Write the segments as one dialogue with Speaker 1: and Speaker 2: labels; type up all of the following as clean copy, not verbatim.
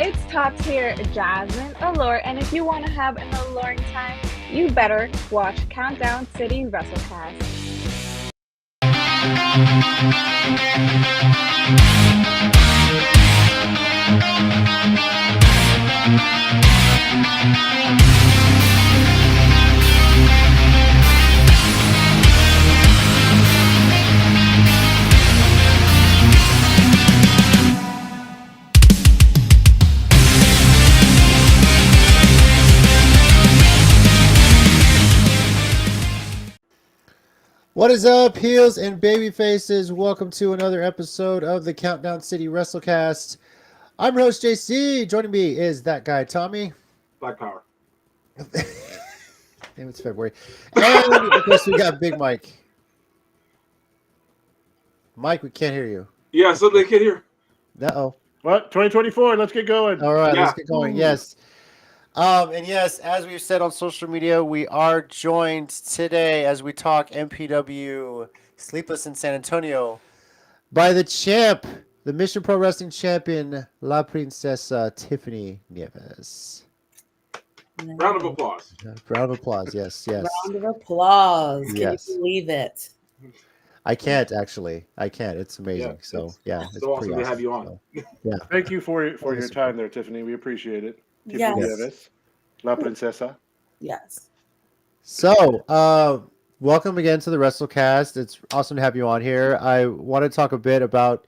Speaker 1: It's top tier Jasmine Allure, and if you want to have an alluring time, you better watch Countdown City WrestleCast.
Speaker 2: What is up, heels and baby faces? Welcome to another episode of the Countdown City WrestleCast. I'm your host, JC. Joining me is that guy, Tommy.
Speaker 3: Black Power.
Speaker 2: Damn, it's February. And, of course, we got Big Mike. Mike, we can't hear you.
Speaker 3: Yeah, so they can't hear.
Speaker 2: Uh-oh.
Speaker 4: What? 2024, let's get going.
Speaker 2: All right,
Speaker 3: Yeah.
Speaker 2: let's get going. Yes. And yes, as we've said on social media, we are joined today as we talk MPW Sleepless in San Antonio by the champ, the Mission Pro Wrestling champion, La Princesa Tiffany Nieves.
Speaker 3: Round of applause.
Speaker 2: Round of applause. Yes, yes.
Speaker 5: Round of applause. Can
Speaker 2: Yes.
Speaker 5: you believe it?
Speaker 2: I can't actually. I can't. It's amazing.
Speaker 3: Yeah,
Speaker 2: so yeah, it's
Speaker 3: so awesome
Speaker 2: pretty
Speaker 3: to have you on.
Speaker 2: So, yeah.
Speaker 4: Thank you for your time there, Tiffany. We appreciate it.
Speaker 5: Yes.
Speaker 4: Tiffany Nieves, La Princesa.
Speaker 5: Yes.
Speaker 2: So, welcome again to the WrestleCast. It's awesome to have you on here. I want to talk a bit about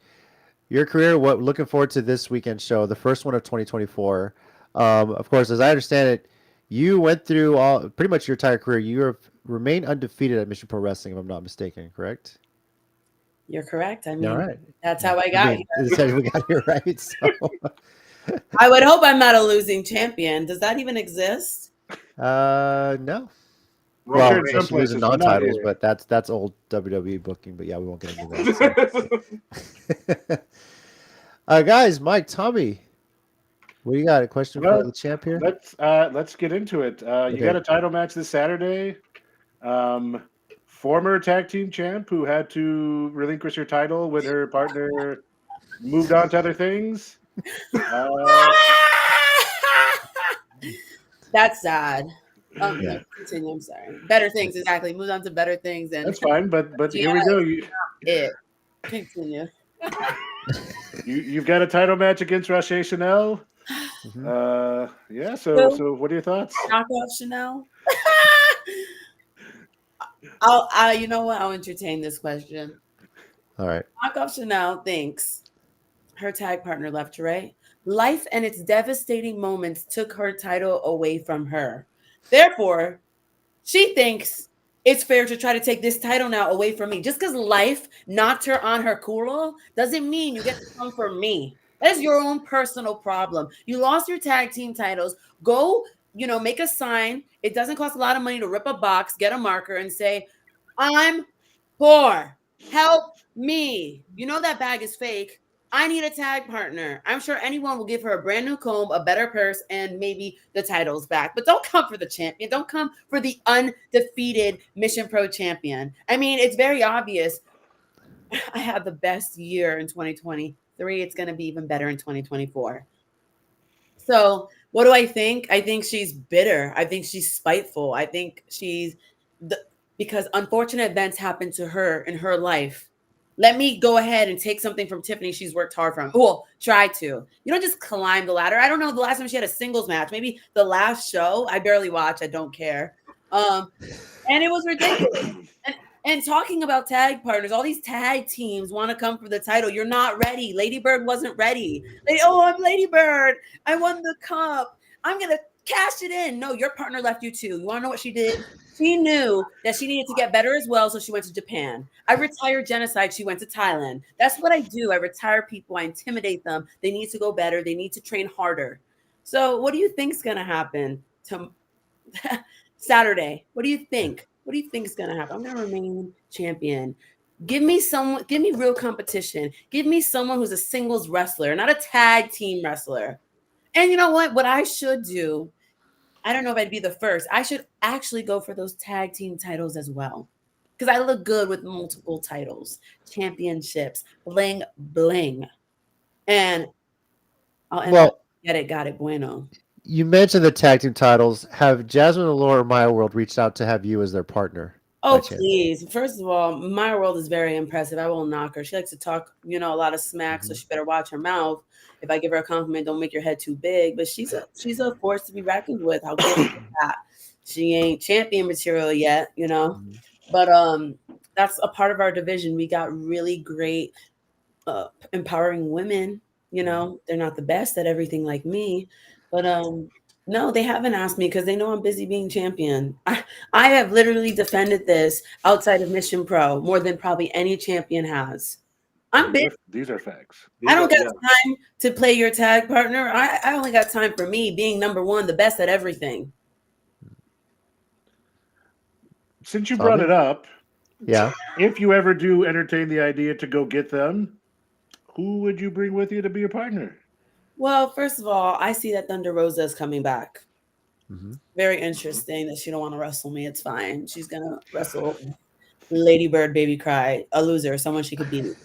Speaker 2: your career. Looking forward to this weekend show, the first one of 2024. Of course, as I understand it, you went through pretty much your entire career. You have remained undefeated at Mission Pro Wrestling, if I'm not mistaken. Correct?
Speaker 5: You're correct. I mean,
Speaker 2: All right.
Speaker 5: that's how I got here.
Speaker 2: That's how we got here, right? So,
Speaker 5: I would hope I'm not a losing champion. Does that even exist?
Speaker 2: no.
Speaker 3: Well,
Speaker 4: Sure, in some
Speaker 2: She's
Speaker 4: places,
Speaker 2: losing
Speaker 4: but not
Speaker 2: non-titles,
Speaker 4: here.
Speaker 2: but that's old WWE booking. But yeah, we won't get into that. So. Guys, Mike, Tommy, what do you got? A question for
Speaker 4: Well,
Speaker 2: the champ here?
Speaker 4: Let's get into it. You got a title match this Saturday. Former tag team champ who had to relinquish her title when her partner moved on to other things.
Speaker 5: That's sad.
Speaker 2: Yeah.
Speaker 5: Continue. I'm sorry. Better things, exactly. Moved on to better things, and
Speaker 4: That's fine, but here we go.
Speaker 5: Continue.
Speaker 4: You've got a title match against Roche Chanel.
Speaker 2: Mhm.
Speaker 4: Yeah. So what are your thoughts?
Speaker 5: Knockoff Chanel. I'll you know what? I'll entertain this question.
Speaker 2: All right.
Speaker 5: Knockoff Chanel thinks her tag partner left her, right? Life and its devastating moments took her title away from her. Therefore, she thinks it's fair to try to take this title now away from me. Just because life knocked her on her culo doesn't mean you get to come for me. That's your own personal problem. You lost your tag team titles. Go, make a sign. It doesn't cost a lot of money to rip a box, get a marker, and say, I'm poor. Help me. You know that bag is fake. I need a tag partner. I'm sure anyone will give her a brand new comb, a better purse, and maybe the titles back. But don't come for the champion. Don't come for the undefeated Mission Pro champion. I mean, it's very obvious. I had the best year in 2023. It's going to be even better in 2024. So what do I think? I think she's bitter. I think she's spiteful. I think because unfortunate events happen to her in her life. Let me go ahead and take something from Tiffany she's worked hard from. Well, try to. You don't just climb the ladder. I don't know the last time she had a singles match. Maybe the last show. I barely watch. I don't care. And it was ridiculous. And talking about tag partners, all these tag teams want to come for the title. You're not ready. Lady Bird wasn't ready. I'm Lady Bird. I won the cup. I'm going to cash it in. No, your partner left you too. You want to know what she did? She knew that she needed to get better as well, so she went to Japan. I retired genocide. She went to Thailand. That's what I do. I retire people. I intimidate them. They need to go better. They need to train harder. So what do you think is going to happen to Saturday? What do you think? What do you think is going to happen? I'm going to remain champion. Give me real competition. Give me someone who's a singles wrestler, not a tag team wrestler. And you know what? What I should do, I don't know if I'd be the first. I should actually go for those tag team titles as well. Because I look good with multiple titles, championships, bling, bling. And I'll end up Get it, got it, bueno.
Speaker 2: You mentioned the tag team titles. Have Jasmine Allure or Maya World reached out to have you as their partner by
Speaker 5: Oh,
Speaker 2: chance?
Speaker 5: please. First of all, my world is very impressive. I won't knock her. She likes to talk, a lot of smack, so she better watch her mouth. If I give her a compliment, don't make your head too big. But she's a force to be reckoned with. I'll give her that. She ain't champion material yet,
Speaker 2: Mhm.
Speaker 5: But that's a part of our division. We got really great empowering women. They're not the best at everything like me, but no, they haven't asked me because they know I'm busy being champion. I have literally defended this outside of Mission Pro more than probably any champion has. I'm busy.
Speaker 4: These are facts.
Speaker 5: I don't got
Speaker 3: Yeah.
Speaker 5: time to play your tag partner. I only got time for me being number one, the best at everything.
Speaker 4: Since you brought
Speaker 2: Tommy?
Speaker 4: it up,
Speaker 2: Yeah.
Speaker 4: if you ever do entertain the idea to go get them, who would you bring with you to be your partner?
Speaker 5: Well, first of all, I see that Thunder Rosa is coming back.
Speaker 2: Mhm.
Speaker 5: Very interesting that she don't want to wrestle me. It's fine. She's gonna wrestle Lady Bird, Baby Cry, a loser, someone she could beat.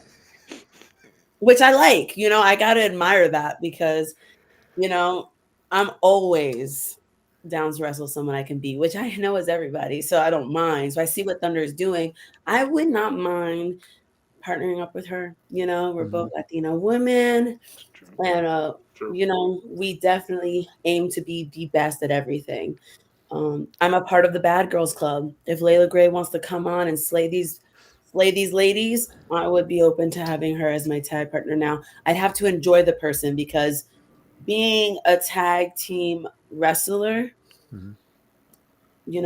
Speaker 5: Which I like. I gotta admire that because, I'm always down to wrestle someone I can beat, which I know is everybody, so I don't mind. So I see what Thunder is doing. I would not mind partnering up with her. We're both Latina women,
Speaker 4: True.
Speaker 5: and
Speaker 3: True.
Speaker 5: we definitely aim to be the best at everything. I'm a part of the Bad Girls Club. If Layla Gray wants to come on and slay these ladies, I would be open to having her as my tag partner. Now, I'd have to enjoy the person because being a tag team wrestler,
Speaker 2: Mhm.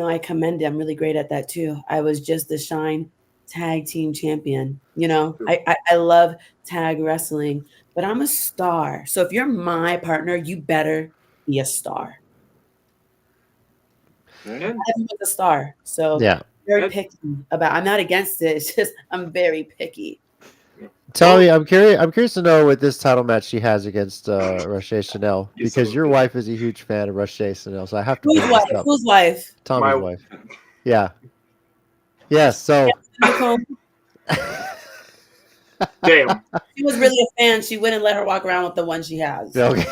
Speaker 5: I commend it. I'm really great at that too. I was just the Shine tag team champion. I love tag wrestling, but I'm a star. So if you're my partner, you better be a star.
Speaker 4: Okay.
Speaker 3: And
Speaker 5: I was a star. So
Speaker 2: Yeah.
Speaker 5: very
Speaker 3: and
Speaker 5: picky about. I'm not against it. It's just I'm very picky.
Speaker 2: Tommy, I'm curious. I'm curious to know what this title match she has against Roche Chanel
Speaker 3: Yes,
Speaker 2: because your
Speaker 3: okay.
Speaker 2: wife is a huge fan of Roche Chanel, so I have to
Speaker 5: Whose
Speaker 2: bring
Speaker 5: wife?
Speaker 2: this up.
Speaker 5: Whose wife?
Speaker 2: Tommy's
Speaker 3: My
Speaker 2: wife. Yeah. Yes. So.
Speaker 5: Nicole.
Speaker 3: damn.
Speaker 5: She was really a fan. She wouldn't let her walk around with the one she has.
Speaker 2: Okay.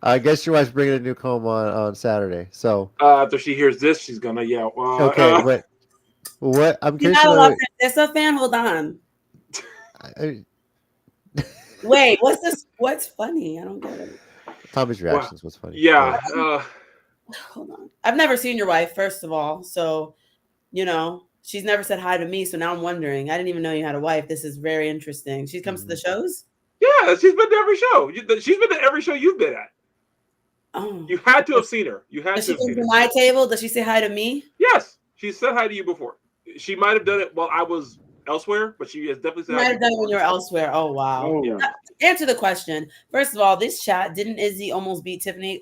Speaker 2: I guess your wife's bringing a new comb on Saturday. So.
Speaker 3: After she hears this, she's gonna yell.
Speaker 2: Okay, but what I'm
Speaker 5: You're
Speaker 2: curious
Speaker 5: not
Speaker 2: to
Speaker 5: a
Speaker 2: know.
Speaker 5: La Princesa fan? Hold on.
Speaker 2: I-
Speaker 5: Wait, what's this? What's funny? I don't get it.
Speaker 2: Tommy's
Speaker 3: Wow.
Speaker 2: reactions was funny.
Speaker 3: Yeah.
Speaker 5: Hold on. I've never seen your wife, first of all. So, she's never said hi to me. So now I'm wondering. I didn't even know you had a wife. This is very interesting. She comes to the shows?
Speaker 3: Yeah, she's been to every show. She's been to every show you've been at.
Speaker 5: Oh.
Speaker 3: You had to have seen her. You had
Speaker 5: Does
Speaker 3: to
Speaker 5: she
Speaker 3: have
Speaker 5: come
Speaker 3: seen
Speaker 5: to
Speaker 3: her.
Speaker 5: my table? Does she say hi to me?
Speaker 3: Yes, she said hi to you before. She might have done it while I was elsewhere, but she has definitely
Speaker 5: She
Speaker 3: said
Speaker 5: might
Speaker 3: hi to
Speaker 5: have
Speaker 3: you
Speaker 5: done it
Speaker 3: before.
Speaker 5: when you were elsewhere. Oh, wow.
Speaker 4: Oh,
Speaker 3: Yeah.
Speaker 5: Answer the question. First of all, this chat, didn't Izzy almost beat Tiffany?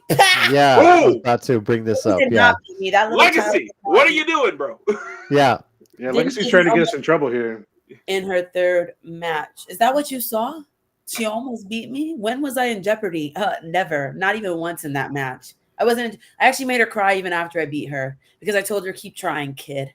Speaker 2: Yeah, I was
Speaker 3: Whoa!
Speaker 2: about to bring this
Speaker 5: She
Speaker 2: up.
Speaker 5: did
Speaker 2: Yeah.
Speaker 5: not beat me. That little child
Speaker 3: Legacy,
Speaker 5: did not
Speaker 3: what are
Speaker 5: beat
Speaker 3: you doing, bro?
Speaker 2: Yeah.
Speaker 4: yeah.
Speaker 5: Didn't
Speaker 4: Legacy's
Speaker 5: Izzy
Speaker 4: trying to get
Speaker 5: almost
Speaker 4: us in trouble here.
Speaker 5: in her third match. Is that what you saw? She almost beat me. When was I in jeopardy? Never. Not even once in that match. I actually made her cry even after I beat her because I told her, keep trying, kid.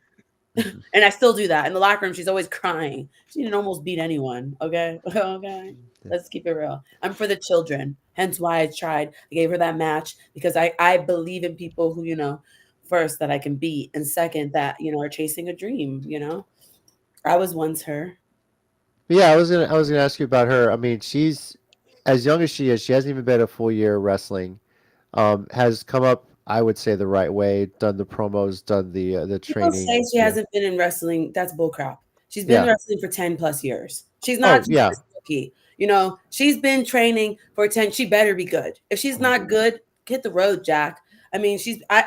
Speaker 5: And I still do that. In the locker room, she's always crying. She didn't almost beat anyone. Okay. Okay. Let's keep it real. I'm for the children. Hence why I tried. I gave her that match because I believe in people who, first that I can beat. And second, that, are chasing a dream, I was once her.
Speaker 2: Yeah, I was gonna ask you about her. I mean, she's as young as she is. She hasn't even been a full year wrestling. Has come up, I would say, the right way. Done the promos, done the
Speaker 5: People
Speaker 2: training.
Speaker 5: say she
Speaker 2: Yeah.
Speaker 5: hasn't been in wrestling. That's bullcrap. She's been
Speaker 2: Yeah.
Speaker 5: wrestling for 10 plus years. She's not
Speaker 2: Oh
Speaker 5: just
Speaker 2: yeah.
Speaker 5: a rookie. She's been training for 10. She better be good. If she's not good, hit the road, Jack. I mean, I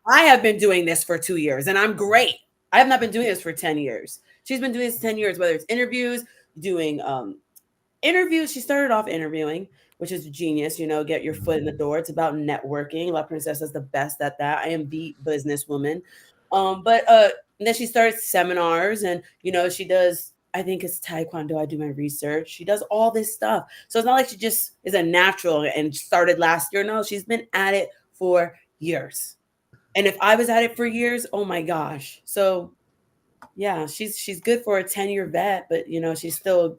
Speaker 5: have been doing this for 2 years and I'm great. I have not been doing this for 10 years. She's been doing this 10 years, whether it's interviews, doing interviews. She started off interviewing, which is genius. Get your foot in the door. It's about networking. La Princesa is the best at that. I am the businesswoman. But and then she starts seminars, and she does. I think it's Taekwondo. I do my research. She does all this stuff. So it's not like she just is a natural and started last year. No, she's been at it for years. And if I was at it for years, oh my gosh. So yeah, she's good for a 10-year vet, but she's still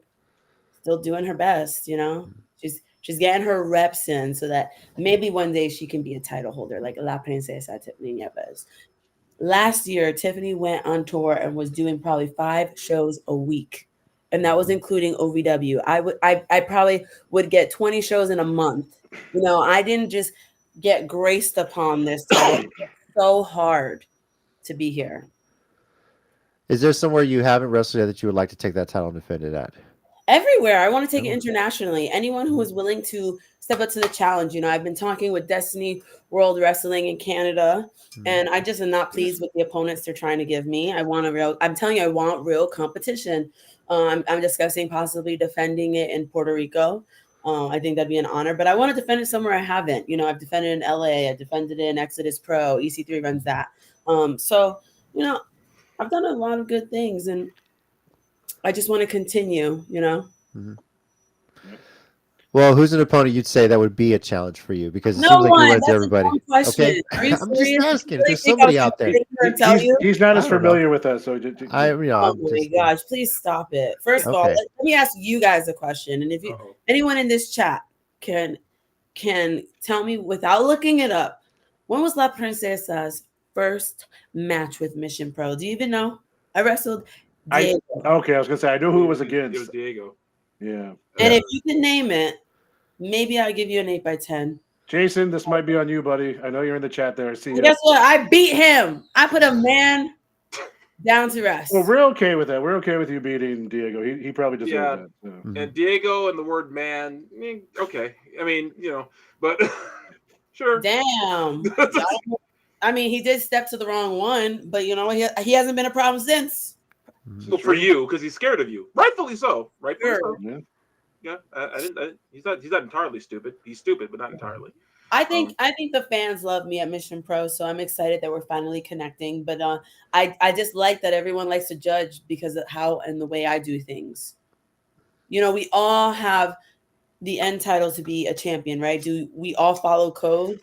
Speaker 5: doing her best. She's She's getting her reps in so that maybe one day she can be a title holder like La Princesa Tiffany Nieves. Last year, Tiffany went on tour and was doing probably 5 shows a week. And that was including OVW. I probably would get 20 shows in a month. You know, I didn't just get graced upon this title. It's so hard to be here.
Speaker 2: Is there somewhere you haven't wrestled yet that you would like to take that title and defend it at?
Speaker 5: Everywhere. I want to take it internationally. Anyone who is willing to step up to the challenge. You know, I've been talking with Destiny World Wrestling in Canada, and I just am not pleased with the opponents they're trying to give me. I'm telling you, I want real competition. I'm discussing possibly defending it in Puerto Rico. I think that'd be an honor, but I want to defend it somewhere I haven't. You know, I've defended in LA, I defended in Exodus Pro, EC3 runs that. So, you know, I've done a lot of good things, and I just want to continue, you know.
Speaker 2: Well, who's an opponent you'd say that would be a challenge for you? Because it
Speaker 5: No
Speaker 2: seems like
Speaker 5: one.
Speaker 2: you went to
Speaker 5: That's a
Speaker 2: everybody.
Speaker 5: dumb question.
Speaker 2: Okay,
Speaker 5: Are you
Speaker 2: I'm just
Speaker 5: serious?
Speaker 2: asking.
Speaker 5: You really
Speaker 2: There's
Speaker 5: think
Speaker 2: somebody
Speaker 5: I was
Speaker 2: out there.
Speaker 5: gonna sit here and tell you?
Speaker 4: He's not as
Speaker 2: I don't know.
Speaker 4: familiar with us, so
Speaker 2: I, you know,
Speaker 5: Oh
Speaker 2: I'm
Speaker 5: my
Speaker 2: just,
Speaker 5: gosh, please stop it. First of all,
Speaker 2: Okay.
Speaker 5: let me ask you guys a question. And if you anyone in this chat can tell me without looking it up, when was La Princesa's first match with Mission Pro? Do you even know? I wrestled Diego.
Speaker 4: Okay, I was gonna say I know who it was
Speaker 3: It
Speaker 4: against.
Speaker 3: was Diego.
Speaker 4: Yeah.
Speaker 5: And if you can name it, maybe I'll give you an 8x10.
Speaker 4: Jason, this might be on you, buddy. I know you're in the chat there. I see
Speaker 5: And
Speaker 4: you.
Speaker 5: guess what? I beat him. I put a man down to rest.
Speaker 4: Well, we're okay with that. We're okay with you beating Diego. He probably deserved that. So.
Speaker 3: And Diego and the word man, okay. I mean, you know, but sure.
Speaker 5: Damn. I mean, he did step to the wrong one, but you know, he hasn't been a problem since.
Speaker 3: Well, for you, because he's scared of you. Rightfully so. Rightfully
Speaker 5: Sure.
Speaker 3: so. Yeah. I didn't. He's not entirely stupid. He's stupid, but not entirely.
Speaker 5: I think the fans love me at Mission Pro, so I'm excited that we're finally connecting. But I just like that everyone likes to judge because of how and the way I do things. You know, we all have the end title to be a champion, right? Do we all follow code?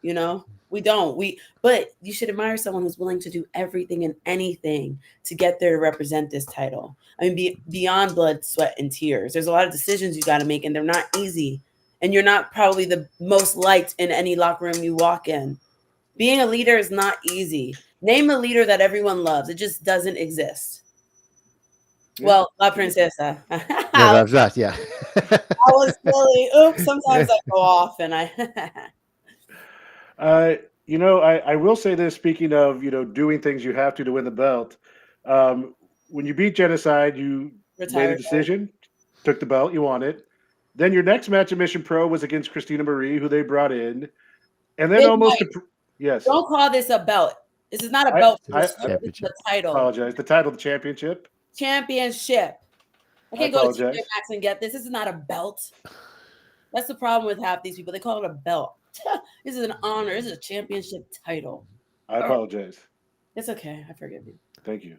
Speaker 5: You know, we don't. But you should admire someone who's willing to do everything and anything to get there to represent this title. I mean, beyond blood, sweat, and tears. There's a lot of decisions you got to make, and they're not easy. And you're not probably the most liked in any locker room you walk in. Being a leader is not easy. Name a leader that everyone loves. It just doesn't exist. Yeah. Well, La Princesa.
Speaker 2: No, that's right. Yeah.
Speaker 5: I was silly. Oops. Sometimes I go off and
Speaker 4: you know, I will say this, speaking of, you know, doing things you have to win the belt. When you beat Genocide, you made a decision, took the belt, you won it. Then your next match at Mission Pro was against Christina Marie, who they brought in. And then yes.
Speaker 5: Don't call this a belt. This is not a belt. This is the title.
Speaker 4: Apologize. The title, the championship.
Speaker 5: Championship. I can't go to TJ Maxx and get this. This is not a belt. That's the problem with half these people. They call it a belt. This is an honor. This is a championship title.
Speaker 4: I apologize.
Speaker 5: It's okay. I forgive you.
Speaker 4: Thank you.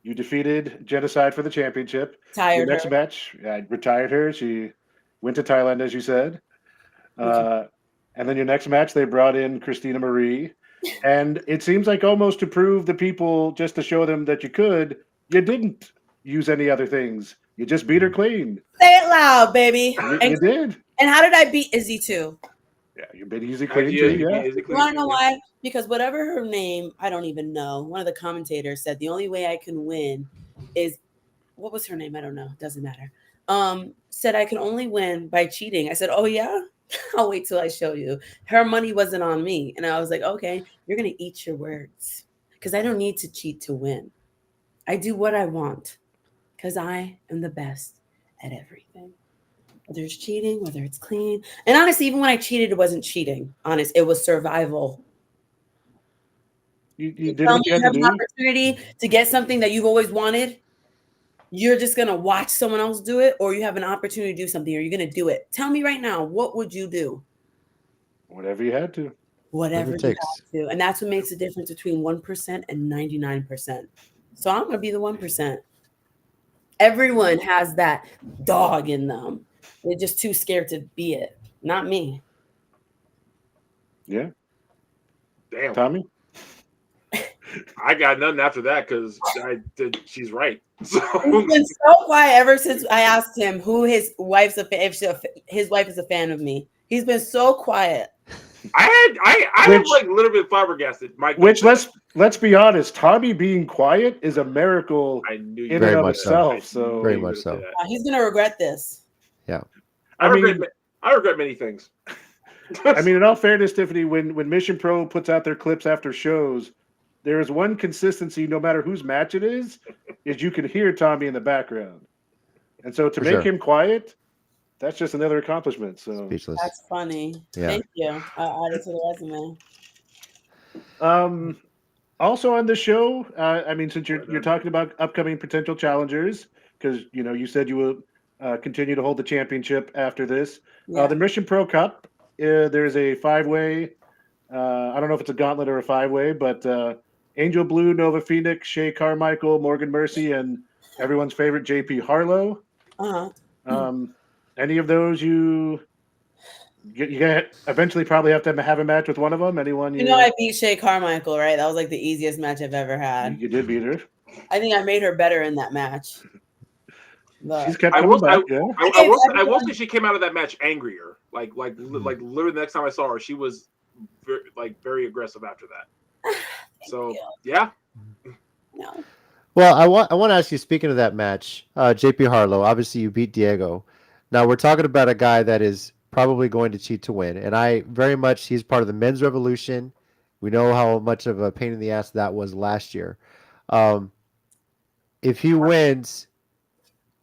Speaker 4: You defeated Genocide for the championship.
Speaker 5: Your
Speaker 4: next match, I retired her. She went to Thailand, as you said. And then your next match, they brought in Christina Marie. And it seems like almost to prove the people, just to show them that you could, you didn't use any other things. You just beat her clean.
Speaker 5: Say it loud, baby.
Speaker 4: You did.
Speaker 5: And how did I beat Izzy too?
Speaker 4: Yeah, you beat Izzy clean too. Yeah.
Speaker 5: You want to know why? Because whatever her name, I don't even know. One of the commentators said the only way I can win is, what was her name? I don't know. Doesn't matter. Said I can only win by cheating. I said, oh yeah? I'll wait till I show you. Her money wasn't on me. And I was like, okay, you're going to eat your words. Because I don't need to cheat to win. I do what I want. Because I am the best at everything. Whether it's cheating, whether it's clean. And honestly, even when I cheated, it wasn't cheating. Honest, it was survival.
Speaker 4: You did what you had to do.
Speaker 5: An opportunity to get something that you've always wanted. You're just going to watch someone else do it, or you have an opportunity to do something, or you're going to do it. Tell me right now, what would you do?
Speaker 4: Whatever you had to.
Speaker 5: Whatever you had to. And that's what makes the difference between 1% and 99%. So I'm going to be the 1%. Everyone has that dog in them. They're just too scared to be it. Not me.
Speaker 4: Yeah.
Speaker 3: Damn.
Speaker 4: Tommy?
Speaker 3: I got nothing after that because she's right. So
Speaker 5: He's been so quiet ever since I asked him who his wife's his wife is a fan of me. He's been so quiet.
Speaker 3: I have like a little bit flabbergasted.
Speaker 4: Which let's be honest, Tommy being quiet is a miracle in and of itself. So
Speaker 2: very much so.
Speaker 5: He's gonna regret this.
Speaker 2: Yeah.
Speaker 3: I regret many things.
Speaker 4: I mean, in all fairness, Tiffany, when Mission Pro puts out their clips after shows, there is one consistency, no matter whose match it is you can hear Tommy in the background. And so to make him quiet, that's just another accomplishment. So
Speaker 2: Speechless.
Speaker 5: That's funny.
Speaker 2: Yeah.
Speaker 5: Thank you. I'll add it to the resume.
Speaker 4: Also on the show, I mean, since you're talking about upcoming potential challengers, because you said you will continue to hold the championship after this.
Speaker 5: Yeah.
Speaker 4: The Mission Pro Cup, there's a 5-way. I don't know if it's a gauntlet or a 5-way, but Angel Blue, Nova Phoenix, Shay Carmichael, Morgan Mercy, and everyone's favorite JP Harlow. Any of those you eventually probably have to have a match with one of them? Anyone?
Speaker 5: I beat Shay Carmichael, right? That was like the easiest match I've ever had.
Speaker 4: You did beat her.
Speaker 5: I think I made her better in that match.
Speaker 4: She's kept coming back.
Speaker 3: I will say she came out of that match angrier. Like literally the next time I saw her, she was very aggressive after that. So yeah.
Speaker 5: No.
Speaker 2: Well, I want to ask you. Speaking of that match, JP Harlow. Obviously, you beat Diego. Now we're talking about a guy that is probably going to cheat to win, and he's part of the men's revolution. We know how much of a pain in the ass that was last year. If he wins,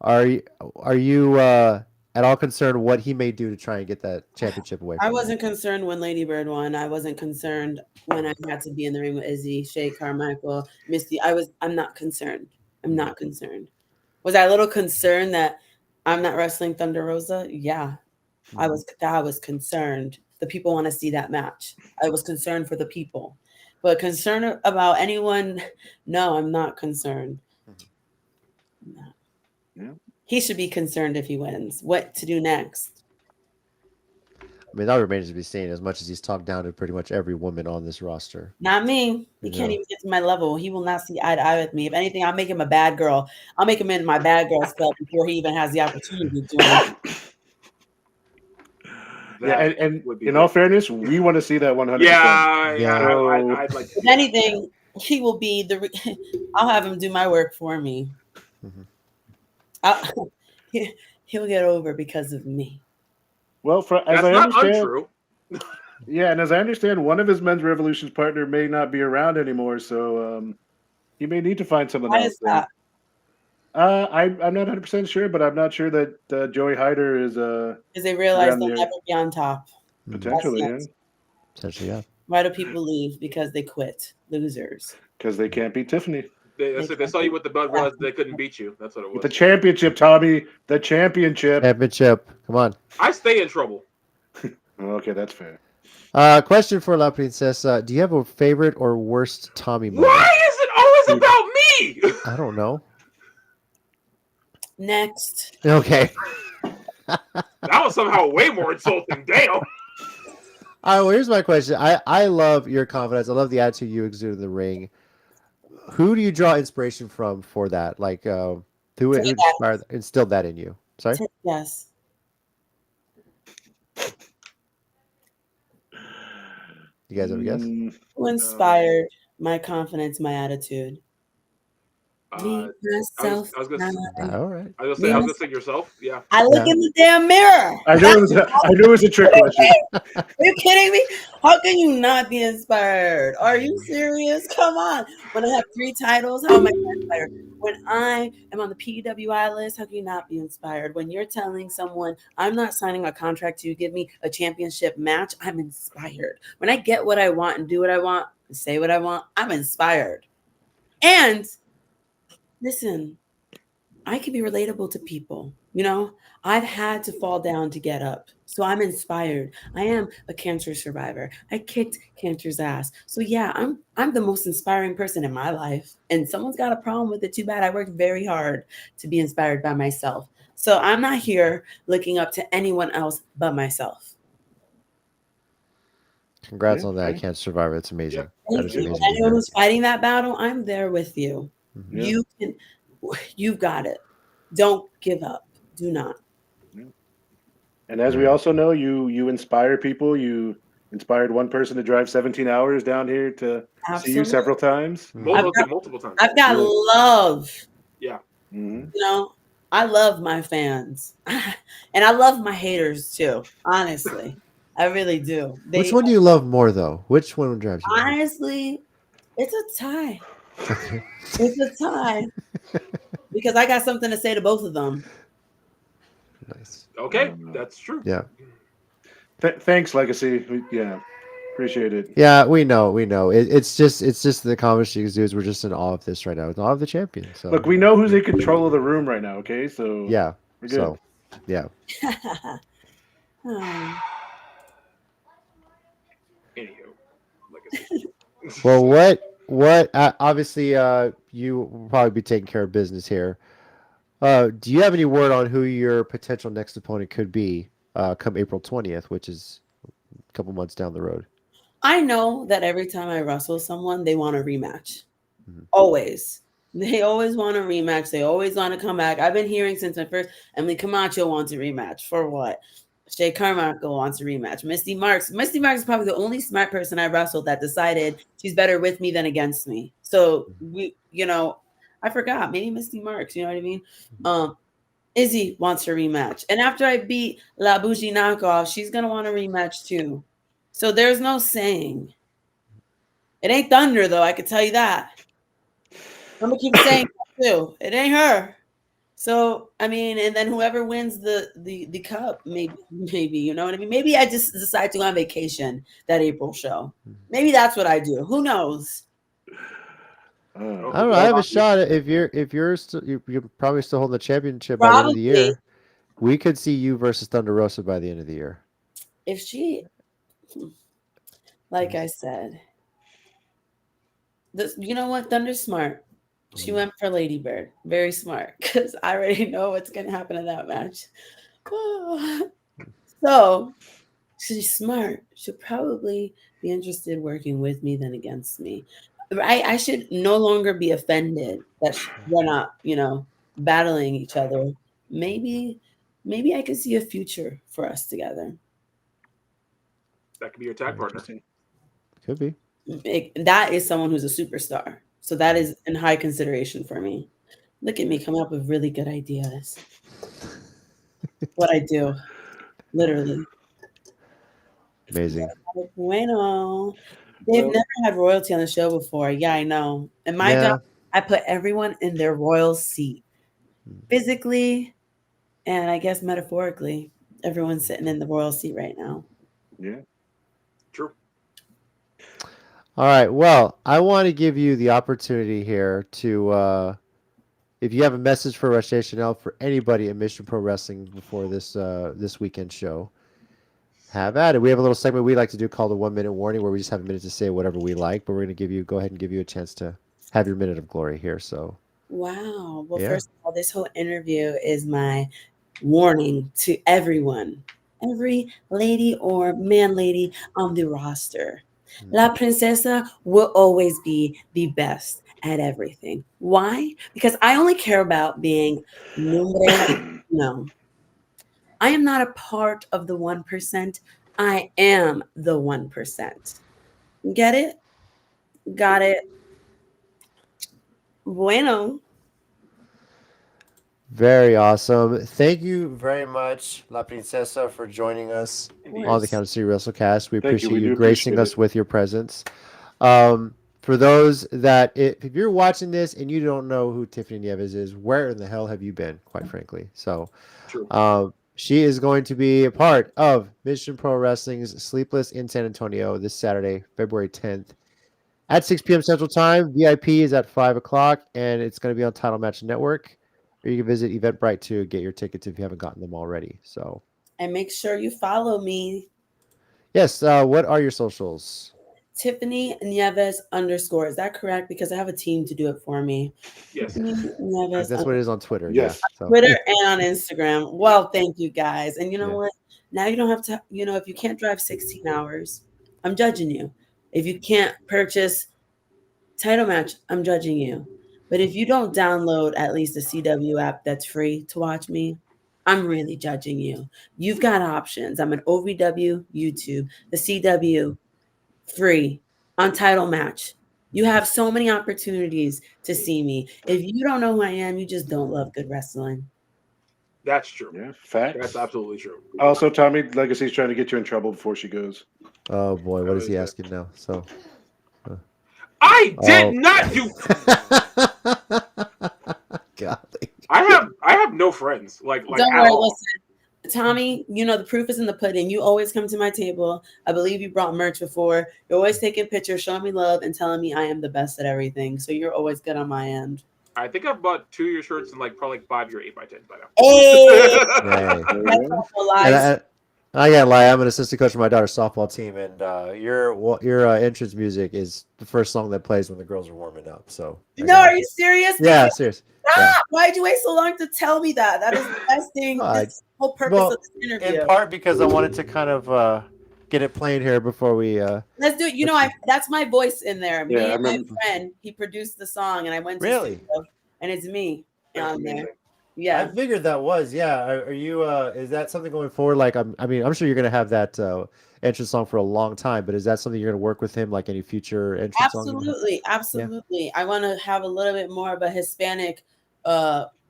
Speaker 2: are you at all concerned what he may do to try and get that championship away from
Speaker 5: I wasn't concerned when Lady Bird won. I wasn't concerned when I had to be in the ring with Izzy, Shay Carmichael, Misty. I'm not concerned. I'm not concerned. Was I a little concerned that I'm not wrestling Thunder Rosa? Yeah. I was concerned. The people want to see that match. I was concerned for the people. But concerned about anyone, no, I'm not concerned. No.
Speaker 4: Yeah.
Speaker 5: He should be concerned if he wins. What to do next?
Speaker 2: I mean, that remains to be seen. As much as he's talked down to pretty much every woman on this roster.
Speaker 5: Not me. He can't even get to my level. He will not see eye to eye with me. If anything, I'll make him a bad girl. I'll make him in my bad girl spell before he even has the opportunity to do it.
Speaker 4: Yeah, and in all fairness, we want to see that 100%.
Speaker 3: Yeah. I'd like to
Speaker 5: if anything, he will be I'll have him do my work for me.
Speaker 2: Mm-hmm.
Speaker 5: He'll get over because of me.
Speaker 4: Well, as I understand, yeah, and as I understand, one of his men's revolutions partner may not be around anymore, so he may need to find someone else.
Speaker 5: Why is that?
Speaker 4: I'm not 100% sure, but I'm not sure that Joey Hyder is.
Speaker 5: Because they realize they'll never be on top.
Speaker 4: Potentially, yeah.
Speaker 2: Potentially, yeah.
Speaker 5: Why do people leave? Because they quit. Losers.
Speaker 4: Because they can't beat Tiffany.
Speaker 3: They saw you with the belt, realized they couldn't beat you. That's what it was.
Speaker 4: The championship, Tommy. The championship.
Speaker 2: Championship. Come on.
Speaker 3: I stay in trouble.
Speaker 4: Okay, that's fair.
Speaker 2: Question for La Princesa. Do you have a favorite or worst Tommy moment?
Speaker 3: Why is it always about me?
Speaker 2: I don't know.
Speaker 5: Next.
Speaker 2: Okay.
Speaker 3: That was somehow way more insulting. Damn.
Speaker 2: All right, well, here's my question. I love your confidence. I love the attitude you exude in the ring. Who do you draw inspiration from for that? Like, who instilled that in you? Sorry?
Speaker 5: Yes.
Speaker 2: You guys ever guess?
Speaker 5: Who inspired my confidence, my attitude? Me, myself.
Speaker 3: I was gonna say,
Speaker 2: all right.
Speaker 3: I was gonna say yourself. Yeah.
Speaker 5: I look in the damn mirror.
Speaker 4: I knew it was a trick question.
Speaker 5: Are you kidding me? How can you not be inspired? Are you serious? Come on. When I have 3 titles, how am I not inspired? When I am on the PWI list, how can you not be inspired? When you're telling someone, I'm not signing a contract to give me a championship match, I'm inspired. When I get what I want and do what I want and say what I want, I'm inspired. And listen, I can be relatable to people. You know, I've had to fall down to get up. So I'm inspired. I am a cancer survivor. I kicked cancer's ass. So yeah, I'm the most inspiring person in my life. And someone's got a problem with it. Too bad. I worked very hard to be inspired by myself. So I'm not here looking up to anyone else but myself.
Speaker 2: Congrats
Speaker 4: Yeah,
Speaker 2: on that. I
Speaker 4: right.
Speaker 2: can't survive it. It's amazing.
Speaker 5: Thank
Speaker 2: That is
Speaker 5: you.
Speaker 2: amazing
Speaker 5: And
Speaker 2: to
Speaker 5: anyone
Speaker 2: hear.
Speaker 5: who's fighting that battle, I'm there with you.
Speaker 4: Yeah.
Speaker 5: You've got it. Don't give up. Do not.
Speaker 4: And as we also know, you inspire people. You inspired one person to drive 17 hours down here to see you
Speaker 5: Absolutely.
Speaker 4: several times.
Speaker 3: Multiple times.
Speaker 5: I've got
Speaker 4: Yeah.
Speaker 5: love.
Speaker 3: Yeah.
Speaker 4: Mhm.
Speaker 5: You know, I love my fans. And I love my haters too. Honestly. I really do.
Speaker 2: Which one do you love more, though? Which one drives you?
Speaker 5: Honestly, it's a tie.
Speaker 2: Okay.
Speaker 5: It's a tie. Because I got something to say to both of them.
Speaker 2: Nice.
Speaker 3: Okay, that's true.
Speaker 2: Yeah.
Speaker 4: Thanks, Legacy. Yeah, appreciate it.
Speaker 2: Yeah, we know. It's just the comments you do is we're just in awe of this right now. In awe of the champion. So
Speaker 4: Look, we know who's in control of the room right now. Okay, so
Speaker 2: yeah.
Speaker 4: we're good.
Speaker 2: So yeah.
Speaker 5: Oh.
Speaker 3: Anywho, Legacy.
Speaker 2: Well, what? Obviously, you will probably be taking care of business here. Do you have any word on who your potential next opponent could be? Come April 20th, which is a couple months down the road.
Speaker 5: I know that every time I wrestle someone, they want a rematch.
Speaker 2: Mhm.
Speaker 5: Always. They always want a rematch. They always want to come back. I've been hearing since my first Emily Camacho wants a rematch. For what? Shay Carmichael wants a rematch. Misty Marks. Misty Marks is probably the only smart person I wrestled that decided she's better with me than against me. So I forgot. Maybe Misty Marks, you know what I mean? Izzy wants her rematch. And after I beat La Bougie Knockoff, she's gonna want a rematch too. So there's no saying. It ain't Thunder, though, I can tell you that. I'm gonna keep saying that too. It ain't her. So I mean, and then whoever wins the cup, maybe you know what I mean. Maybe I just decide to go on vacation that April show. Maybe that's what I do. Who knows?
Speaker 2: I don't know. I have a shot. If you're still, you're probably still holding the championship by the end of the
Speaker 5: Probably.
Speaker 2: year. We could see you versus Thunder Rosa by the end of the year.
Speaker 5: If she, like I said, you know what? Thunder's smart. She went for Lady Bird. Very smart, because I already know what's going to happen in that match. So she's smart. She'll probably be interested working with me than against me. I should no longer be offended that we're not, battling each other. Maybe I could see a future for us together.
Speaker 3: That could be your tag partner.
Speaker 2: Could be.
Speaker 5: That is someone who's a superstar. So that is in high consideration for me. Look at me coming up with really good ideas. What I do, literally.
Speaker 2: Amazing.
Speaker 5: Bueno. They've never had royalty on the show before. Yeah, I know. And my job, I put everyone in their royal seat. Physically, and I guess metaphorically, everyone's sitting in the royal seat right now.
Speaker 4: Yeah.
Speaker 3: True.
Speaker 2: All right. Well, I want to give you the opportunity here to, if you have a message for Rush Chanel for anybody in Mission Pro Wrestling before this weekend show, have at it. We have a little segment we like to do called the 1 minute warning, where we just have a minute to say whatever we like, but we're going to go ahead and give you a chance to have your minute of glory here. So.
Speaker 5: Wow. Well, first of all, this whole interview is my warning to everyone, every lady or man lady on the roster. La Princesa will always be the best at everything. Why? Because I only care about being numero uno. I am not a part of the 1%. I am the 1%. Get it? Got it. Bueno.
Speaker 2: Very awesome. Thank you very much, La Princesa, for joining us on the Kansas City WrestleCast. We appreciate you gracing us with your presence. For those that, if you're watching this and you don't know who Tiffany Nieves is, where in the hell have you been, quite frankly? So, she is going to be a part of Mission Pro Wrestling's Sleepless in San Antonio this Saturday, February 10th at 6 p.m. Central Time. VIP is at 5 o'clock, and it's going to be on Title Match Network. Or you can visit Eventbrite to get your tickets if you haven't gotten them already. So,
Speaker 5: and make sure you follow me.
Speaker 2: Yes. What are your socials?
Speaker 5: Tiffany Nieves _ Is that correct? Because I have a team to do it for me.
Speaker 3: Yes.
Speaker 5: Tiffany Nieves.
Speaker 2: That's what it is on Twitter.
Speaker 4: Yes.
Speaker 2: Yeah. So.
Speaker 5: Twitter and on Instagram. Well, thank you guys. And you know what? Now you don't have to, if you can't drive 16 hours, I'm judging you. If you can't purchase title match, I'm judging you. But if you don't download at least the CW app that's free to watch me, I'm really judging you. You've got options. I'm an OVW, YouTube, the CW, free, on title match. You have so many opportunities to see me. If you don't know who I am, you just don't love good wrestling.
Speaker 3: That's true.
Speaker 4: Yeah, facts.
Speaker 3: That's absolutely true.
Speaker 4: Also, Tommy Legacy's trying to get you in trouble before she goes.
Speaker 2: Oh boy, what is he asking now? So
Speaker 3: I did not do.
Speaker 2: Golly.
Speaker 3: I have no friends. Like
Speaker 5: Don't
Speaker 3: at
Speaker 5: worry,
Speaker 3: all.
Speaker 5: listen. Tommy, you know the proof is in the pudding. You always come to my table. I believe you brought merch before. You're always taking pictures, showing me love, and telling me I am the best at everything. So you're always good on my end.
Speaker 3: I think I've bought 2 of your shirts and like probably 5 of your 8x10s by now.
Speaker 5: Hey,
Speaker 2: Hey.
Speaker 5: that's all
Speaker 2: And
Speaker 5: lies.
Speaker 2: I can't lie. I'm an assistant coach for my daughter's softball team, and your entrance music is the first song that plays when the girls are warming up. So
Speaker 5: No, are you serious?
Speaker 2: Yeah, serious. Yeah.
Speaker 5: Why did you wait so long to tell me that? That is the best thing. This whole purpose of this interview.
Speaker 2: In part because I wanted to kind of get it playing here before we.
Speaker 5: Let's do it. You know, that's my voice in there. Me
Speaker 4: Yeah,
Speaker 5: and my friend, he produced the song, and I went to
Speaker 2: Really?
Speaker 5: studio, and it's me on there.
Speaker 2: I
Speaker 5: Yeah,
Speaker 2: figured that was Are you? Is that something going forward? Like, I'm sure you're gonna have that entrance song for a long time, but is that something you're gonna work with him? Like any future entrance song?
Speaker 5: absolutely. I want to have a little bit more of a Hispanic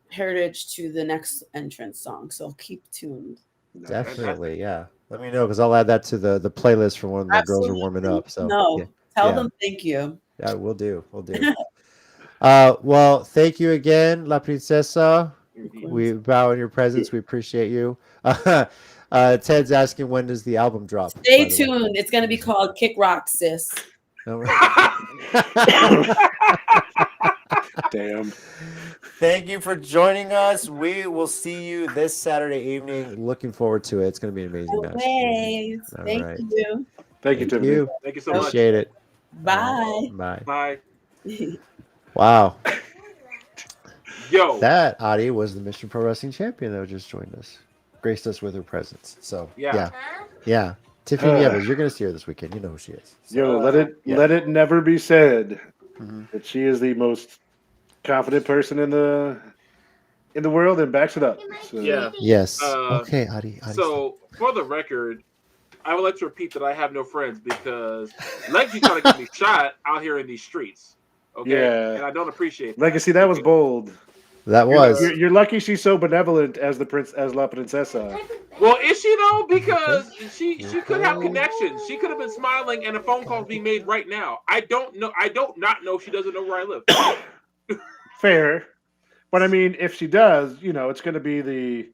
Speaker 5: heritage to the next entrance song. So keep tuned.
Speaker 2: Definitely, yeah. Let me know because I'll add that to the playlist for when the girls are warming up. So
Speaker 5: tell them thank you.
Speaker 2: Yeah, we'll do. Well, thank you again, La Princesa. We bow in your presence. We appreciate you. Ted's asking when does the album drop?
Speaker 5: Stay tuned. It's gonna be called Kick Rock, sis.
Speaker 4: Damn.
Speaker 2: Thank you for joining us. We will see you this Saturday evening. Looking forward to it. It's going to be an amazing match.
Speaker 5: Thank you.
Speaker 4: Thank you, Tiffany.
Speaker 3: Thank you so much.
Speaker 2: Appreciate it.
Speaker 5: Bye.
Speaker 2: Bye.
Speaker 3: Bye.
Speaker 2: Wow.
Speaker 3: Yo.
Speaker 2: That Adi was the Mission Pro Wrestling champion that just joined us. Graced us with her presence. So yeah. Tiffany Evans, you're going to see her this weekend. You know who she is.
Speaker 4: So, let it never be said that she is the most confident person in the world and backs it up. So.
Speaker 3: Yeah.
Speaker 2: Yes. Okay, Adi.
Speaker 3: So for the record, I would like to repeat that I have no friends because Legacy trying to get me shot out here in these streets. Okay.
Speaker 4: Yeah.
Speaker 3: And I don't appreciate that.
Speaker 4: Legacy, that was bold.
Speaker 2: That was.
Speaker 4: You're lucky she's so benevolent as La Princesa.
Speaker 3: Well, is she though? Because she could have connections. She could have been smiling and a phone call being made right now. I don't know. I don't not know if she doesn't know where I live.
Speaker 4: Fair. But I mean, if she does, it's going to be the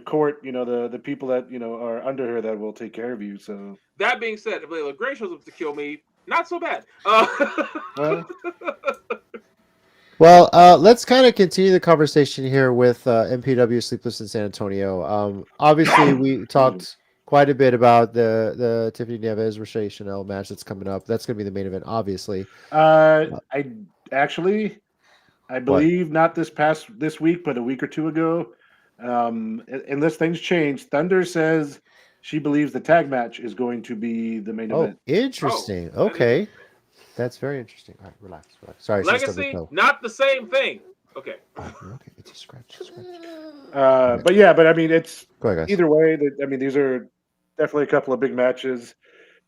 Speaker 4: court, the people that, are under her that will take care of you. So
Speaker 3: that being said, if Layla Gray shows up to kill me, not so bad.
Speaker 2: Well, let's kind of continue the conversation here with MPW Sleepless in San Antonio. Obviously, we talked quite a bit about the Tiffany Neves Rochelle Chanel match that's coming up. That's going to be the main event, obviously.
Speaker 4: I believe not this week, but a week or two ago, unless things change, Thunder says she believes the tag match is going to be the main event.
Speaker 2: Interesting. Okay. That's very interesting. All right, relax. Sorry,
Speaker 3: Legacy, not the same thing. Okay.
Speaker 2: Okay, it's a scratch.
Speaker 4: But I mean, it's
Speaker 2: ahead,
Speaker 4: either way. These are definitely a couple of big matches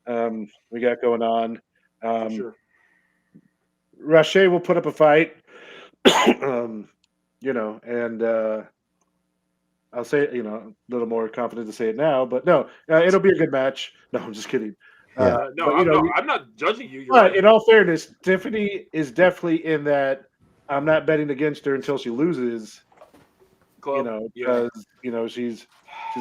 Speaker 4: we got going on.
Speaker 3: Sure.
Speaker 4: Roche will put up a fight, and I'll say it, a little more confident to say it now, but no, it'll be a good match. No, I'm just kidding.
Speaker 3: I'm not judging you.
Speaker 4: But in all fairness, Tiffany is definitely in that I'm not betting against her until she loses.
Speaker 3: Club.
Speaker 4: Because she's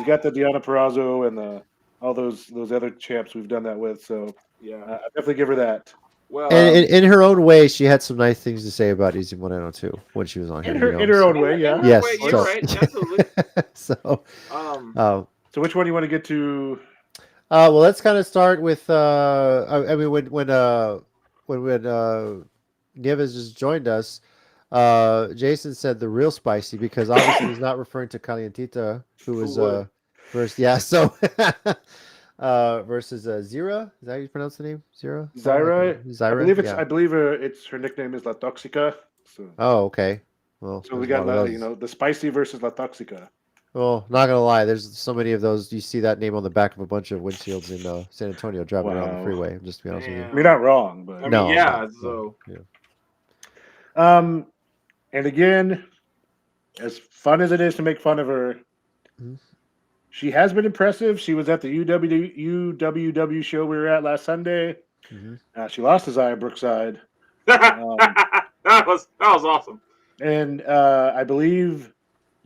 Speaker 4: got the Deonna Purrazzo and all those other champs we've done that with. So I definitely give her that.
Speaker 2: Well, and in her own way, she had some nice things to say about Easy Moreno too when she was on here.
Speaker 4: In her own way, yeah.
Speaker 2: Yes,
Speaker 3: you're right. Absolutely.
Speaker 2: So
Speaker 4: which one do you want to get to?
Speaker 2: Well, let's kind of start with. When Nieves just joined us, Jason said the real spicy because obviously he's not referring to Calientita, who was first. Yeah, so versus Zira. Is that how you pronounce the name? Zira?
Speaker 4: Zyra.
Speaker 2: Zyra.
Speaker 4: I believe it's her nickname is La Toxica. So,
Speaker 2: Oh, okay. Well,
Speaker 4: so we
Speaker 2: there's a
Speaker 4: got
Speaker 2: lot of those.
Speaker 4: the spicy versus La Toxica.
Speaker 2: Well, not gonna lie, there's so many of those. You see that name on the back of a bunch of windshields in San Antonio driving around the
Speaker 4: Wow.
Speaker 2: freeway. Just to be honest with you.
Speaker 4: I mean, not wrong, but
Speaker 3: I mean,
Speaker 2: No, I'm
Speaker 3: yeah.
Speaker 2: not.
Speaker 3: So
Speaker 2: Yeah.
Speaker 4: And again, as fun as it is to make fun of her,
Speaker 2: Mhm.
Speaker 4: she has been impressive. She was at the UWW show we were at last Sunday.
Speaker 2: Mhm.
Speaker 4: She lost to Zaya Brookside,
Speaker 3: that was awesome.
Speaker 4: and I believe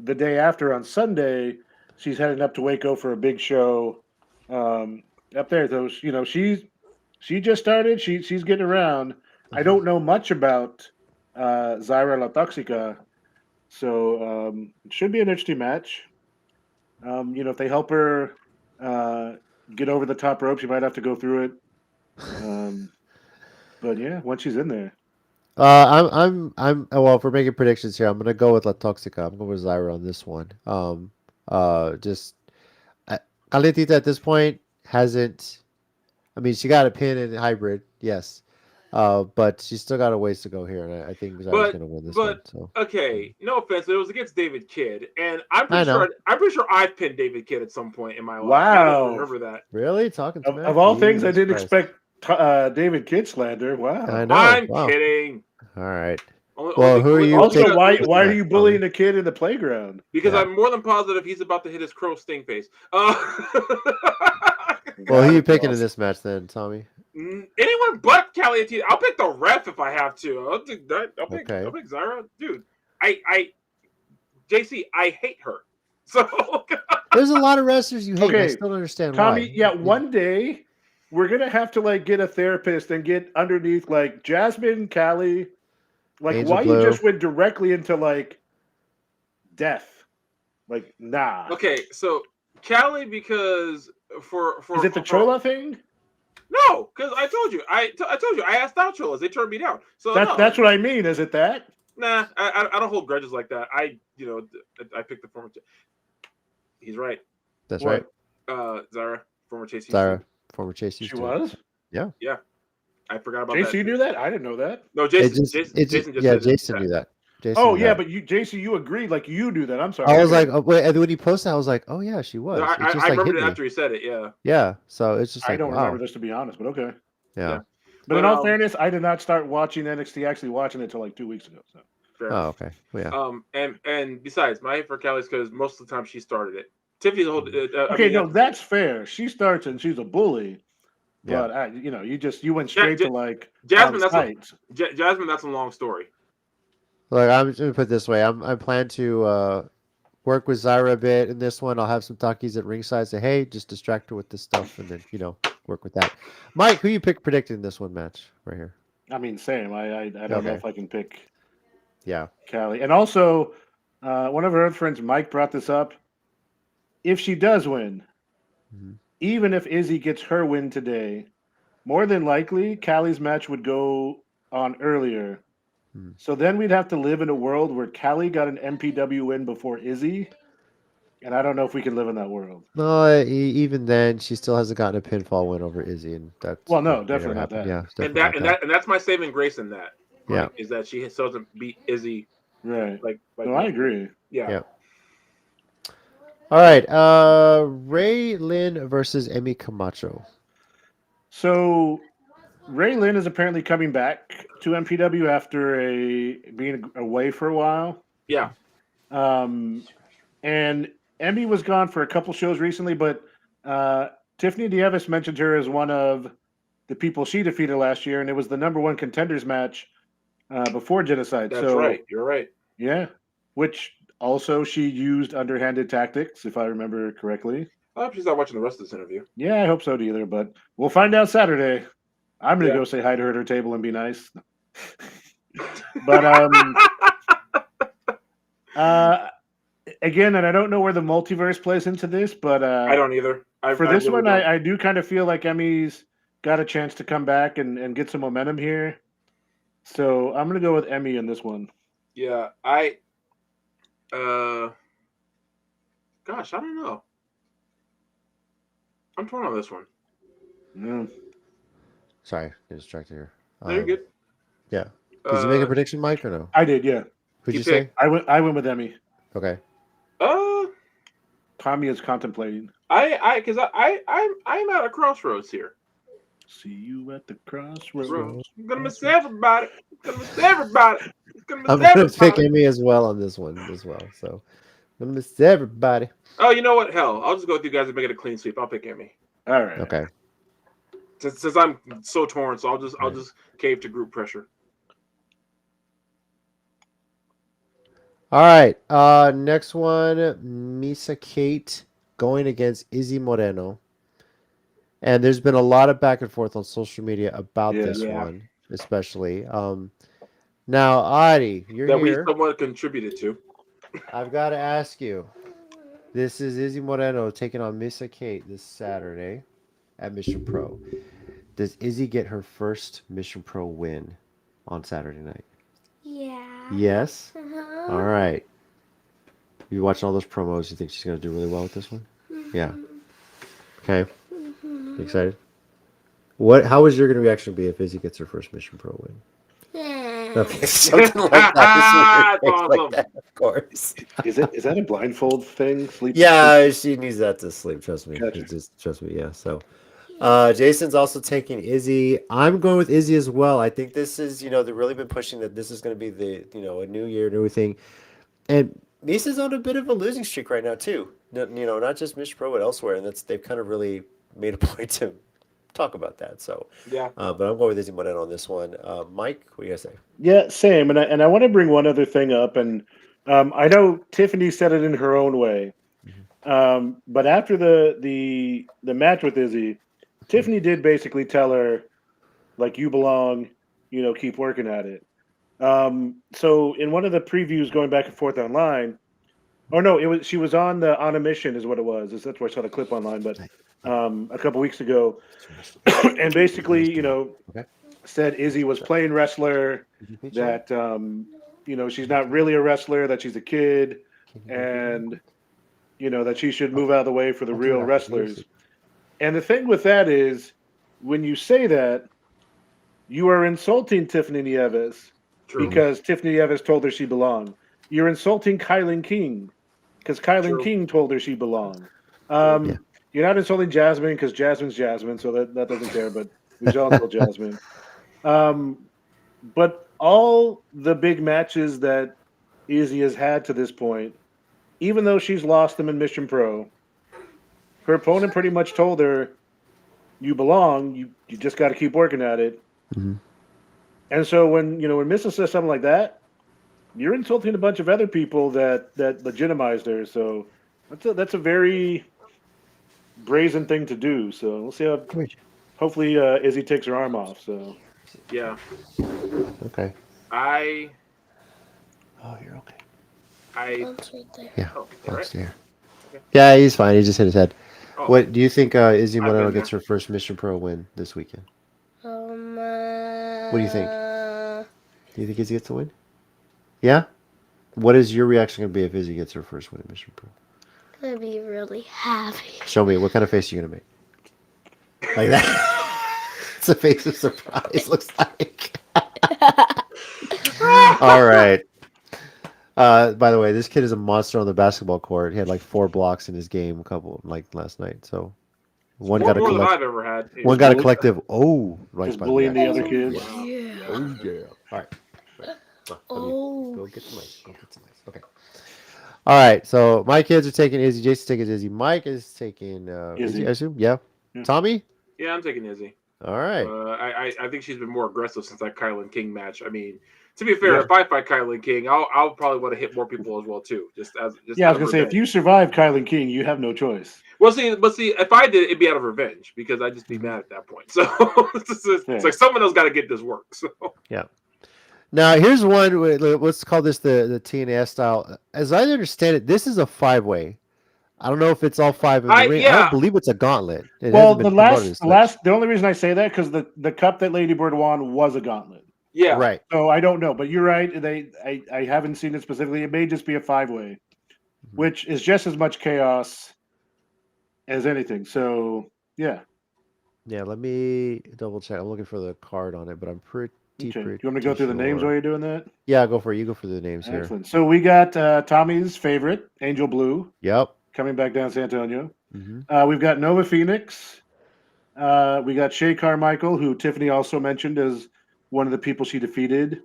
Speaker 4: the day after on Sunday, she's heading up to Waco for a big show up there. So she just started. She's getting around. I don't know much about Zyra La Toxica, so it should be an interesting match. If they help her get over the top rope, she might have to go through it. But yeah, once she's in there,
Speaker 2: Well, if we're making predictions here, I'm gonna go with La Toxica. I'm going with Zyra on this one. Just Calentita at this point hasn't. I mean, she got a pin in hybrid, yes, but she's still got a ways to go here, and I think Zyra's gonna win this one. So
Speaker 3: okay, no offense, but it was against David Kidd, and I'm
Speaker 2: I
Speaker 3: pretty
Speaker 2: know.
Speaker 3: sure I've pinned David Kidd at some point in my life.
Speaker 4: Wow.
Speaker 3: I remember that.
Speaker 2: really talking to
Speaker 4: of all things, I
Speaker 2: Jesus
Speaker 4: didn't
Speaker 2: Christ.
Speaker 4: expect David Kidd slander. Wow.
Speaker 2: I know.
Speaker 3: I'm
Speaker 2: Wow.
Speaker 3: kidding.
Speaker 2: All right.
Speaker 3: Only-
Speaker 2: who are you
Speaker 4: Also,
Speaker 2: picking?
Speaker 4: why
Speaker 2: Yeah,
Speaker 4: are you bullying a kid in the playground?
Speaker 3: Because
Speaker 2: Yeah.
Speaker 3: I'm more than positive he's about to hit his crow sting face.
Speaker 2: Well, who are you picking in this match then, Tommy?
Speaker 3: Anyone but Caliente. I'll pick the ref if I have to. I'll pick Zyra. Dude, JC, I hate her. So
Speaker 2: There's a lot of wrestlers you hate.
Speaker 4: Okay,
Speaker 2: I still don't understand
Speaker 4: Tommy,
Speaker 2: why.
Speaker 4: yeah, one day we're gonna have to get a therapist and get underneath Jasmine, Callie,
Speaker 2: Angel
Speaker 4: why
Speaker 2: Blue.
Speaker 4: you just went directly into death. Nah.
Speaker 3: okay, so Callie, because for
Speaker 4: Is it the Chola thing?
Speaker 3: No, because I told you, I told you, I asked out Cholas, they turned me down. So
Speaker 4: That's what I mean. Is it that?
Speaker 3: Nah, I don't hold grudges like that. I picked the former. He's right.
Speaker 2: That's
Speaker 4: What?
Speaker 2: right.
Speaker 3: Zyra, former Chase.
Speaker 2: Zyra, former Chase.
Speaker 4: She was?
Speaker 2: Yeah.
Speaker 3: I forgot about
Speaker 4: JC,
Speaker 3: that.
Speaker 4: you knew that? I didn't know that.
Speaker 3: No, Jason. Jason just
Speaker 2: Jason knew that. Jason
Speaker 4: Oh
Speaker 2: knew
Speaker 4: yeah,
Speaker 2: that.
Speaker 4: but JC, you agreed you knew that. I'm sorry.
Speaker 2: I was like, oh, wait, and then when he posted, I was like, oh yeah, she was.
Speaker 3: No,
Speaker 2: It just
Speaker 3: I remembered
Speaker 2: hit
Speaker 3: it
Speaker 2: me.
Speaker 3: after he said it. Yeah.
Speaker 2: Yeah. So it's just
Speaker 4: I
Speaker 2: like,
Speaker 4: don't
Speaker 2: wow.
Speaker 4: remember this to be honest, but okay.
Speaker 2: Yeah.
Speaker 4: But in all fairness, I did not start watching NXT. Actually, watching it until 2 weeks ago. So.
Speaker 3: Fair
Speaker 2: Oh,
Speaker 3: enough.
Speaker 2: okay. Well, yeah.
Speaker 3: And besides, my hate for Callie is because most of the time she started it. Tiffany's the whole.
Speaker 4: Okay, that's fair. She starts and she's a bully.
Speaker 2: Yeah.
Speaker 4: But you went straight to
Speaker 3: Jasmine.
Speaker 4: Jasmine.
Speaker 3: That's a long story.
Speaker 2: Look, I'm just gonna put it this way. I plan to work with Zyra a bit in this one. I'll have some talkies at ringside. Say, hey, just distract her with this stuff, and then work with that. Mike, who you predicting this one match right here?
Speaker 4: I mean, same. I don't know if I can pick.
Speaker 2: Yeah.
Speaker 4: Callie, and also one of her other friends, Mike, brought this up. If she does win, even if Izzy gets her win today, more than likely Callie's match would go on earlier. So then we'd have to live in a world where Callie got an MPW win before Izzy, and I don't know if we can live in that world.
Speaker 2: No, even then, she still hasn't gotten a pinfall win over Izzy, and that's
Speaker 4: definitely not that.
Speaker 2: Yeah,
Speaker 3: and that's my saving grace in that.
Speaker 2: Yeah,
Speaker 3: right, is that she still doesn't beat Izzy.
Speaker 4: Right. No, I agree.
Speaker 3: Yeah.
Speaker 2: All right. Ray Lynn versus Emi Camacho.
Speaker 4: So Ray Lynn is apparently coming back to MPW after being away for a while.
Speaker 3: Yeah.
Speaker 4: And Emmy was gone for a couple shows recently, but Tiffany Nieves mentioned her as one of the people she defeated last year, and it was the #1 contenders match before Genocide.
Speaker 3: That's right. You're right.
Speaker 4: Yeah. Which also she used underhanded tactics, if I remember correctly.
Speaker 3: I hope she's not watching the rest of this interview.
Speaker 4: Yeah, I hope so either, but we'll find out Saturday. I'm going to go say hi to her at her table and be nice. But again, and I don't know where the multiverse plays into this, but
Speaker 3: I don't either.
Speaker 4: For this one, I do kind of feel like Emmy's got a chance to come back and get some momentum here. So I'm going to go with Emmy in this one.
Speaker 3: Yeah, gosh, I don't know. I'm torn on this one.
Speaker 4: Mm.
Speaker 2: Sorry, get distracted here.
Speaker 3: No, you're good.
Speaker 2: Yeah. Did you make a prediction, Mike, or no?
Speaker 4: I did, yeah.
Speaker 2: Who'd
Speaker 3: You
Speaker 2: you say?
Speaker 4: I went with Emmy.
Speaker 2: Okay.
Speaker 4: Tommy is contemplating.
Speaker 3: Because I'm at a crossroads here.
Speaker 4: See you at the crossroads.
Speaker 3: I'm gonna miss everybody. Gonna miss everybody. Gonna miss
Speaker 2: I'm gonna pick
Speaker 3: everybody.
Speaker 2: Emmy as well on this one as well. So I'm gonna miss everybody.
Speaker 3: Oh, you know what? Hell, I'll just go with you guys and make it a clean sweep. I'll pick Emmy.
Speaker 4: All right.
Speaker 2: Okay.
Speaker 3: Since I'm so torn, so I'll just cave to group pressure.
Speaker 2: All right. Next one, Misa Kate going against Izzy Moreno. And there's been a lot of back and forth on social media about this one, especially. Now, Adi, you're
Speaker 3: that
Speaker 2: here.
Speaker 3: we somewhat contributed to.
Speaker 2: I've got to ask you. This is Izzy Moreno taking on Misa Kate this Saturday at Mission Pro. Does Izzy get her first Mission Pro win on Saturday night?
Speaker 6: Yeah.
Speaker 2: Yes?
Speaker 6: Uh-huh.
Speaker 2: All right. You watching all those promos, you think she's going to do really well with this one?
Speaker 6: Mm-hmm.
Speaker 2: Yeah. Okay. You excited? How would your reaction be if Izzy gets her first Mission Pro win?
Speaker 6: Yeah.
Speaker 2: Okay, something like that.
Speaker 3: That's awesome.
Speaker 2: Like that, of course.
Speaker 4: Is that a blindfold thing? Sleep?
Speaker 2: Yeah, she needs that to sleep. Trust me.
Speaker 4: Gotcha.
Speaker 2: Just trust me. Yeah. So, Jason's also taking Izzy. I'm going with Izzy as well. I think this is, they've really been pushing that this is going to be the, a new year, new thing. And Misa's on a bit of a losing streak right now too. Not just Mission Pro, but elsewhere, and they've kind of really made a point to talk about that. So
Speaker 3: Yeah.
Speaker 2: But I'm going with Izzy Moreno on this one. Mike, what do you guys say?
Speaker 4: Yeah, same. And I want to bring one other thing up, and I know Tiffany said it in her own way, but after the match with Izzy, Tiffany did basically tell her, like, you belong, keep working at it. So in one of the previews going back and forth online, or no, she was on a mission is what it was. That's where I saw the clip online, but a couple weeks ago, and basically, said Izzy was playing wrestler, that she's not really a wrestler, that she's a kid, and that she should move out of the way for the real wrestlers. And the thing with that is, when you say that, you are insulting Tiffany Nieves.
Speaker 3: True.
Speaker 4: Because Tiffany Nieves told her she belonged. You're insulting Kylan King because Kylan King told her she belonged. You're not insulting Jasmine because Jasmine's Jasmine, so that doesn't care, but we should all insult Jasmine. But all the big matches that Izzy has had to this point, even though she's lost them in Mission Pro, her opponent pretty much told her, you belong, you just got to keep working at it.
Speaker 2: Mm-hmm.
Speaker 4: And so when Missa says something like that, you're insulting a bunch of other people that legitimized her. So that's a very brazen thing to do. So we'll see how. Hopefully, Izzy takes her arm off. So
Speaker 3: yeah.
Speaker 2: Okay.
Speaker 3: Oh,
Speaker 2: you're okay.
Speaker 6: That's right there.
Speaker 2: Yeah.
Speaker 3: Oh,
Speaker 2: That's
Speaker 3: right.
Speaker 2: there. Okay. Yeah, he's fine. He just hit his head.
Speaker 3: Oh.
Speaker 2: What do you think? Izzy Moreno
Speaker 3: been
Speaker 2: gets her first Mission Pro win this weekend. What do you think? Do you think Izzy gets the win? Yeah? What is your reaction going to be if Izzy gets her first win at Mission Pro?
Speaker 6: I'm gonna be really happy.
Speaker 2: Show me. What kind of face are you going to make? Like that? It's a face of surprise, looks like. All right. By the way, this kid is a monster on the basketball court. He had like 4 blocks in his game last night. So one got a
Speaker 3: more than
Speaker 2: collective.
Speaker 3: I've ever had.
Speaker 2: One got a collective. Oh, right.
Speaker 4: just bullying the other kids.
Speaker 6: Yeah.
Speaker 2: Oh yeah. All right.
Speaker 6: Oh.
Speaker 2: Go get some ice. Okay. All right. So my kids are taking Izzy. Jason's taking Izzy. Mike is taking Izzy. I assume. Yeah. Tommy.
Speaker 3: Yeah, I'm taking Izzy.
Speaker 2: All right.
Speaker 3: I think she's been more aggressive since that Kylan King match. I mean, to be fair, if I fight Kylan King, I'll probably want to hit more people as well too. Just
Speaker 4: I was gonna say, if you survive Kylan King, you have no choice.
Speaker 3: Well, see, if I did, it'd be out of revenge because I'd just be mad at that point. So it's like someone else got to get this work. So
Speaker 2: yeah. Now here's one. Let's call this the TNA style. As I understand it, this is a 5-way. I don't know if it's all 5 in the ring. I don't believe it's a gauntlet.
Speaker 4: Well, the only reason I say that because the cup that Lady Bird won was a gauntlet.
Speaker 3: Yeah.
Speaker 2: Right.
Speaker 4: So I don't know, but you're right. I haven't seen it specifically. It may just be a 5-way, which is just as much chaos as anything. So Yeah.
Speaker 2: Yeah, let me double check. I'm looking for the card on it, but I'm pretty
Speaker 4: Okay. Do you want me to go through the names while you're doing that?
Speaker 2: Yeah, go for it. You go for the names here.
Speaker 4: Excellent. So we got Tommy's favorite, Angel Blue,
Speaker 2: Yep.
Speaker 4: coming back down to San Antonio.
Speaker 2: Mm-hmm.
Speaker 4: We've got Nova Phoenix. We got Shay Carmichael, who Tiffany also mentioned as one of the people she defeated.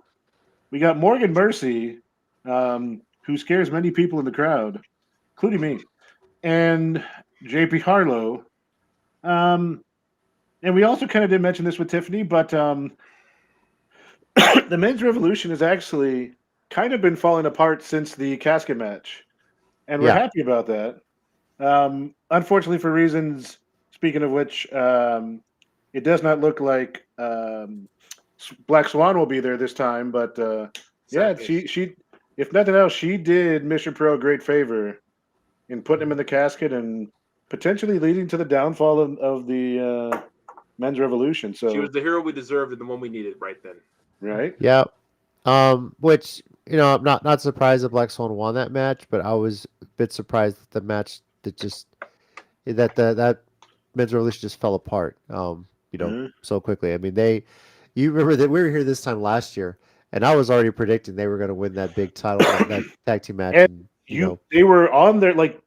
Speaker 4: We got Morgan Mercy, who scares many people in the crowd, including me, and JP Harlow. And we also kind of did mention this with Tiffany, but the men's revolution has actually kind of been falling apart since the casket match, and we're happy about that. Unfortunately, for reasons, speaking of which, it does not look like Black Swan will be there this time, but yeah, she if nothing else, she did Mission Pro a great favor in putting him in the casket and potentially leading to the downfall of the men's revolution. So
Speaker 3: she was the hero we deserved and the one we needed right then.
Speaker 4: Right.
Speaker 2: Yeah. Which, I'm not surprised that Black Swan won that match, but I was a bit surprised that the match that men's revolution just fell apart. So quickly. I mean, you remember that we were here this time last year, and I was already predicting they were going to win that big title, that tag team match.
Speaker 4: And they were on there, like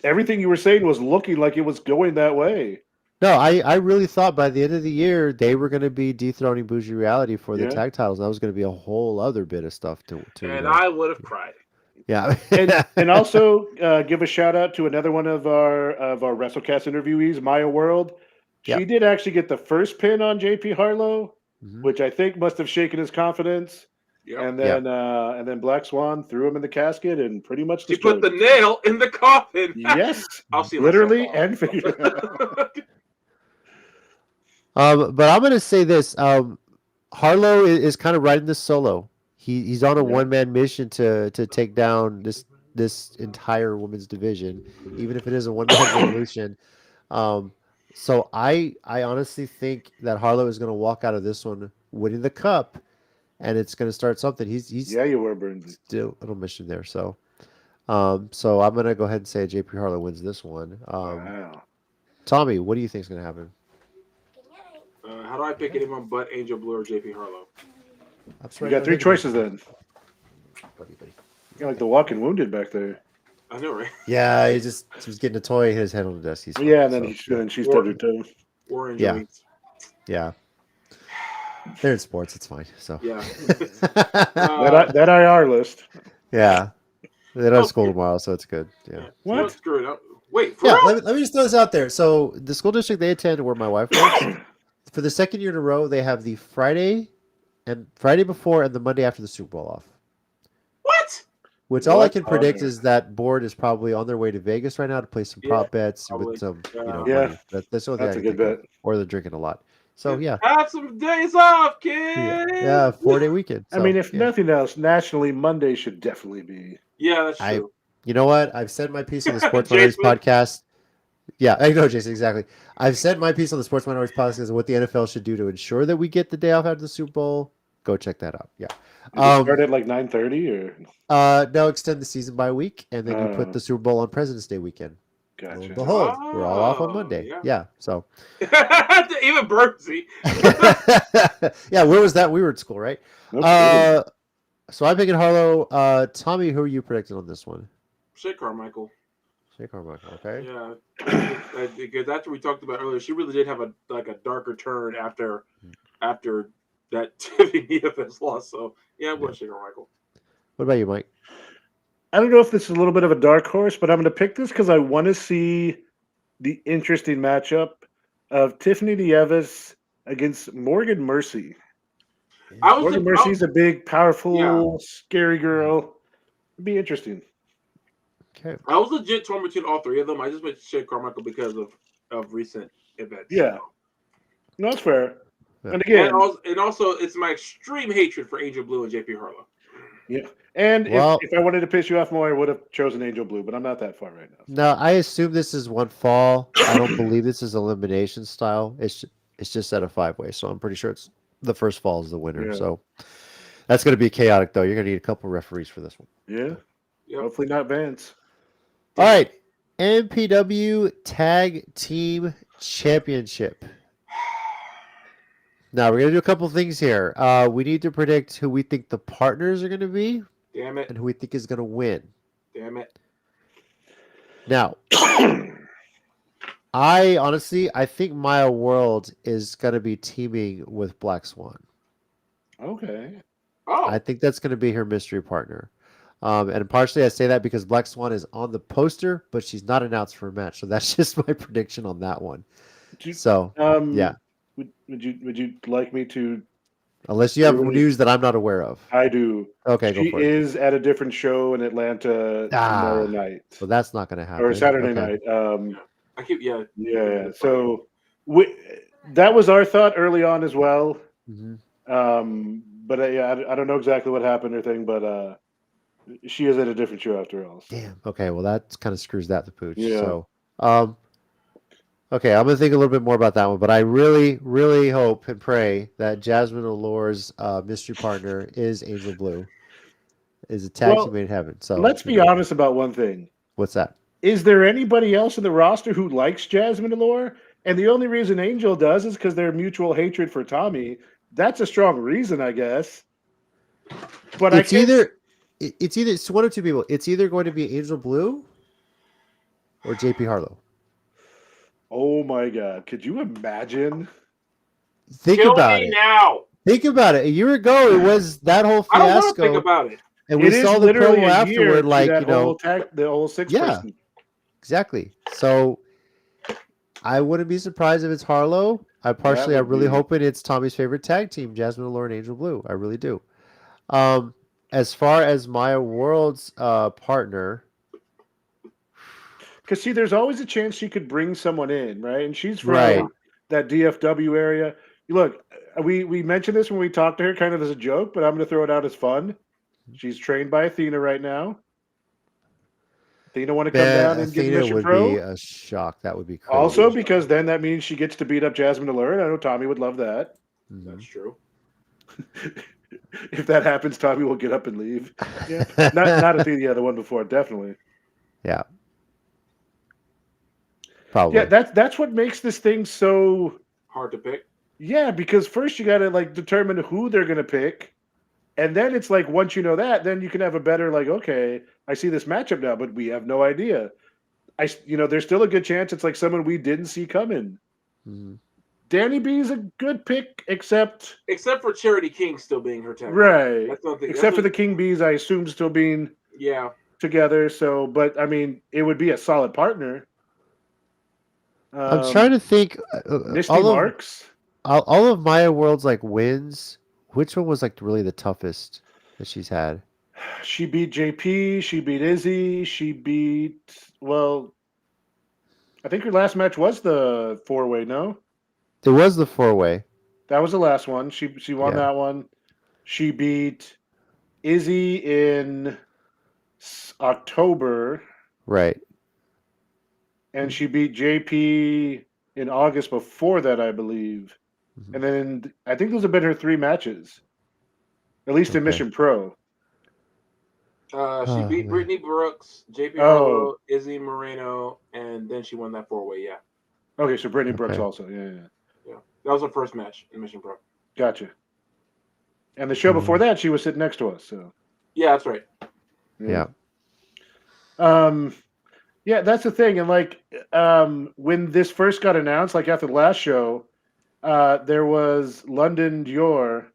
Speaker 4: everything you were saying was looking like it was going that way.
Speaker 2: No, I really thought by the end of the year they were going to be dethroning Bougie Reality for the tag titles. That was going to be a whole other bit of stuff to.
Speaker 3: And I would have cried.
Speaker 2: Yeah,
Speaker 4: and also give a shout out to another one of our WrestleCast interviewees, Maya World. She did actually get the first pin on JP Harlow, which I think must have shaken his confidence. Yep. And then Black Swan threw him in the casket and pretty much
Speaker 3: she put the nail in the coffin.
Speaker 4: Yes,
Speaker 3: I'll see
Speaker 4: literally and figuratively.
Speaker 2: But I'm going to say this: Harlow is kind of riding this solo. He's on a one-man mission to take down this entire women's division, even if it is a one-man revolution. So I honestly think that Harlow is going to walk out of this one winning the cup, and it's going to start something. He's
Speaker 4: you were burned.
Speaker 2: Still a little mission there. So I'm going to go ahead and say JP Harlow wins this one.
Speaker 4: Wow.
Speaker 2: Tommy, what do you think is going to happen?
Speaker 3: How do I pick anyone but Angel Blue or JP Harlow?
Speaker 4: You got three choices then. You're like the walking wounded back there.
Speaker 3: I know, right?
Speaker 2: Yeah, he was getting a toy, hit his head on the desk.
Speaker 4: And then she stubbed her toe.
Speaker 3: Orange
Speaker 2: wings. Yeah. They're in sports, it's fine. So
Speaker 3: yeah.
Speaker 4: that IR list.
Speaker 2: Yeah. They don't have school tomorrow, so it's good. Yeah.
Speaker 4: What?
Speaker 3: Screw it up. Wait,
Speaker 2: let me just throw this out there. So the school district they attend where my wife works, for the second year in a row, they have the Friday before and the Monday after the Super Bowl off.
Speaker 3: What?
Speaker 2: Which all I can predict is that board is probably on their way to Vegas right now to play some prop bets with some, money. That's the only thing
Speaker 4: That's a good bet.
Speaker 2: Or they're drinking a lot. So yeah,
Speaker 3: have some days off, kids.
Speaker 2: Yeah, 4-day weekend. So,
Speaker 4: I mean, if nothing else, nationally, Monday should definitely be.
Speaker 3: Yeah, that's true.
Speaker 2: You know what? I've said my piece on the Sports Minorities podcast. Yeah, I know, Jason, exactly. I've said my piece on the Sports Minorities podcast and what the NFL should do to ensure that we get the day off after the Super Bowl. Go check that out. Yeah.
Speaker 4: Start at like 9:30 or?
Speaker 2: No, extend the season by a week, and then you put the Super Bowl on President's Day weekend.
Speaker 4: Gotcha.
Speaker 2: Behold, we're all off on Monday. Yeah, so.
Speaker 3: Even Bernsey.
Speaker 2: Yeah, where was that? We were at school, right? So I'm picking Harlow. Tommy, who are you predicting on this one?
Speaker 3: Shay Carmichael.
Speaker 2: Shay Carmichael, okay.
Speaker 3: Yeah, because that's what we talked about earlier. She really did have a darker turn after that Tiffany Evans loss. So yeah, I'm going Shay Carmichael.
Speaker 2: What about you, Mike?
Speaker 4: I don't know if this is a little bit of a dark horse, but I'm going to pick this because I want to see the interesting matchup of Tiffany Nieves against Morgan Mercy. Morgan Mercy's a big, powerful, scary girl. It'd be interesting.
Speaker 2: Okay.
Speaker 3: I was legit torn between all three of them. I just went Shay Carmichael because of recent events.
Speaker 4: Yeah. No, that's fair. Yeah. And again,
Speaker 3: and also, it's my extreme hatred for Angel Blue and JP Harlow.
Speaker 4: Yeah. And if I wanted to piss you off more, I would have chosen Angel Blue, but I'm not that far right now.
Speaker 2: No, I assume this is one fall. I don't believe this is elimination style. It's just at a 5-way, so I'm pretty sure it's the first fall is the winner. Yeah. So that's going to be chaotic, though. You're going to need a couple referees for this one.
Speaker 4: Yeah. Yep. Hopefully not Vance.
Speaker 2: All right. MPW Tag Team Championship. Now we're gonna do a couple things here. We need to predict who we think the partners are gonna be.
Speaker 3: Damn it.
Speaker 2: And who we think is gonna win.
Speaker 3: Damn it.
Speaker 2: Now, I think Maya World is gonna be teaming with Black Swan.
Speaker 4: Okay.
Speaker 3: Oh.
Speaker 2: I think that's gonna be her mystery partner. And partially I say that because Black Swan is on the poster, but she's not announced for a match. So that's just my prediction on that one. Yeah.
Speaker 4: Would you like me to?
Speaker 2: Unless you have news that I'm not aware of.
Speaker 4: I do.
Speaker 2: Okay, go for it.
Speaker 4: She is at a different show in Atlanta tomorrow night.
Speaker 2: So that's not going to happen.
Speaker 4: Or Saturday night.
Speaker 3: Yeah.
Speaker 4: So that was our thought early on as well.
Speaker 2: Mm-hmm.
Speaker 4: But I don't know exactly what happened or thing, but she is at a different show after all. So.
Speaker 2: Damn. Okay. Well, that kind of screws that to pooch.
Speaker 4: Yeah.
Speaker 2: So, okay, I'm gonna think a little bit more about that one, but I really, really hope and pray that Jasmine Allure's mystery partner is Angel Blue, is a tag team made in heaven. So
Speaker 4: let's be honest about one thing.
Speaker 2: What's that?
Speaker 4: Is there anybody else in the roster who likes Jasmine Allure? And the only reason Angel does is because their mutual hatred for Tommy. That's a strong reason, I guess. But
Speaker 2: it's either it's one of two people. It's either going to be Angel Blue or JP Harlow.
Speaker 4: Oh my God! Could you imagine?
Speaker 2: Think about it
Speaker 3: now.
Speaker 2: Think about it. A year ago, it was that whole fiasco.
Speaker 3: I don't want to think about it.
Speaker 2: And we saw the promo afterward, like
Speaker 4: the whole six person.
Speaker 2: Exactly. So I wouldn't be surprised if it's Harlow. I'm really hoping it's Tommy's favorite tag team, Jasmine Allure and Angel Blue. I really do. As far as Maya World's partner.
Speaker 4: Because, see, there's always a chance she could bring someone in, right? And she's from that DFW area. Look, we mentioned this when we talked to her kind of as a joke, but I'm going to throw it out as fun. She's trained by Athena right now. Athena want to come down and get Mission Pro?
Speaker 2: That would be a shock. That would be crazy.
Speaker 4: Also, because then that means she gets to beat up Jasmine Allure, and I know Tommy would love that.
Speaker 2: Mm-hmm.
Speaker 3: That's true.
Speaker 4: If that happens, Tommy will get up and leave. Yeah. not Athena, the one before, definitely.
Speaker 2: Yeah. Probably.
Speaker 4: Yeah, that's what makes this thing so
Speaker 3: hard to pick.
Speaker 4: Yeah, because first you got to determine who they're going to pick, and then it's once you know that, then you can have a better okay, I see this matchup now, but we have no idea. There's still a good chance it's someone we didn't see coming.
Speaker 2: Mm-hmm.
Speaker 4: Danny B is a good pick, except
Speaker 3: for Charity King still being her tag.
Speaker 4: Right. Except for the King Bees, I assume still being together. So, but I mean, it would be a solid partner.
Speaker 2: I'm trying to think.
Speaker 4: Misty Marks.
Speaker 2: All of Maya World's wins. Which one was really the toughest that she's had?
Speaker 4: She beat JP. She beat Izzy. She beat. Well, I think her last match was the 4-way. No,
Speaker 2: it was the 4-way.
Speaker 4: That was the last one. She won that one. She beat Izzy in October.
Speaker 2: Right.
Speaker 4: And she beat JP in August before that, I believe. Mm-hmm. And then I think those have been her 3 matches, at least in Mission Pro.
Speaker 3: She beat Brittany Brooks, JP Harlow, Izzy Moreno, and then she won that 4-way, yeah.
Speaker 4: Okay, so Brittany Brooks also, yeah.
Speaker 3: That was her first match in Mission Pro.
Speaker 4: Gotcha. And the show before that, she was sitting next to us, so.
Speaker 3: Yeah, that's right.
Speaker 2: Yeah.
Speaker 4: Yeah, that's the thing. And when this first got announced, after the last show, there was London Dior,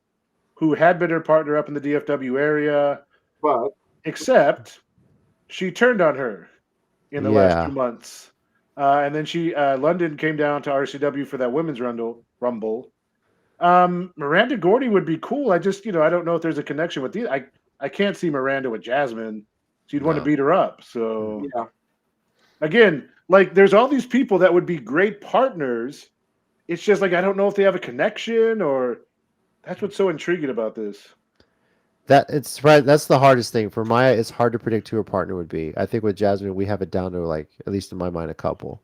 Speaker 4: who had been her partner up in the DFW area, except she turned on her in the last 2 months. And then London came down to RCW for that women's rumble. Miranda Gordy would be cool. I just, I don't know if there's a connection with these. I can't see Miranda with Jasmine. So you'd want to beat her up. So
Speaker 3: yeah.
Speaker 4: Again, there's all these people that would be great partners. It's just I don't know if they have a connection, or that's what's so intriguing about this.
Speaker 2: That's right. That's the hardest thing for Maya. It's hard to predict who her partner would be. I think with Jasmine, we have it down to at least in my mind, a couple.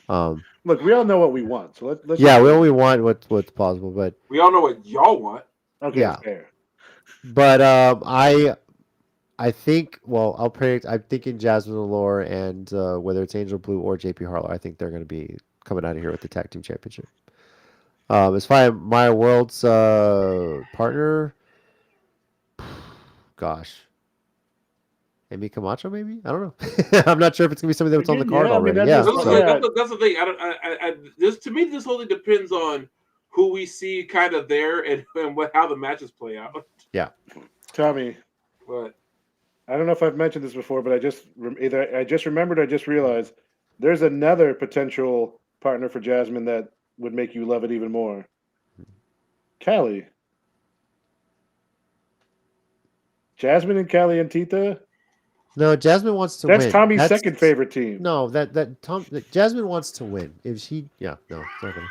Speaker 4: Look, we all know what we want, so let's.
Speaker 2: Yeah, we only want what's possible, but
Speaker 3: we all know what y'all want.
Speaker 4: Okay, yeah. Fair.
Speaker 2: But I think, I'm thinking Jasmine Allure and whether it's Angel Blue or JP Harlow, I think they're going to be coming out of here with the tag team championship. As far as my world's partner, gosh, Amy Camacho, maybe? I don't know. I'm not sure if it's gonna be something that's on the
Speaker 4: Again,
Speaker 2: card
Speaker 4: yeah, I mean,
Speaker 2: already.
Speaker 4: that
Speaker 2: Yeah,
Speaker 4: is-
Speaker 2: so
Speaker 4: yeah.
Speaker 3: That's the thing. This to me, this wholly depends on who we see kind of there and how the matches play out.
Speaker 2: yeah.
Speaker 4: Tommy,
Speaker 3: But
Speaker 4: I don't know if I've mentioned this before, but I just remembered, I just realized there's another potential partner for Jasmine that would make you love it even more. Callie. Jasmine and Callie and Tita.
Speaker 2: No, Jasmine wants to
Speaker 4: That's
Speaker 2: win.
Speaker 4: Tommy's second favorite team.
Speaker 2: No, Jasmine wants to win. If she, yeah, no, it's not gonna.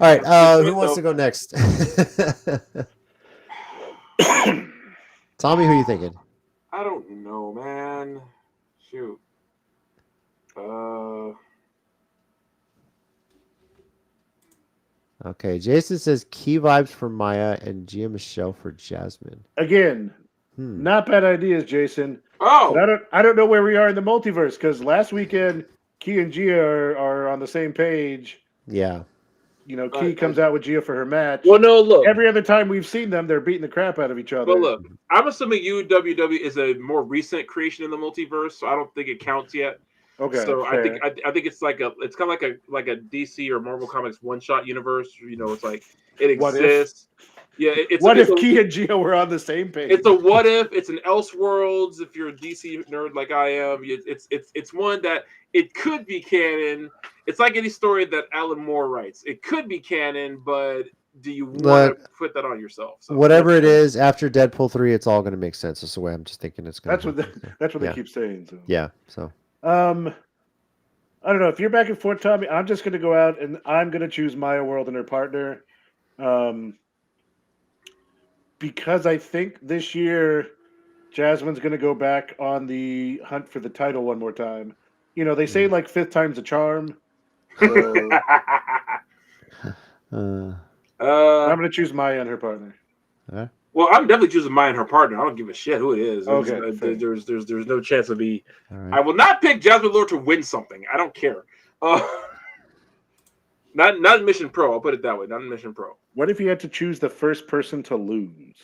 Speaker 2: All right, who wants to go next? Tommy, who are you thinking?
Speaker 3: I don't know, man. Shoot.
Speaker 2: Okay, Jason says key vibes for Maya and Gia Michelle for Jasmine.
Speaker 4: Again, not bad ideas, Jason.
Speaker 3: Oh,
Speaker 4: But I don't know where we are in the multiverse because last weekend Key and Gia are on the same page.
Speaker 2: Yeah.
Speaker 4: You know, Key comes out with Gia for her match.
Speaker 3: well, no, look.
Speaker 4: Every other time we've seen them, they're beating the crap out of each other.
Speaker 3: But look, I'm assuming UWW is a more recent creation in the multiverse, so I don't think it counts yet.
Speaker 4: Okay.
Speaker 3: So
Speaker 4: fair.
Speaker 3: I think it's kind of like a DC or Marvel Comics one shot universe. You know, it's like it exists. Yeah,
Speaker 4: if Key and Gia were on the same page?
Speaker 3: It's a what if. It's an Elseworlds. If you're a DC nerd like I am, it's one that it could be canon. It's like any story that Alan Moore writes. It could be canon, but do you want to put that on yourself? So,
Speaker 2: whatever it is, after Deadpool 3, it's all going to make sense. That's the way I'm just thinking it's going to.
Speaker 4: That's what they keep saying. So.
Speaker 2: Yeah. So.
Speaker 4: I don't know if you're back and forth, Tommy. I'm just going to go out and I'm going to choose Maya World and her partner. Because I think this year Jasmine's going to go back on the hunt for the title one more time. You know, they say like fifth time's a charm. So I'm going to choose Maya and her partner.
Speaker 3: Well, I'm definitely choosing Maya and her partner. I don't give a shit who it is.
Speaker 4: Okay,
Speaker 3: there's no chance of me.
Speaker 2: Right.
Speaker 3: I will not pick Jasmine Lord to win something. I don't care. Not in Mission Pro. I'll put it that way. Not in Mission Pro.
Speaker 4: What if you had to choose the first person to lose?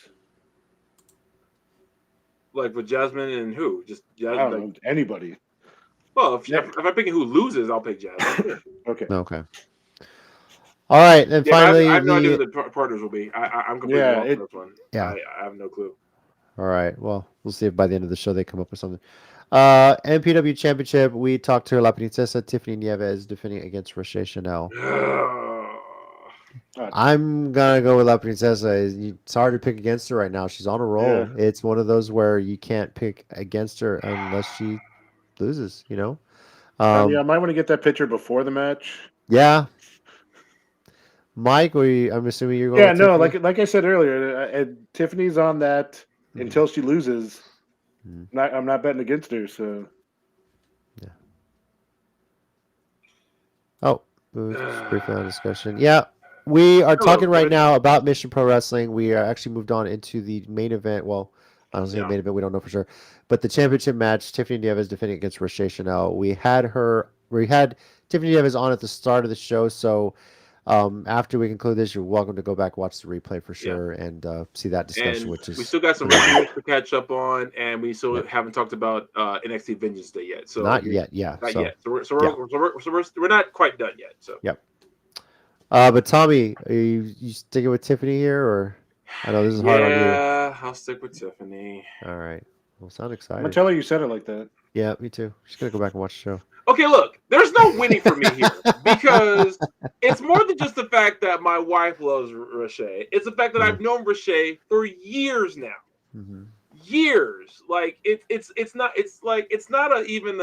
Speaker 3: Like with Jasmine and who? Just Jasmine,
Speaker 4: I don't know, anybody.
Speaker 3: Well, if I'm picking who loses, I'll pick Jasmine.
Speaker 4: Okay.
Speaker 2: All right, and finally,
Speaker 3: I have no idea who the partners will be. I'm completely off on this one.
Speaker 2: Yeah,
Speaker 3: I have no clue.
Speaker 2: All right, well, we'll see if by the end of the show they come up with something. MPW Championship, we talked to La Princesa Tiffany Nieves defending against Roche Chanel. I'm gonna go with La Princesa. It's hard to pick against her right now. She's on a roll.
Speaker 4: Yeah.
Speaker 2: It's one of those where you can't pick against her unless she loses. You know.
Speaker 4: I might want to get that picture before the match.
Speaker 2: Yeah. Mike, I'm assuming you're going.
Speaker 4: Yeah,
Speaker 2: with
Speaker 4: no,
Speaker 2: Tiffany?
Speaker 4: like I said earlier, Tiffany's on that until she loses. I'm not betting against her. So.
Speaker 2: Yeah. Oh, just briefly on discussion. Yeah. We are talking right now about Mission Pro Wrestling. We are actually moved on into the main event. Well, I don't say the main event. We don't know for sure. But the championship match, Tiffany Nieves defending against Roche Chanel. We had Tiffany Nieves on at the start of the show. So after we conclude this, you're welcome to go back, watch the replay for sure, and see that discussion.
Speaker 3: And
Speaker 2: which is
Speaker 3: we still got some wrestling to catch up on, and we still haven't talked about NXT Vengeance Day yet. So
Speaker 2: not yet. Yeah.
Speaker 3: Not yet. So we're not quite done yet. So.
Speaker 2: Yep. But Tommy, are you sticking with Tiffany here, or I know this is hard on you.
Speaker 3: Yeah, I'll stick with Tiffany.
Speaker 2: All right. Well, sound excited.
Speaker 4: I'm gonna tell her you said it like that.
Speaker 2: Yeah, me too. She's gonna go back and watch the show.
Speaker 3: Okay, look, there's no winning for me here because it's more than just the fact that my wife loves Roche. It's the fact that I've known Roche for years now.
Speaker 2: Mm-hmm.
Speaker 3: Years. Like it's not even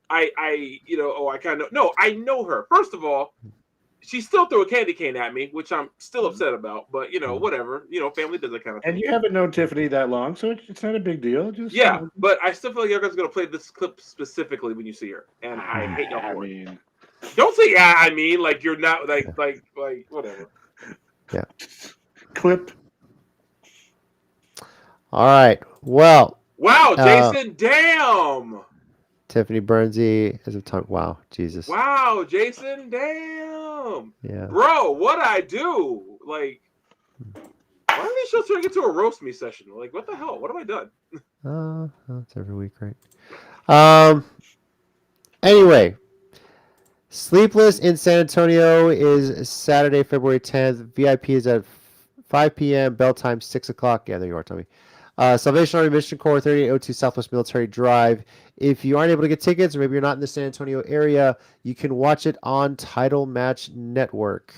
Speaker 3: I kind of no, I know her. First of all, she still threw a candy cane at me, which I'm still upset about, but whatever. Family does that kind of thing.
Speaker 4: And you haven't known Tiffany that long, so it's not a big deal. Just
Speaker 3: but I still feel like you guys are gonna play this clip specifically when you see her, and I hate y'all for it. Don't say I mean like you're not like whatever.
Speaker 2: Yeah.
Speaker 4: Clip.
Speaker 2: All right. Well.
Speaker 3: Wow, Jason, damn.
Speaker 2: Tiffany Burnsy as of time. Wow, Jesus.
Speaker 3: Wow, Jason, damn.
Speaker 2: Yeah.
Speaker 3: Bro, what'd I do? Like, why are these shows turning into a roast me session? Like, what the hell? What have I done?
Speaker 2: That's every week, right? Anyway, Sleepless in San Antonio is Saturday, February 10th. VIP is at 5 p.m. Bell time 6 o'clock. Yeah, there you are, Tommy. Salvation Army Mission Corps, 3802 Southwest Military Drive. If you aren't able to get tickets, or maybe you're not in the San Antonio area, you can watch it on Title Match Network.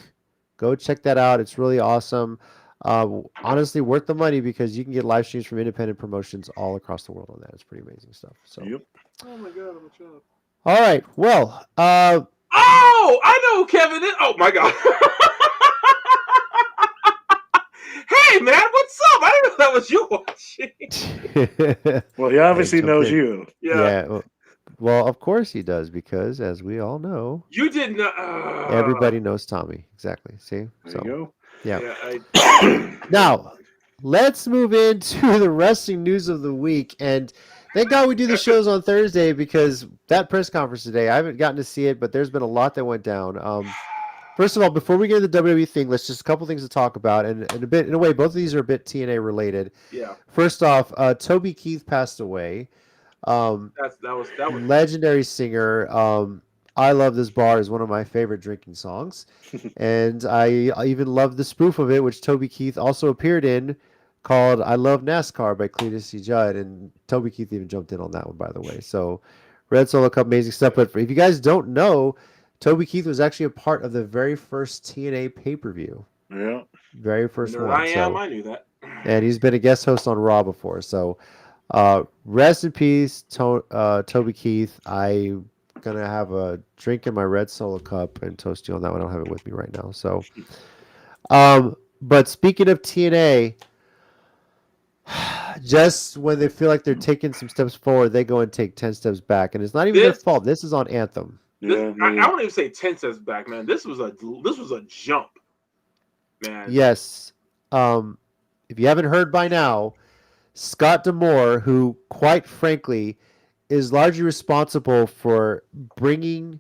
Speaker 2: Go check that out. It's really awesome. Honestly, worth the money because you can get live streams from independent promotions all across the world on that. It's pretty amazing stuff. So.
Speaker 4: Yep.
Speaker 3: Oh my god, I'm a child.
Speaker 2: All right. Well.
Speaker 3: Oh, I know who Kevin is. Oh my god. Hey man, what's up? I didn't know that was you watching.
Speaker 4: Well, he obviously knows you.
Speaker 3: Yeah.
Speaker 2: Well, of course he does because, as we all know,
Speaker 3: You did not.
Speaker 2: everybody knows Tommy. Exactly. See.
Speaker 4: There you go.
Speaker 2: Yeah. Now, let's move into the wrestling news of the week. And thank God we do the shows on Thursday because that press conference today, I haven't gotten to see it, but there's been a lot that went down. First of all, before we get into the WWE thing, let's just a couple things to talk about. And in a way, both of these are a bit TNA related.
Speaker 3: Yeah.
Speaker 2: First off, Toby Keith passed away.
Speaker 3: That was
Speaker 2: legendary singer. I Love This Bar is one of my favorite drinking songs. And I even love the spoof of it, which Toby Keith also appeared in, called I Love NASCAR by Cletus C. Judd. And Toby Keith even jumped in on that one, by the way. So Red Solo Cup, amazing stuff. But if you guys don't know, Toby Keith was actually a part of the very first TNA pay-per-view.
Speaker 4: Yeah.
Speaker 2: Very first one.
Speaker 3: I knew that.
Speaker 2: And he's been a guest host on Raw before. So rest in peace, Toby Keith. I'm going to have a drink in my Red Solo Cup and toast you on that one. I don't have it with me right now. So, but speaking of TNA, just when they feel like they're taking some steps forward, they go and take 10 steps back. And it's not even their fault. This is on Anthem.
Speaker 3: I won't even say 10 steps back, man. This was a jump, man.
Speaker 2: Yes. If you haven't heard by now, Scott D'Amore, who quite frankly is largely responsible for bringing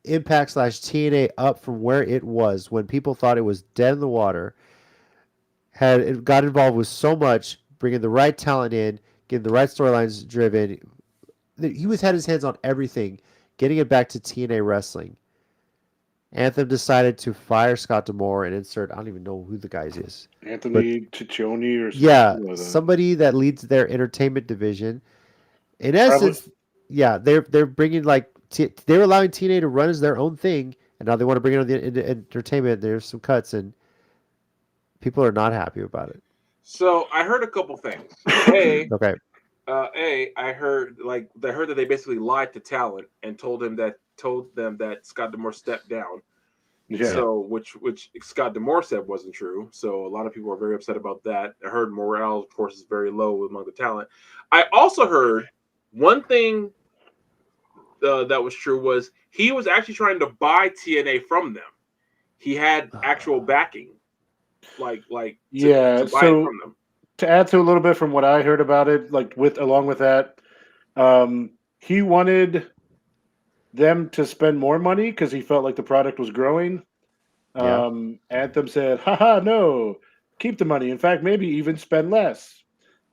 Speaker 2: Impact / TNA up from where it was when people thought it was dead in the water, got involved with so much, bringing the right talent in, getting the right storylines driven. He had his hands on everything, getting it back to TNA wrestling. Anthem decided to fire Scott D'Amore and insert, I don't even know who the guy is.
Speaker 4: Anthony Ciccione or something.
Speaker 2: Yeah, somebody that leads their entertainment division. In essence, they're bringing they were allowing TNA to run as their own thing, and now they want to bring it on the entertainment. There's some cuts, and people are not happy about it.
Speaker 3: So I heard a couple things.
Speaker 2: Okay.
Speaker 3: I heard that they basically lied to talent and told them that Scott D'Amore stepped down.
Speaker 4: Yeah.
Speaker 3: So which Scott D'Amore said wasn't true. So a lot of people are very upset about that. I heard morale, of course, is very low among the talent. I also heard one thing that was true was he was actually trying to buy TNA from them. He had actual backing, to buy it from them.
Speaker 4: To add to a little bit from what I heard about it, along with that, he wanted them to spend more money because he felt like the product was growing. Anthem said, haha, no, keep the money. In fact, maybe even spend less.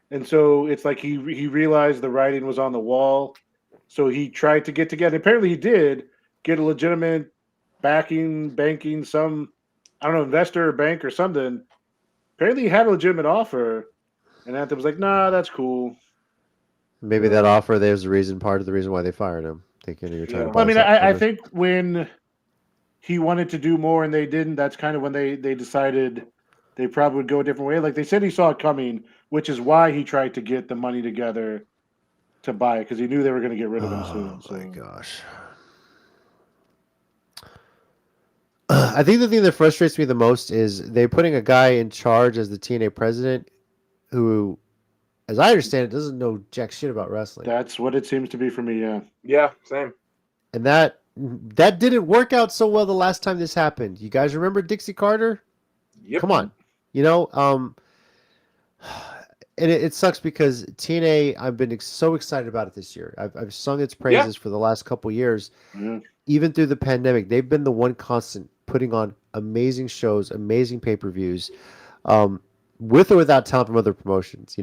Speaker 4: And so it's like he realized the writing was on the wall. So he tried to get together. Apparently he did get a legitimate banking, some, I don't know, investor or bank or something. Apparently he had a legitimate offer. And Anthem was like, nah, that's cool.
Speaker 2: Maybe that offer, there's part of the reason why they fired him. Thinking you're trying to buy
Speaker 4: I think when he wanted to do more and they didn't, that's kind of when they decided they probably would go a different way. Like they said he saw it coming, which is why he tried to get the money together to buy it, because he knew they were going to get rid of him soon.
Speaker 2: Oh my gosh. I think the thing that frustrates me the most is they're putting a guy in charge as the TNA president who, as I understand it, doesn't know jack shit about wrestling.
Speaker 4: That's what it seems to be for me, yeah.
Speaker 3: Yeah, same.
Speaker 2: And that didn't work out so well the last time this happened. You guys remember Dixie Carter?
Speaker 3: Yep.
Speaker 2: Come on. and it sucks because TNA, I've been so excited about it this year. I've sung its praises for the last couple years. Even through the pandemic, they've been the one constant putting on amazing shows, amazing pay-per-views, with or without talent from other promotions.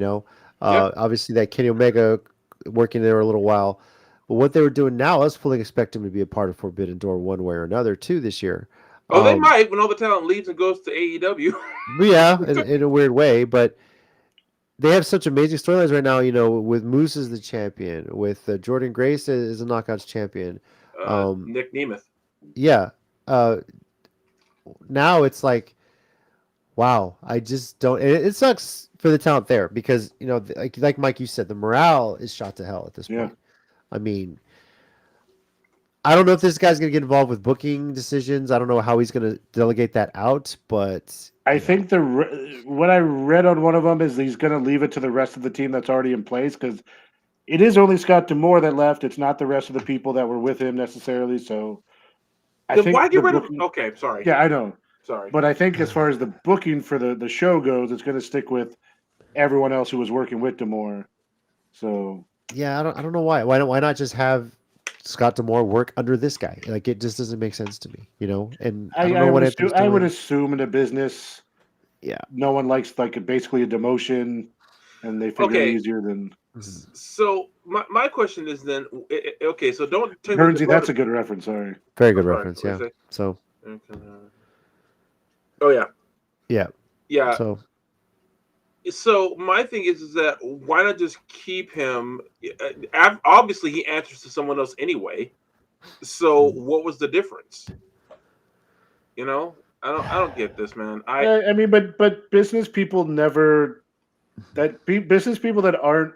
Speaker 2: Obviously that Kenny Omega working there a little while, but what they were doing now, I was fully expecting him to be a part of Forbidden Door one way or another too this year.
Speaker 3: Oh, they might when all the talent leaves and goes to AEW.
Speaker 2: Yeah, in a weird way, but they have such amazing storylines right now. With Moose as the champion, with Jordan Grace as a Knockouts champion,
Speaker 3: Nick Nemeth.
Speaker 2: Yeah. Now it's like, wow. I just don't. It sucks for the talent there because like Mike, you said, the morale is shot to hell at this point. I mean, I don't know if this guy's going to get involved with booking decisions. I don't know how he's going to delegate that out, but
Speaker 4: I think what I read on one of them is he's going to leave it to the rest of the team that's already in place because it is only Scott D'Amore that left. It's not the rest of the people that were with him necessarily. So I think
Speaker 3: why get rid of? Okay, sorry.
Speaker 4: Yeah, I know.
Speaker 3: Sorry,
Speaker 4: but I think as far as the booking for the show goes, it's going to stick with everyone else who was working with D'Amore. So
Speaker 2: yeah, I don't know why. Why not just have Scott D'Amore work under this guy? Like it just doesn't make sense to me, And I don't know what
Speaker 4: I would assume in a business, no one likes basically a demotion, and they figure it easier than.
Speaker 3: So my question is then, okay, so don't take
Speaker 4: Burnsy. That's a good reference. Sorry,
Speaker 2: very good reference. Yeah. So.
Speaker 3: Oh yeah.
Speaker 2: Yeah.
Speaker 3: Yeah. So my thing is that why not just keep him? Obviously, he answers to someone else anyway. So what was the difference? I don't get this, man.
Speaker 4: I mean, but business people never business people that aren't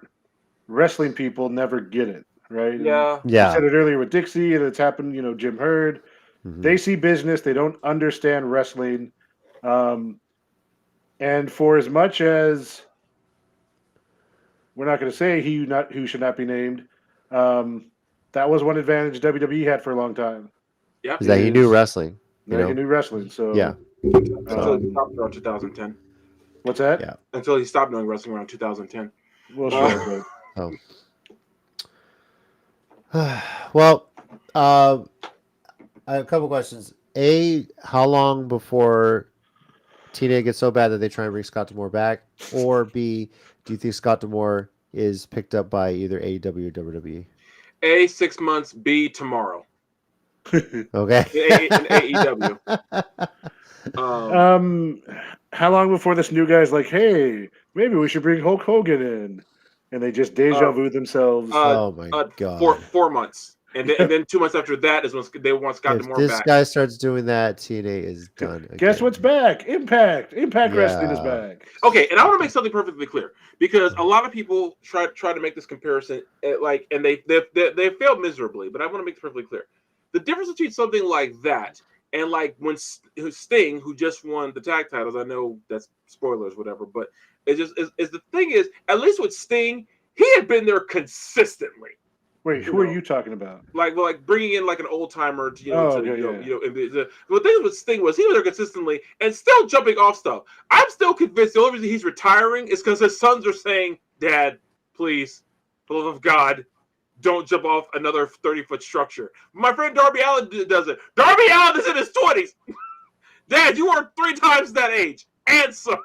Speaker 4: wrestling people never get it, right?
Speaker 3: Yeah.
Speaker 4: I said it earlier with Dixie, and it's happened. Jim Hurd. They see business, they don't understand wrestling. And for as much as we're not going to say who should not be named, that was one advantage WWE had for a long time.
Speaker 3: Yeah,
Speaker 2: is that he knew wrestling.
Speaker 4: He knew wrestling. So
Speaker 2: yeah,
Speaker 3: until he stopped around 2010.
Speaker 4: What's that?
Speaker 2: Yeah,
Speaker 3: until he stopped doing wrestling around 2010.
Speaker 4: Well, sure.
Speaker 2: Well, I have a couple questions. How long before TNA gets so bad that they try and bring Scott D'Amore back? Or B, do you think Scott D'Amore is picked up by either AEW or WWE?
Speaker 3: A, 6 months. B, tomorrow.
Speaker 2: Okay.
Speaker 3: In AEW.
Speaker 4: How long before this new guy's like, hey, maybe we should bring Hulk Hogan in? And they just deja vu themselves.
Speaker 2: Oh my God.
Speaker 3: 4 months. And then 2 months after that is when they want Scott D'Amore back.
Speaker 2: If this guy starts doing that, TNA is done.
Speaker 4: Guess what's back? Impact. Impact Wrestling is back.
Speaker 3: Okay, and I want to make something perfectly clear because a lot of people try to make this comparison, and they failed miserably. But I want to make this perfectly clear: the difference between something like that and like when Sting, who just won the tag titles, I know that's spoilers, whatever, but it just is the thing is, at least with Sting, he had been there consistently.
Speaker 4: Wait, who are you talking about?
Speaker 3: Like bringing in like an old timer to the thing with Sting was he was there consistently and still jumping off stuff. I'm still convinced the only reason he's retiring is because his sons are saying, "Dad, please, for the love of God, don't jump off another 30-foot structure." My friend Darby Allin does it. Darby Allin is in his 20s. Dad, you are 3 times that age, and so.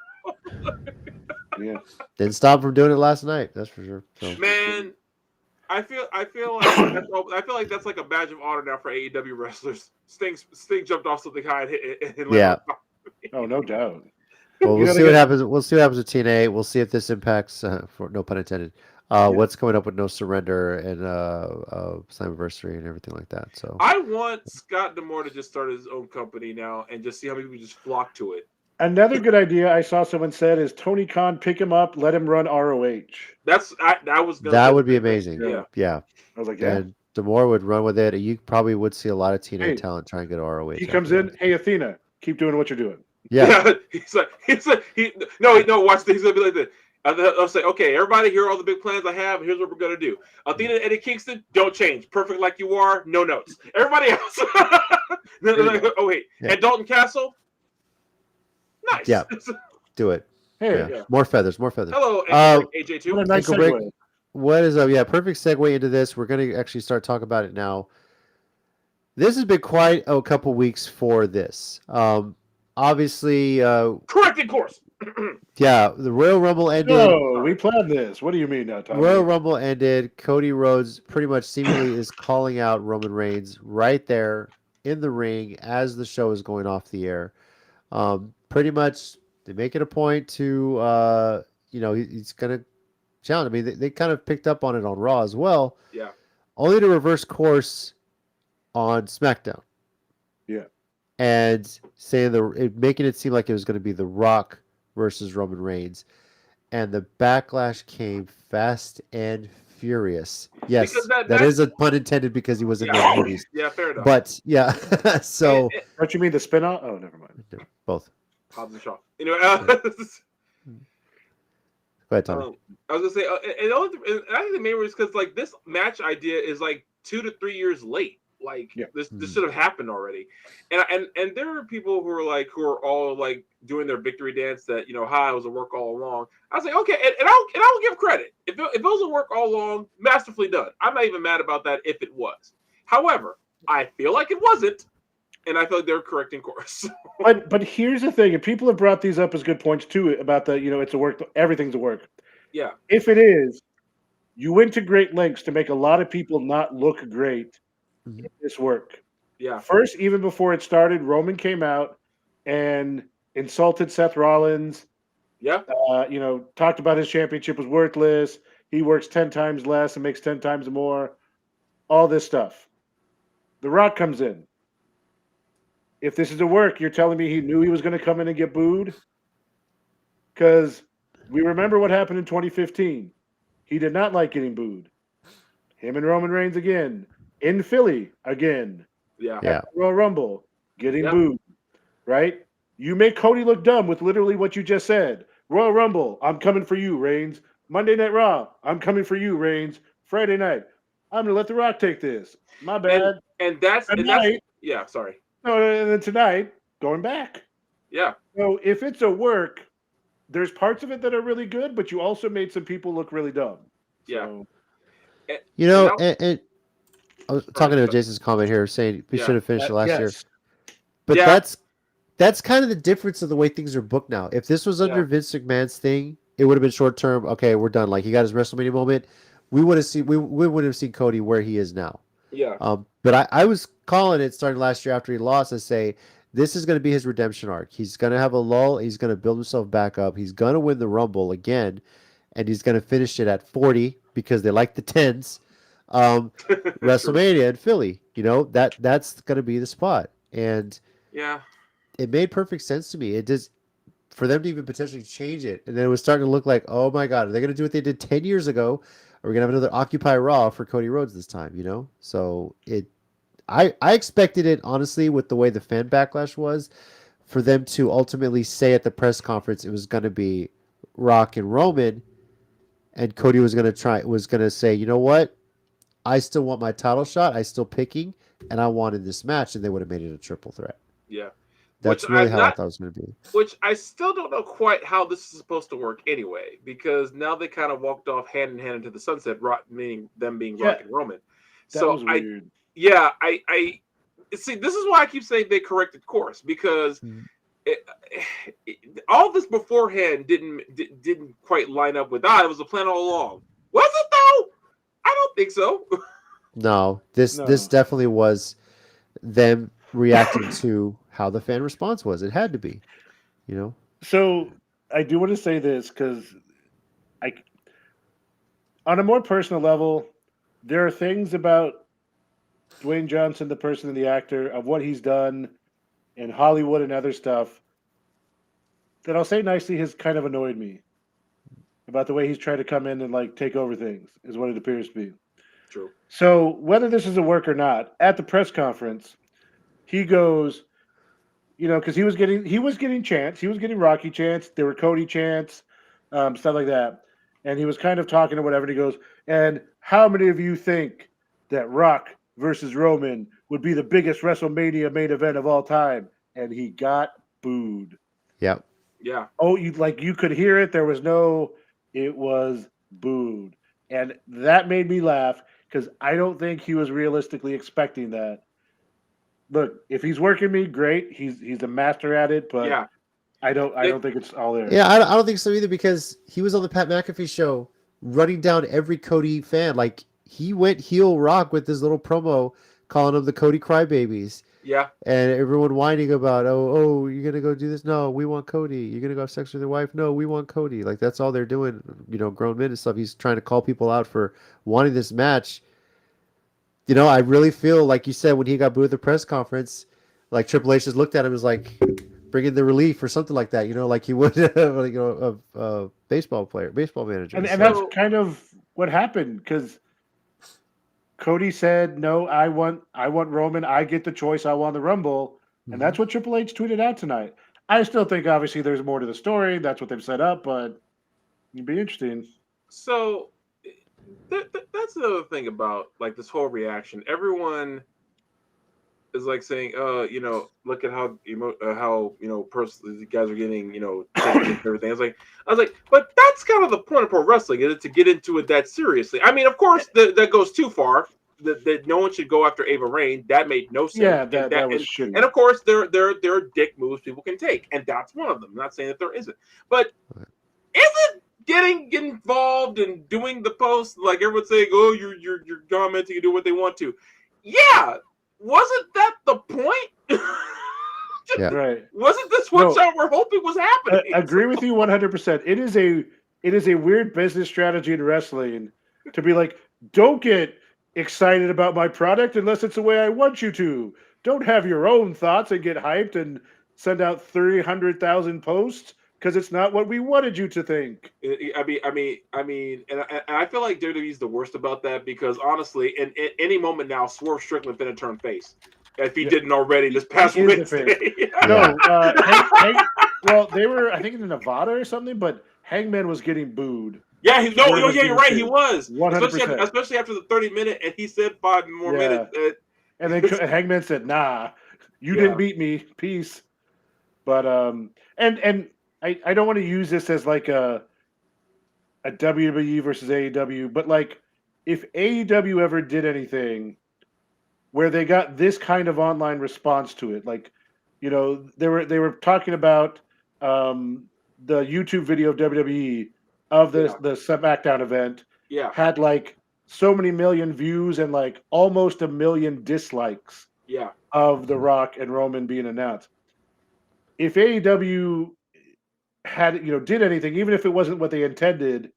Speaker 2: Yeah, didn't stop from doing it last night. That's for sure. So.
Speaker 3: Man. I feel like that's like a badge of honor now for AEW wrestlers. Sting jumped off something high and hit
Speaker 4: yeah. Oh, no doubt.
Speaker 2: Well, we'll see what happens. We'll see what happens with TNA. We'll see if this impacts, for no pun intended, what's coming up with No Surrender and Slammiversary and everything like that. So
Speaker 3: I want Scott D'Amore to just start his own company now and just see how many people just flock to it.
Speaker 4: Another good idea I saw someone said is Tony Khan pick him up, let him run ROH.
Speaker 2: That would be amazing. Yeah.
Speaker 4: I was like,
Speaker 2: and D'Amore would run with it. You probably would see a lot of TNA talent try and get ROH.
Speaker 4: He comes in, hey Athena, keep doing what you're doing.
Speaker 2: Yeah.
Speaker 3: He's like no, watch this. He's gonna be like this. I'll say, okay, everybody, here are all the big plans I have. Here's what we're gonna do. Athena and Eddie Kingston, don't change. Perfect like you are, no notes. Everybody else. And Dalton Castle. Nice.
Speaker 2: Yeah, do it.
Speaker 4: Hey,
Speaker 3: Yeah.
Speaker 2: More feathers.
Speaker 3: Hello, Ankle Break AJ2.
Speaker 4: what a nice
Speaker 2: Ankle Break.
Speaker 4: segue.
Speaker 2: What is up? Yeah, perfect segue into this. We're going to actually start talking about it now. This has been quite a couple weeks for this. Obviously,
Speaker 3: Corrected course.
Speaker 2: yeah, the Royal Rumble ended.
Speaker 4: No, we planned this. What do you mean now, Tommy?
Speaker 2: Royal Rumble ended. Cody Rhodes pretty much seemingly is calling out Roman Reigns right there in the ring as the show is going off the air. Pretty much they make it a point to, he's going to challenge. I mean, they kind of picked up on it on Raw as well.
Speaker 3: Yeah.
Speaker 2: Only to reverse course on SmackDown.
Speaker 4: Yeah.
Speaker 2: And saying making it seem like it was going to be The Rock versus Roman Reigns. And the backlash came fast and furious. Yes, that is a pun intended because he was in those movies.
Speaker 3: Yeah, fair enough.
Speaker 2: But yeah, so
Speaker 4: don't you mean the spin-off? Oh, never mind.
Speaker 2: Both.
Speaker 3: Hobbs and Shaw. Anyway,
Speaker 2: go ahead, Tommy.
Speaker 3: I was gonna say, and I think the main reason is because like this match idea is like 2 to 3 years late. Like this should have happened already, and there are people who are all like doing their victory dance that it was a work all along. I was like, okay, and I'll give credit if it was a work all along, masterfully done. I'm not even mad about that if it was. However, I feel like it wasn't, and I feel like they're correcting course.
Speaker 4: but here's the thing, and people have brought these up as good points too about the it's a work, everything's a work.
Speaker 3: Yeah,
Speaker 4: if it is, you went to great lengths to make a lot of people not look great. This work.
Speaker 3: Yeah.
Speaker 4: First, even before it started, Roman came out and insulted Seth Rollins.
Speaker 3: Yeah.
Speaker 4: Talked about his championship was worthless. He works 10 times less and makes 10 times more. All this stuff. The Rock comes in. If this is a work, you're telling me he knew he was going to come in and get booed? Because we remember what happened in 2015. He did not like getting booed. Him and Roman Reigns again. In Philly again.
Speaker 3: Yeah.
Speaker 4: At Royal Rumble, getting booed. Right? You make Cody look dumb with literally what you just said. Royal Rumble, I'm coming for you, Reigns. Monday Night Raw, I'm coming for you, Reigns. Friday night, I'm gonna let The Rock take this. My bad.
Speaker 3: And that's yeah, sorry.
Speaker 4: No, and then tonight, going back.
Speaker 3: Yeah.
Speaker 4: So if it's a work, there's parts of it that are really good, but you also made some people look really dumb.
Speaker 3: Yeah.
Speaker 2: So, and I was talking to Jason's comment here saying we should have finished last year. But that's kind of the difference of the way things are booked now. If this was under Vince McMahon's thing, it would have been short term. Okay, we're done. Like he got his WrestleMania moment. We would have seen Cody where he is now.
Speaker 3: Yeah.
Speaker 2: But I was calling it starting last year after he lost to say this is going to be his redemption arc. He's going to have a lull. He's going to build himself back up. He's going to win the Rumble again, and he's going to finish it at 40 because they like the 10s. WrestleMania in Philly, that's going to be the spot. And it made perfect sense to me. It just for them to even potentially change it, and then it was starting to look like, oh my god, are they going to do what they did 10 years ago? Are we going to have another Occupy Raw for Cody Rhodes this time? So I expected it honestly with the way the fan backlash was, for them to ultimately say at the press conference it was going to be Rock and Roman, and Cody was going to say, you know what? I still want my title shot. I still picking, and I wanted this match, and they would have made it a triple threat.
Speaker 3: Yeah.
Speaker 2: That's really how I thought it was going to be.
Speaker 3: Which I still don't know quite how this is supposed to work anyway, because now they kind of walked off hand in hand into the sunset, meaning them being Rock and Roman.
Speaker 4: That was weird.
Speaker 3: I see. This is why I keep saying they corrected course, because all this beforehand didn't quite line up with it was a plan all along. Was it though? I don't think so.
Speaker 2: No, this definitely was them reacting to how the fan response was. It had to be,
Speaker 4: So I do want to say this because on a more personal level, there are things about Dwayne Johnson, the person and the actor, of what he's done in Hollywood and other stuff that I'll say nicely has kind of annoyed me about the way he's tried to come in and take over things, is what it appears to be.
Speaker 3: True.
Speaker 4: So whether this is a work or not, at the press conference, he goes, because he was getting chants, he was getting Rocky chants, there were Cody chants, stuff like that, and he was kind of talking or whatever. And he goes, and how many of you think that Rock versus Roman would be the biggest WrestleMania main event of all time? And he got booed.
Speaker 2: Yep.
Speaker 3: Yeah.
Speaker 4: Oh, you could hear it. There was no. It was booed, and that made me laugh because I don't think he was realistically expecting that. Look, if he's working me, great. He's a master at it, but
Speaker 3: Yeah.
Speaker 4: I don't think it's all there.
Speaker 2: Yeah, I don't think so either because he was on the Pat McAfee show running down every Cody fan. Like he went heel rock with his little promo calling them the Cody crybabies.
Speaker 3: Yeah.
Speaker 2: And everyone whining about, you're gonna go do this? No, we want Cody. You're gonna go have sex with your wife? No, we want Cody. Like that's all they're doing, grown men and stuff. He's trying to call people out for wanting this match. I really feel like you said when he got booed at the press conference, like Triple H just looked at him and was like, bring in the relief or something like that, like he would a baseball manager.
Speaker 4: And that's kind of what happened because Cody said, "No, I want Roman. I get the choice. I want the Rumble," and that's what Triple H tweeted out tonight. I still think obviously there's more to the story. That's what they've set up, but it'd be interesting.
Speaker 3: So that's another thing about like this whole reaction. Everyone is like saying, look at how personally the guys are getting, everything. I was like, but that's kind of the point of pro wrestling, is it to get into it that seriously? I mean, of course, that goes too far. That no one should go after Ava Raine. That made no sense.
Speaker 4: Yeah, that was shitty.
Speaker 3: And of course, there are dick moves people can take, and that's one of them. I'm not saying that there isn't, but isn't getting involved and doing the post like everyone's saying, oh, you're commenting, you do what they want to. Yeah. Wasn't that the point?
Speaker 2: Yeah.
Speaker 4: Right.
Speaker 3: Wasn't this what y'all were hoping was happening?
Speaker 4: I agree with you 100%. It is a weird business strategy in wrestling to be like, don't get excited about my product unless it's the way I want you to. Don't have your own thoughts and get hyped and send out 300,000 posts because it's not what we wanted you to think.
Speaker 3: I mean, and I feel like WWE's the worst about that because honestly, in any moment now, Swerve Strickland finna turn face if he didn't already this past Wednesday.
Speaker 4: No, well, they were I think in Nevada or something, but Hangman was getting booed.
Speaker 3: Yeah, you're right. He was
Speaker 4: 100%,
Speaker 3: especially after the 30-minute, and he said 5 more minutes.
Speaker 4: And then Hangman said, "Nah, you didn't beat me. Peace." But and I don't want to use this as like a WWE versus AEW, but like if AEW ever did anything where they got this kind of online response to it, like they were talking about the YouTube video of WWE of the SmackDown event had like so many million views and like almost 1 million dislikes of The Rock and Roman being announced. If AEW had did anything, even if it wasn't what they intended,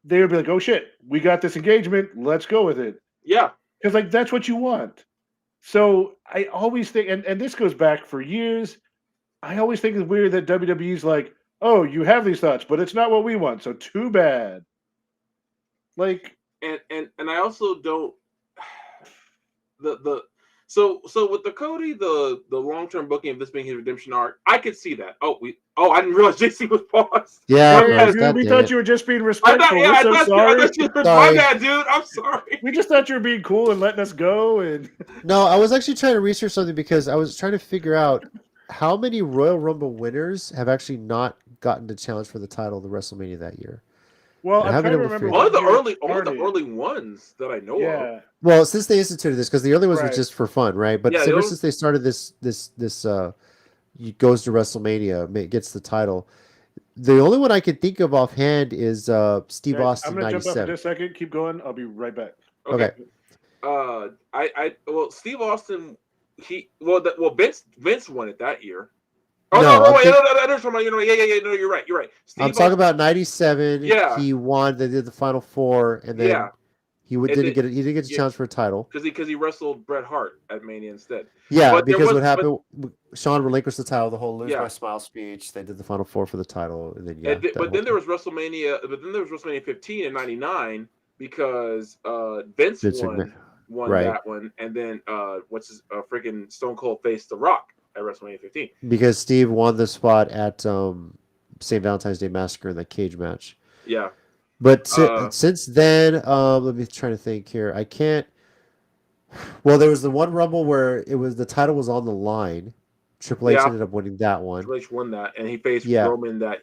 Speaker 4: they would be like, oh shit, we got this engagement, let's go with it.
Speaker 3: Yeah.
Speaker 4: Because like that's what you want. So I always think, and this goes back for years, I always think it's weird that WWE's like, oh, you have these thoughts, but it's not what we want, so too bad. Like
Speaker 3: and I also don't So with the Cody, the long-term booking of this being his redemption arc, I could see that. I didn't realize JC was paused.
Speaker 2: Yeah,
Speaker 4: dude, we thought you were just being respectful.
Speaker 3: I
Speaker 4: sorry.
Speaker 3: My bad, dude. I'm sorry.
Speaker 4: We just thought you were being cool and letting us go. And
Speaker 2: no, I was actually trying to research something because I was trying to figure out how many Royal Rumble winners have actually not gotten to challenge for the title of the WrestleMania that year.
Speaker 4: Well, I'm trying to remember.
Speaker 3: Only the early ones that I know of.
Speaker 2: Well, since they instituted this, because the early ones were just for fun, right? But ever since they started this goes to WrestleMania, gets the title. The only one I can think of offhand is Steve Austin.
Speaker 4: I'm gonna jump up in a second. Keep going. I'll be right back.
Speaker 2: Okay.
Speaker 3: Steve Austin. Vince won it that year.
Speaker 2: Oh
Speaker 3: no, you're right.
Speaker 2: Steve I'm talking about '97.
Speaker 3: Yeah,
Speaker 2: he won. They did the Final Four, and then he didn't get a chance for a title
Speaker 3: because he wrestled Bret Hart at Mania instead.
Speaker 2: Yeah, but because what happened, Shawn relinquished the title. The whole "Lose My Smile" speech. They did the Final Four for the title, and then
Speaker 3: but then there was WrestleMania. But then there was WrestleMania 15 in '99 because Vince won that one, and then freaking Stone Cold faced The Rock at WrestleMania 15
Speaker 2: because Steve won the spot at St. Valentine's Day Massacre in the cage match.
Speaker 3: Yeah,
Speaker 2: but since then, let me try to think here. I can't. Well, there was the one Rumble where the title was on the line, Triple H
Speaker 3: Yeah.
Speaker 2: ended up winning that one.
Speaker 3: Triple H won that, and he faced
Speaker 2: Yeah.
Speaker 3: Roman that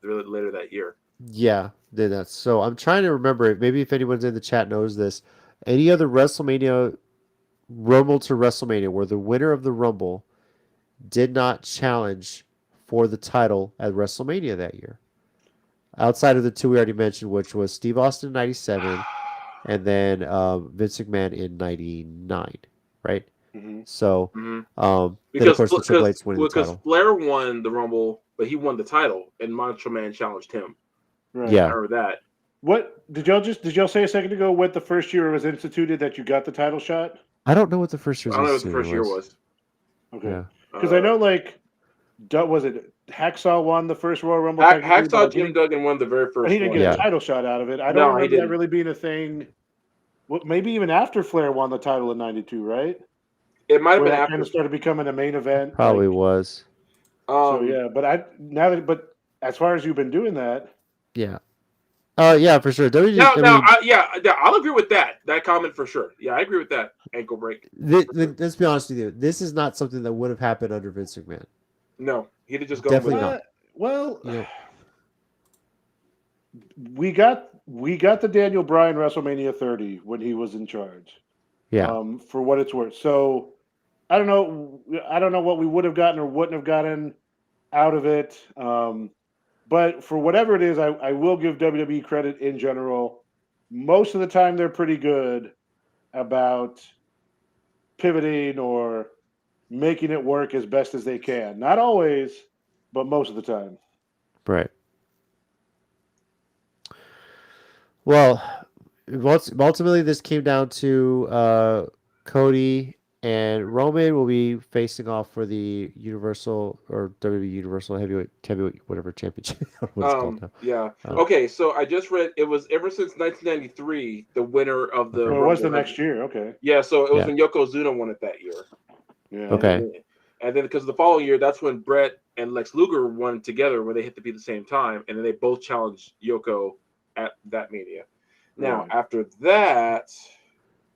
Speaker 3: later that year.
Speaker 2: Yeah, did that. So I'm trying to remember. Maybe if anyone's in the chat knows this, any other WrestleMania Rumble to WrestleMania where the winner of the Rumble did not challenge for the title at WrestleMania that year, outside of the two we already mentioned, which was Steve Austin in '97, and then Vince McMahon in '99, right?
Speaker 4: Mm-hmm.
Speaker 2: So,
Speaker 3: Mhm.
Speaker 2: then of course the Triple H winning the
Speaker 3: because
Speaker 2: title.
Speaker 3: Flair won the Rumble, but he won the title, and Macho Man challenged him.
Speaker 4: Right.
Speaker 2: Yeah.
Speaker 3: I remember that.
Speaker 4: What did y'all say a second ago? What the first year it was instituted that you got the title shot?
Speaker 2: I don't know what the first year
Speaker 3: I don't know what the first year was.
Speaker 4: Okay,
Speaker 2: Yeah.
Speaker 4: because I know like, was it Hacksaw won the first Royal Rumble?
Speaker 3: Hacksaw Jim Duggan won the very first
Speaker 4: but he didn't
Speaker 3: one.
Speaker 4: get a title shot out of it. I don't remember that really being a thing. Well, maybe even after Flair won the title in '92, right?
Speaker 3: It might have been
Speaker 4: that
Speaker 3: after.
Speaker 4: kind of started becoming a main event.
Speaker 2: Probably was.
Speaker 4: So yeah, but as far as you've been doing that,
Speaker 2: yeah. Yeah, for sure.
Speaker 3: I'll agree with that comment for sure. Yeah, I agree with that ankle break.
Speaker 2: Let's be honest with you. This is not something that would have happened under Vince McMahon.
Speaker 3: No, he'd have just gone
Speaker 2: definitely
Speaker 3: with
Speaker 2: not.
Speaker 4: Well, we got the Daniel Bryan WrestleMania 30 when he was in charge.
Speaker 2: Yeah.
Speaker 4: For what it's worth. So I don't know what we would have gotten or wouldn't have gotten out of it. But for whatever it is, I will give WWE credit in general. Most of the time, they're pretty good about pivoting or making it work as best as they can. Not always, but most of the time.
Speaker 2: Right. Well, ultimately, this came down to Cody and Roman will be facing off for the Universal or WWE Universal Heavyweight whatever championship. What it's called now.
Speaker 3: Yeah. Okay, so I just read it was ever since 1993 the winner of the.
Speaker 4: It was the next year. Okay.
Speaker 3: Yeah, so it was when Yokozuna won it that year.
Speaker 4: Yeah.
Speaker 2: Okay.
Speaker 3: And then because the following year, that's when Brett and Lex Luger won together, where they hit to be the same time, and then they both challenged Yoko at that Mania. Now after that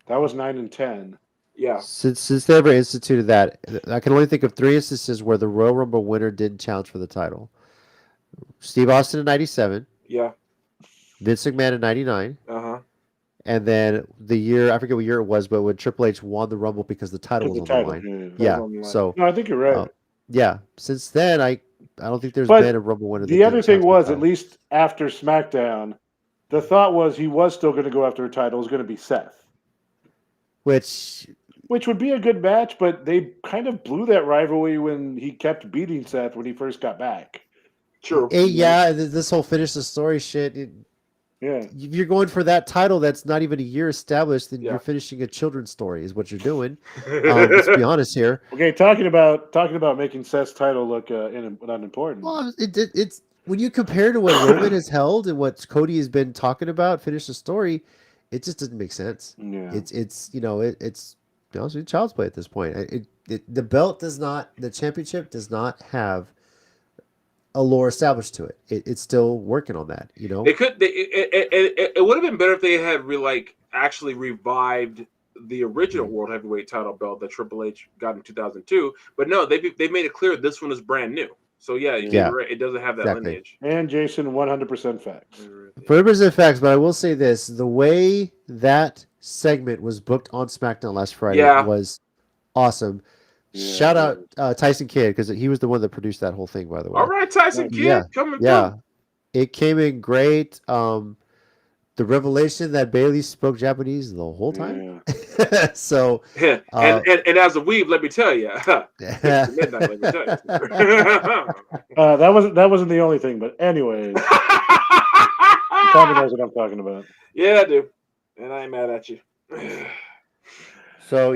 Speaker 4: was 9 and 10.
Speaker 3: Yeah.
Speaker 2: Since they ever instituted that, I can only think of 3 instances where the Royal Rumble winner didn't challenge for the title. Steve Austin in '97.
Speaker 3: Yeah.
Speaker 2: Vince McMahon in '99.
Speaker 3: Uh-huh.
Speaker 2: And then the year, I forget what year it was, but when Triple H won the Rumble because the title was on the line. Yeah. So
Speaker 4: no, I think you're right.
Speaker 2: Yeah. Since then, I don't think there's been a Rumble winner.
Speaker 4: The other thing was, at least after SmackDown, the thought was he was still going to go after a title. It was going to be Seth. Which would be a good match, but they kind of blew that rivalry when he kept beating Seth when he first got back.
Speaker 3: True.
Speaker 2: Yeah, this whole finish the story shit.
Speaker 4: Yeah.
Speaker 2: You're going for that title that's not even a year established, then you're finishing a children's story is what you're doing. Let's be honest here.
Speaker 4: Okay, talking about making Seth's title look unimportant.
Speaker 2: Well, it's when you compare to what Roman has held and what Cody has been talking about, finish the story, it just doesn't make sense.
Speaker 4: Yeah.
Speaker 2: It's honestly child's play at this point. The belt does not, the championship does not have a lore established to it. It's still working on that,
Speaker 3: It could. It would have been better if they had actually revived the original World Heavyweight title belt that Triple H got in 2002. But no, they made it clear this one is brand new. So you're right, it doesn't have that lineage.
Speaker 4: And Jason, 100% facts.
Speaker 2: 100% facts, but I will say this: the way that segment was booked on SmackDown last Friday was awesome. Yeah, shout out Tyson Kidd, because he was the one that produced that whole thing, by the way.
Speaker 3: All right, Tyson Kidd, coming through.
Speaker 2: It came in great. The revelation that Bayley spoke Japanese the whole time. Yeah. So,
Speaker 3: and as a weeb, let me tell you, midnight, let me tell you.
Speaker 4: that wasn't the only thing, but anyways, you probably knows what I'm talking about.
Speaker 3: Yeah, I do, and I ain't mad at you.
Speaker 2: So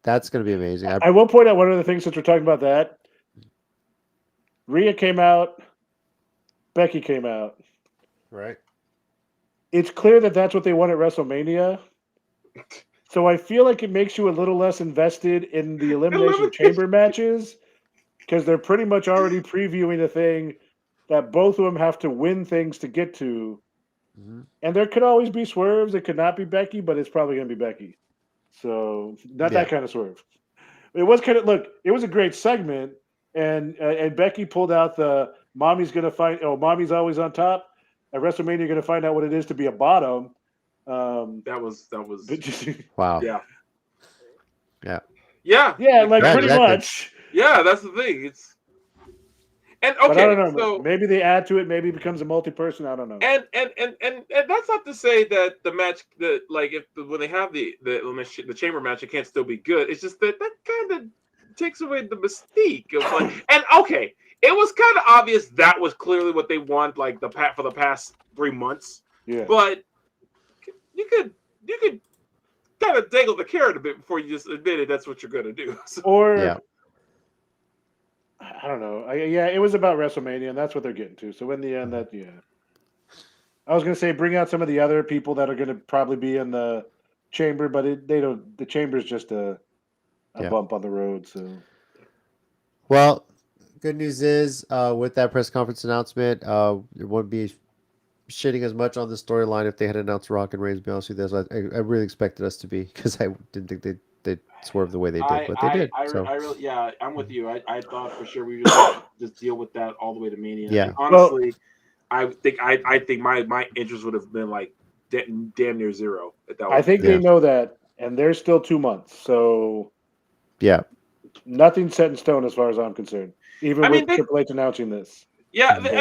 Speaker 2: that's going to be amazing.
Speaker 4: I will point out one of the things since we're talking about that. Rhea came out. Becky came out.
Speaker 2: Right.
Speaker 4: It's clear that that's what they want at WrestleMania. So I feel like it makes you a little less invested in the Elimination Chamber matches because they're pretty much already previewing a thing that both of them have to win things to get to. Mm-hmm. And there could always be swerves. It could not be Becky, but it's probably going to be Becky. So not that kind of swerve. It was kind of look. It was a great segment, and Becky pulled out the mommy's gonna find. Oh, mommy's always on top. At WrestleMania, you're gonna find out what it is to be a bottom.
Speaker 3: That was
Speaker 2: Wow.
Speaker 3: yeah.
Speaker 2: Yeah.
Speaker 3: Yeah.
Speaker 4: Yeah, like
Speaker 2: Yeah,
Speaker 4: pretty
Speaker 2: exactly.
Speaker 4: much.
Speaker 3: Yeah, that's the thing. It's and
Speaker 4: But I
Speaker 3: okay,
Speaker 4: don't know.
Speaker 3: so
Speaker 4: Maybe they add to it. Maybe it becomes a multi-person. I don't know.
Speaker 3: and that's not to say that the match that like when they have the chamber match, it can't still be good. It's just that kind of takes away the mystique of like. And okay, it was kind of obvious that was clearly what they want, like for the past 3 months.
Speaker 4: Yeah.
Speaker 3: But you could kind of dangle the carrot a bit before you just admit it. That's what you're gonna do. So,
Speaker 4: Or
Speaker 2: Yeah.
Speaker 4: I don't know. Yeah, it was about WrestleMania, and that's what they're getting to. So in the end, I was gonna say bring out some of the other people that are gonna probably be in the chamber, but they don't. The chamber's just a
Speaker 2: Yeah.
Speaker 4: bump on the road. So
Speaker 2: Well, good news is with that press conference announcement, it wouldn't be shitting as much on the storyline if they had announced Rock and Reigns. To be honest with you, I really expected us to be because I didn't think they'd swerve the way they did, but they did. So
Speaker 3: I really, yeah, I'm with you. I thought for sure we would just deal with that all the way to Mania.
Speaker 2: Yeah.
Speaker 3: And honestly, I think my interest would have been like damn near zero at that.
Speaker 4: I think
Speaker 2: Yeah.
Speaker 4: they know that, and there's still 2 months. So
Speaker 2: yeah,
Speaker 4: nothing's set in stone as far as I'm concerned. Even
Speaker 3: I mean,
Speaker 4: with Triple H announcing this.
Speaker 3: yeah, I mean,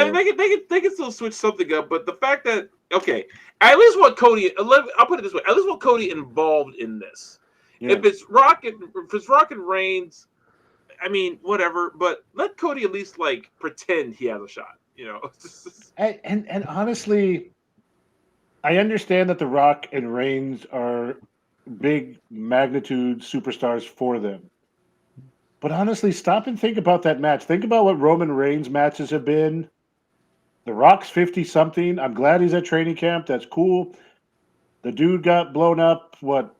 Speaker 3: they can still switch something up, but the fact that okay, I at least want Cody. I'll put it this way: I at least want Cody involved in this.
Speaker 4: Yeah.
Speaker 3: If it's Rock and Reigns, I mean, whatever. But let Cody at least like pretend he has a shot. You know.
Speaker 4: And honestly, I understand that The Rock and Reigns are big magnitude superstars for them. But honestly, stop and think about that match. Think about what Roman Reigns matches have been. The Rock's 50-something. I'm glad he's at training camp. That's cool. The dude got blown up, when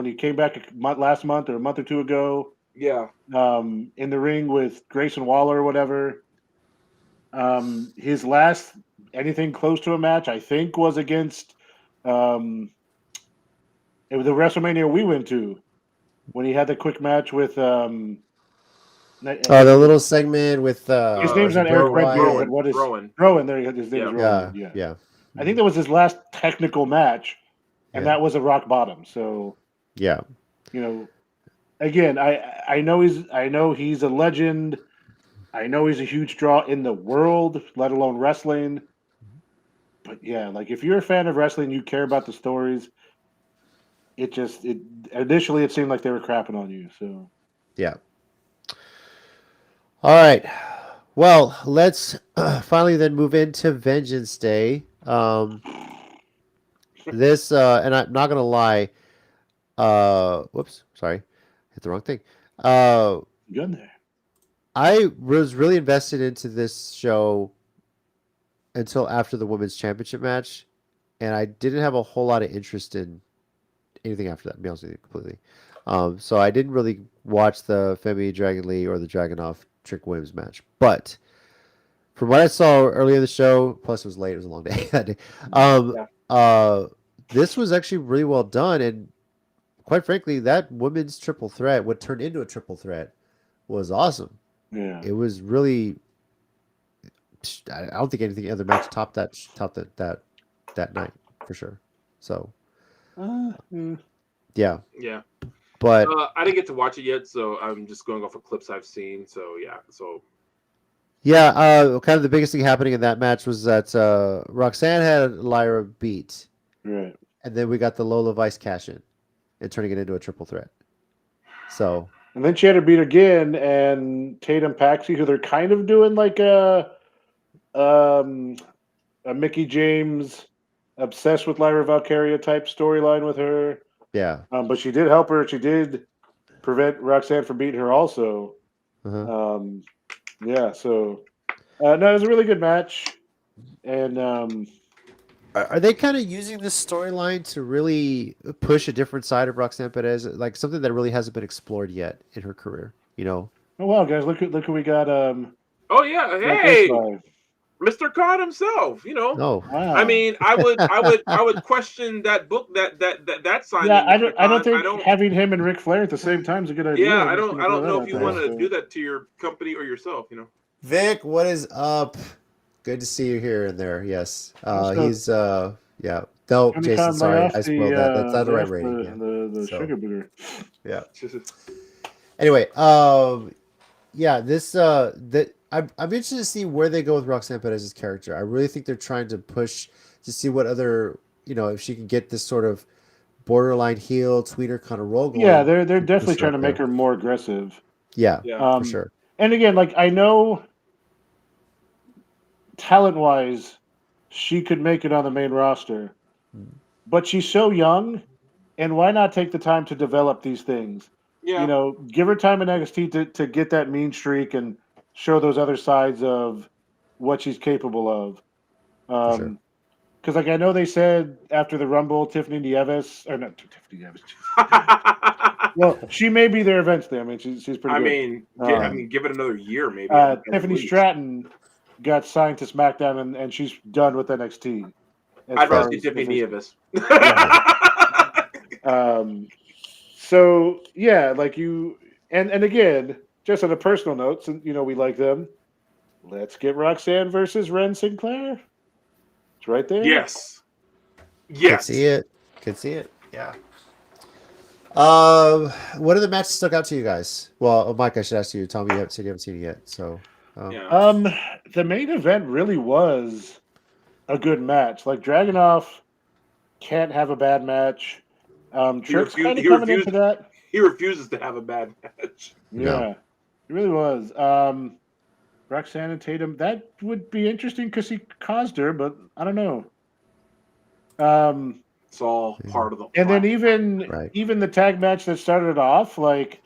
Speaker 4: he came back last month or a month or two ago.
Speaker 3: Yeah.
Speaker 4: In the ring with Grayson Waller or whatever. His last anything close to a match, I think, was against it was the WrestleMania we went to when he had the quick match with
Speaker 2: the little segment with
Speaker 4: his name's not Eric Redbeard, but what is
Speaker 3: Rowan?
Speaker 4: Rowan? There, his name is
Speaker 2: Yeah,
Speaker 4: Rowan.
Speaker 2: yeah.
Speaker 4: I think that was his last technical match, and
Speaker 2: Yeah.
Speaker 4: that was a rock bottom. So
Speaker 2: Yeah.
Speaker 4: Again, I know he's a legend. I know he's a huge draw in the world, let alone wrestling. But yeah, like if you're a fan of wrestling, you care about the stories. Initially it seemed like they were crapping on you. So
Speaker 2: Yeah. All right. Well, let's finally then move into Vengeance Day. This and I'm not gonna lie. Whoops, sorry, hit the wrong thing.
Speaker 4: good there.
Speaker 2: I was really invested into this show until after the women's championship match, and I didn't have a whole lot of interest in anything after that. To be honest with you, completely. So I didn't really watch the Femi Dragon Lee or the Dragunov Trick Williams match, but from what I saw earlier in the show, plus it was late, it was a long day that day. This was actually really well done, and quite frankly, that women's triple threat, what turned into a triple threat, was awesome.
Speaker 4: Yeah.
Speaker 2: It was really. I don't think anything other match topped that night for sure. So. Yeah.
Speaker 3: Yeah.
Speaker 2: But
Speaker 3: I didn't get to watch it yet, so I'm just going off of clips I've seen. So yeah. So.
Speaker 2: Yeah, kind of the biggest thing happening in that match was that Roxanne had Lyra beat.
Speaker 4: Right.
Speaker 2: And then we got the Lola Vice cash in and turning it into a triple threat. So.
Speaker 4: And then she had her beat again, and Tatum Paxi, who they're kind of doing like a Mickey James obsessed with Lyra Valkyria type storyline with her.
Speaker 2: Yeah.
Speaker 4: But she did help her. She did prevent Roxanne from beating her also.
Speaker 2: Uh-huh.
Speaker 4: Yeah, so no, it was a really good match. And
Speaker 2: are they kind of using this storyline to really push a different side of Roxanne Perez, like something that really hasn't been explored yet in her career? You know.
Speaker 4: oh wow, guys, look who we got.
Speaker 3: Oh yeah, hey. Mr. Khan himself,
Speaker 2: No.
Speaker 4: Wow.
Speaker 3: I mean, I would question that book that signing.
Speaker 4: Yeah,
Speaker 3: Mr.
Speaker 4: I don't
Speaker 3: Khan.
Speaker 4: think having him and Ric Flair at the same time is a good idea.
Speaker 3: Yeah,
Speaker 4: I'm
Speaker 3: I
Speaker 4: just
Speaker 3: don't
Speaker 4: gonna throw
Speaker 3: know
Speaker 4: that
Speaker 3: if you
Speaker 4: out
Speaker 3: want
Speaker 4: there,
Speaker 3: to
Speaker 4: so.
Speaker 3: do that to your company or yourself.
Speaker 2: Vic, what is up? Good to see you here and there. Yes. He's yeah. No,
Speaker 4: Tony
Speaker 2: Jason,
Speaker 4: Khan lay
Speaker 2: sorry,
Speaker 4: off
Speaker 2: I spoiled that. That's not the
Speaker 4: lay
Speaker 2: right
Speaker 4: off
Speaker 2: rating. Yeah.
Speaker 4: the
Speaker 2: So,
Speaker 4: sugar booger.
Speaker 2: yeah. Anyway, yeah, this that I'm interested to see where they go with Roxanne Perez's character. I really think they're trying to push to see what other, if she can get this sort of borderline heel tweener kind of role going.
Speaker 4: Yeah, they're
Speaker 2: and push
Speaker 4: definitely
Speaker 2: her
Speaker 4: trying
Speaker 2: up
Speaker 4: to make
Speaker 2: there.
Speaker 4: her more aggressive.
Speaker 2: Yeah,
Speaker 3: Yeah.
Speaker 2: for sure.
Speaker 4: And again, like I know talent wise, she could make it on the main roster, but she's so young, and why not take the time to develop these things?
Speaker 3: Yeah.
Speaker 4: Give her time in NXT to get that mean streak and show those other sides of what she's capable of.
Speaker 2: For sure.
Speaker 4: Because like I know they said after the Rumble, Tiffany Nieves or not Tiffany Nieves. Well, she may be there eventually. I mean, she's pretty
Speaker 3: I
Speaker 4: good.
Speaker 3: mean, give it another year, maybe.
Speaker 4: Tiffany Stratton got signed to SmackDown, and she's done with NXT.
Speaker 3: I'd rather see Tiffany Nieves.
Speaker 4: So yeah, like you, and again, just on a personal note, since we like them, let's get Roxanne versus Ren Sinclair. It's right there.
Speaker 3: Yes.
Speaker 2: Could see it. Yeah. What other matches stuck out to you guys? Well, Mike, I should ask you. Tell me you haven't seen it yet. So,
Speaker 4: the main event really was a good match. Like Dragunov can't have a bad match. Trick's kind of coming into that.
Speaker 3: He refuses to have a bad match.
Speaker 4: Yeah, it really was. Roxanne and Tatum, that would be interesting because he caused her, but I don't know.
Speaker 3: It's all part of the.
Speaker 4: And then even the tag match that started off, like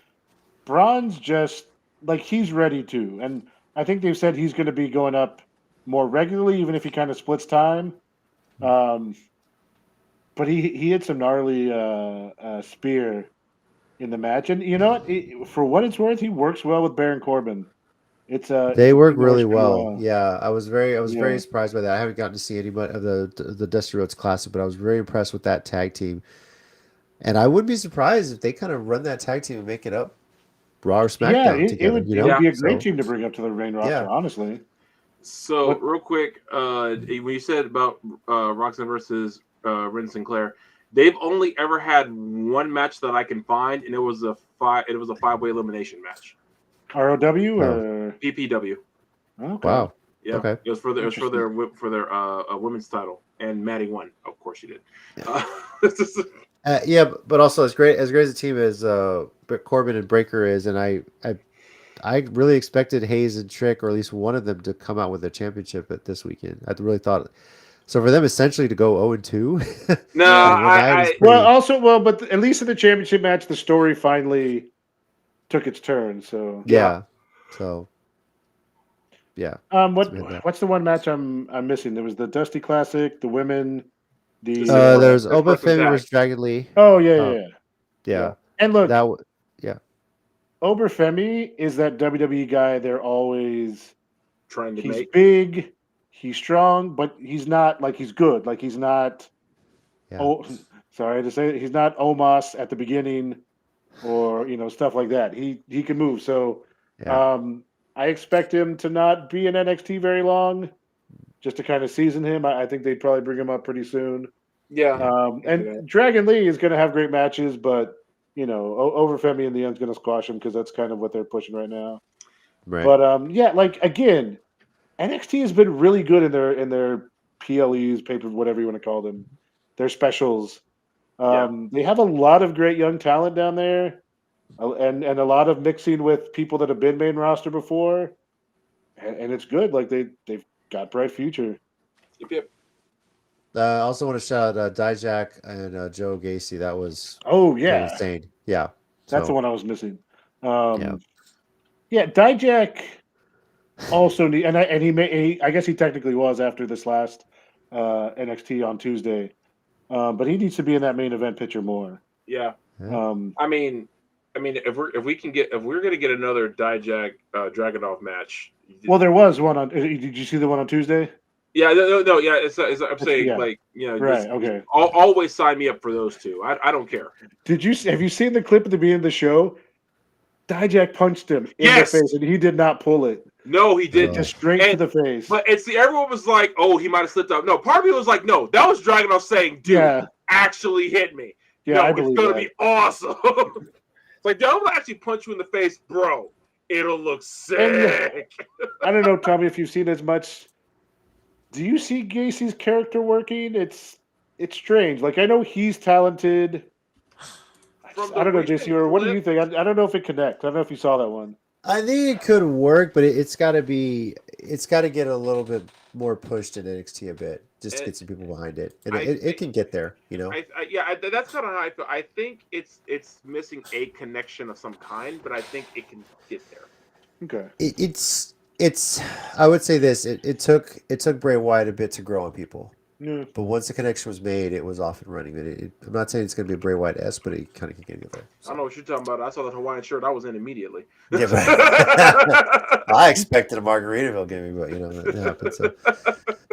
Speaker 4: Braun's just like he's ready to, and I think they've said he's going to be going up more regularly, even if he kind of splits time. But he hit some gnarly spear in the match, and you know what? For what it's worth, he works well with Baron Corbin.
Speaker 2: They work really well. Yeah, I was very surprised by that. I haven't gotten to see any of the Dusty Rhodes Classic, but I was very impressed with that tag team. And I wouldn't be surprised if they kind of run that tag team and make it up Raw or SmackDown together.
Speaker 4: It would be a great team to bring up to the main roster, honestly.
Speaker 3: So real quick, when you said about Roxanne versus Ren Sinclair, they've only ever had one match that I can find, and it was a 5-way elimination match.
Speaker 4: ROW or
Speaker 3: PPW.
Speaker 4: Okay.
Speaker 2: Wow.
Speaker 3: Yeah.
Speaker 2: Okay.
Speaker 3: It was for their women's title, and Maddie won. Of course she did.
Speaker 2: Yeah, but also as great as a team as Corbin and Breaker is, and I really expected Hayes and Trick, or at least one of them, to come out with a championship at this weekend. I really thought so for them essentially to go 0-2.
Speaker 4: No, but at least in the championship match, the story finally took its turn. So
Speaker 2: yeah.
Speaker 4: What's the one match I'm missing? There was the Dusty Classic, the women.
Speaker 2: There's Oba Femi versus Dragon Lee.
Speaker 4: Oh yeah. And look, Oba Femi is that WWE guy. They're always
Speaker 3: trying to
Speaker 4: make.
Speaker 3: He's
Speaker 4: big, he's strong, but he's not like he's good. Like he's not.
Speaker 2: Yeah.
Speaker 4: Oh, sorry to say it, he's not Omos at the beginning, or stuff like that. He can move. So, I expect him to not be in NXT very long, just to kind of season him. I think they'd probably bring him up pretty soon.
Speaker 3: Yeah.
Speaker 4: And Dragon Lee is going to have great matches, but Over Femi in the end is going to squash him because that's kind of what they're pushing right now.
Speaker 2: Right.
Speaker 4: But again, NXT has been really good in their PLEs, papers, whatever you want to call them, their specials. They have a lot of great young talent down there, and a lot of mixing with people that have been main roster before, and it's good. Like they've got bright future.
Speaker 3: Yep.
Speaker 2: I also want to shout out Dijak and Joe Gacy. That was insane. Yeah,
Speaker 4: that's the one I was missing. Dijak also need, and I guess he technically was after this last NXT on Tuesday, but he needs to be in that main event picture more.
Speaker 3: Yeah. I mean, I mean, if we're gonna get another Dijak Dragunov match.
Speaker 4: Well, there was one on. Did you see the one on Tuesday?
Speaker 3: Yeah, no, yeah. I'm saying
Speaker 4: yeah.
Speaker 3: like
Speaker 4: Right. Okay.
Speaker 3: Always sign me up for those two. I don't care.
Speaker 4: Have you seen the clip at the beginning of the show? Dijak punched him in
Speaker 3: Yes!
Speaker 4: the face, and he did not pull it.
Speaker 3: No, he didn't.
Speaker 4: Just straight to the face.
Speaker 3: But everyone was like, "Oh, he might have slipped up." No, part of me was like, "No, that was Dragunov saying, dude, actually hit me."
Speaker 4: Yeah,
Speaker 3: no,
Speaker 4: I
Speaker 3: it's
Speaker 4: believe
Speaker 3: gonna
Speaker 4: that.
Speaker 3: be awesome. It's like, I'm gonna actually punch you in the face, bro. It'll look sick.
Speaker 4: I don't know, Tommy, if you've seen as much. Do you see Gacy's character working? It's strange. Like, I know he's talented. I don't know, JC, or what do you think? I don't know if it connects. I don't know if you saw that one.
Speaker 2: I think it could work, but it's got to get a little bit more pushed in NXT a bit, just to get some people behind it, and it can get there, you know.
Speaker 3: That's kind of how I feel. I think it's missing a connection of some kind, but I think it can get there.
Speaker 4: Okay.
Speaker 2: It's. I would say this. It took Bray Wyatt a bit to grow on people.
Speaker 4: Yeah.
Speaker 2: But once the connection was made, it was off and running. I'm not saying it's going to be a Bray Wyatt-esque, but it kind of can get there. So.
Speaker 3: I don't know what you're talking about. I saw that Hawaiian shirt. I was in immediately.
Speaker 2: Yeah, but I expected a Margaritaville gimmick, but it happened. So.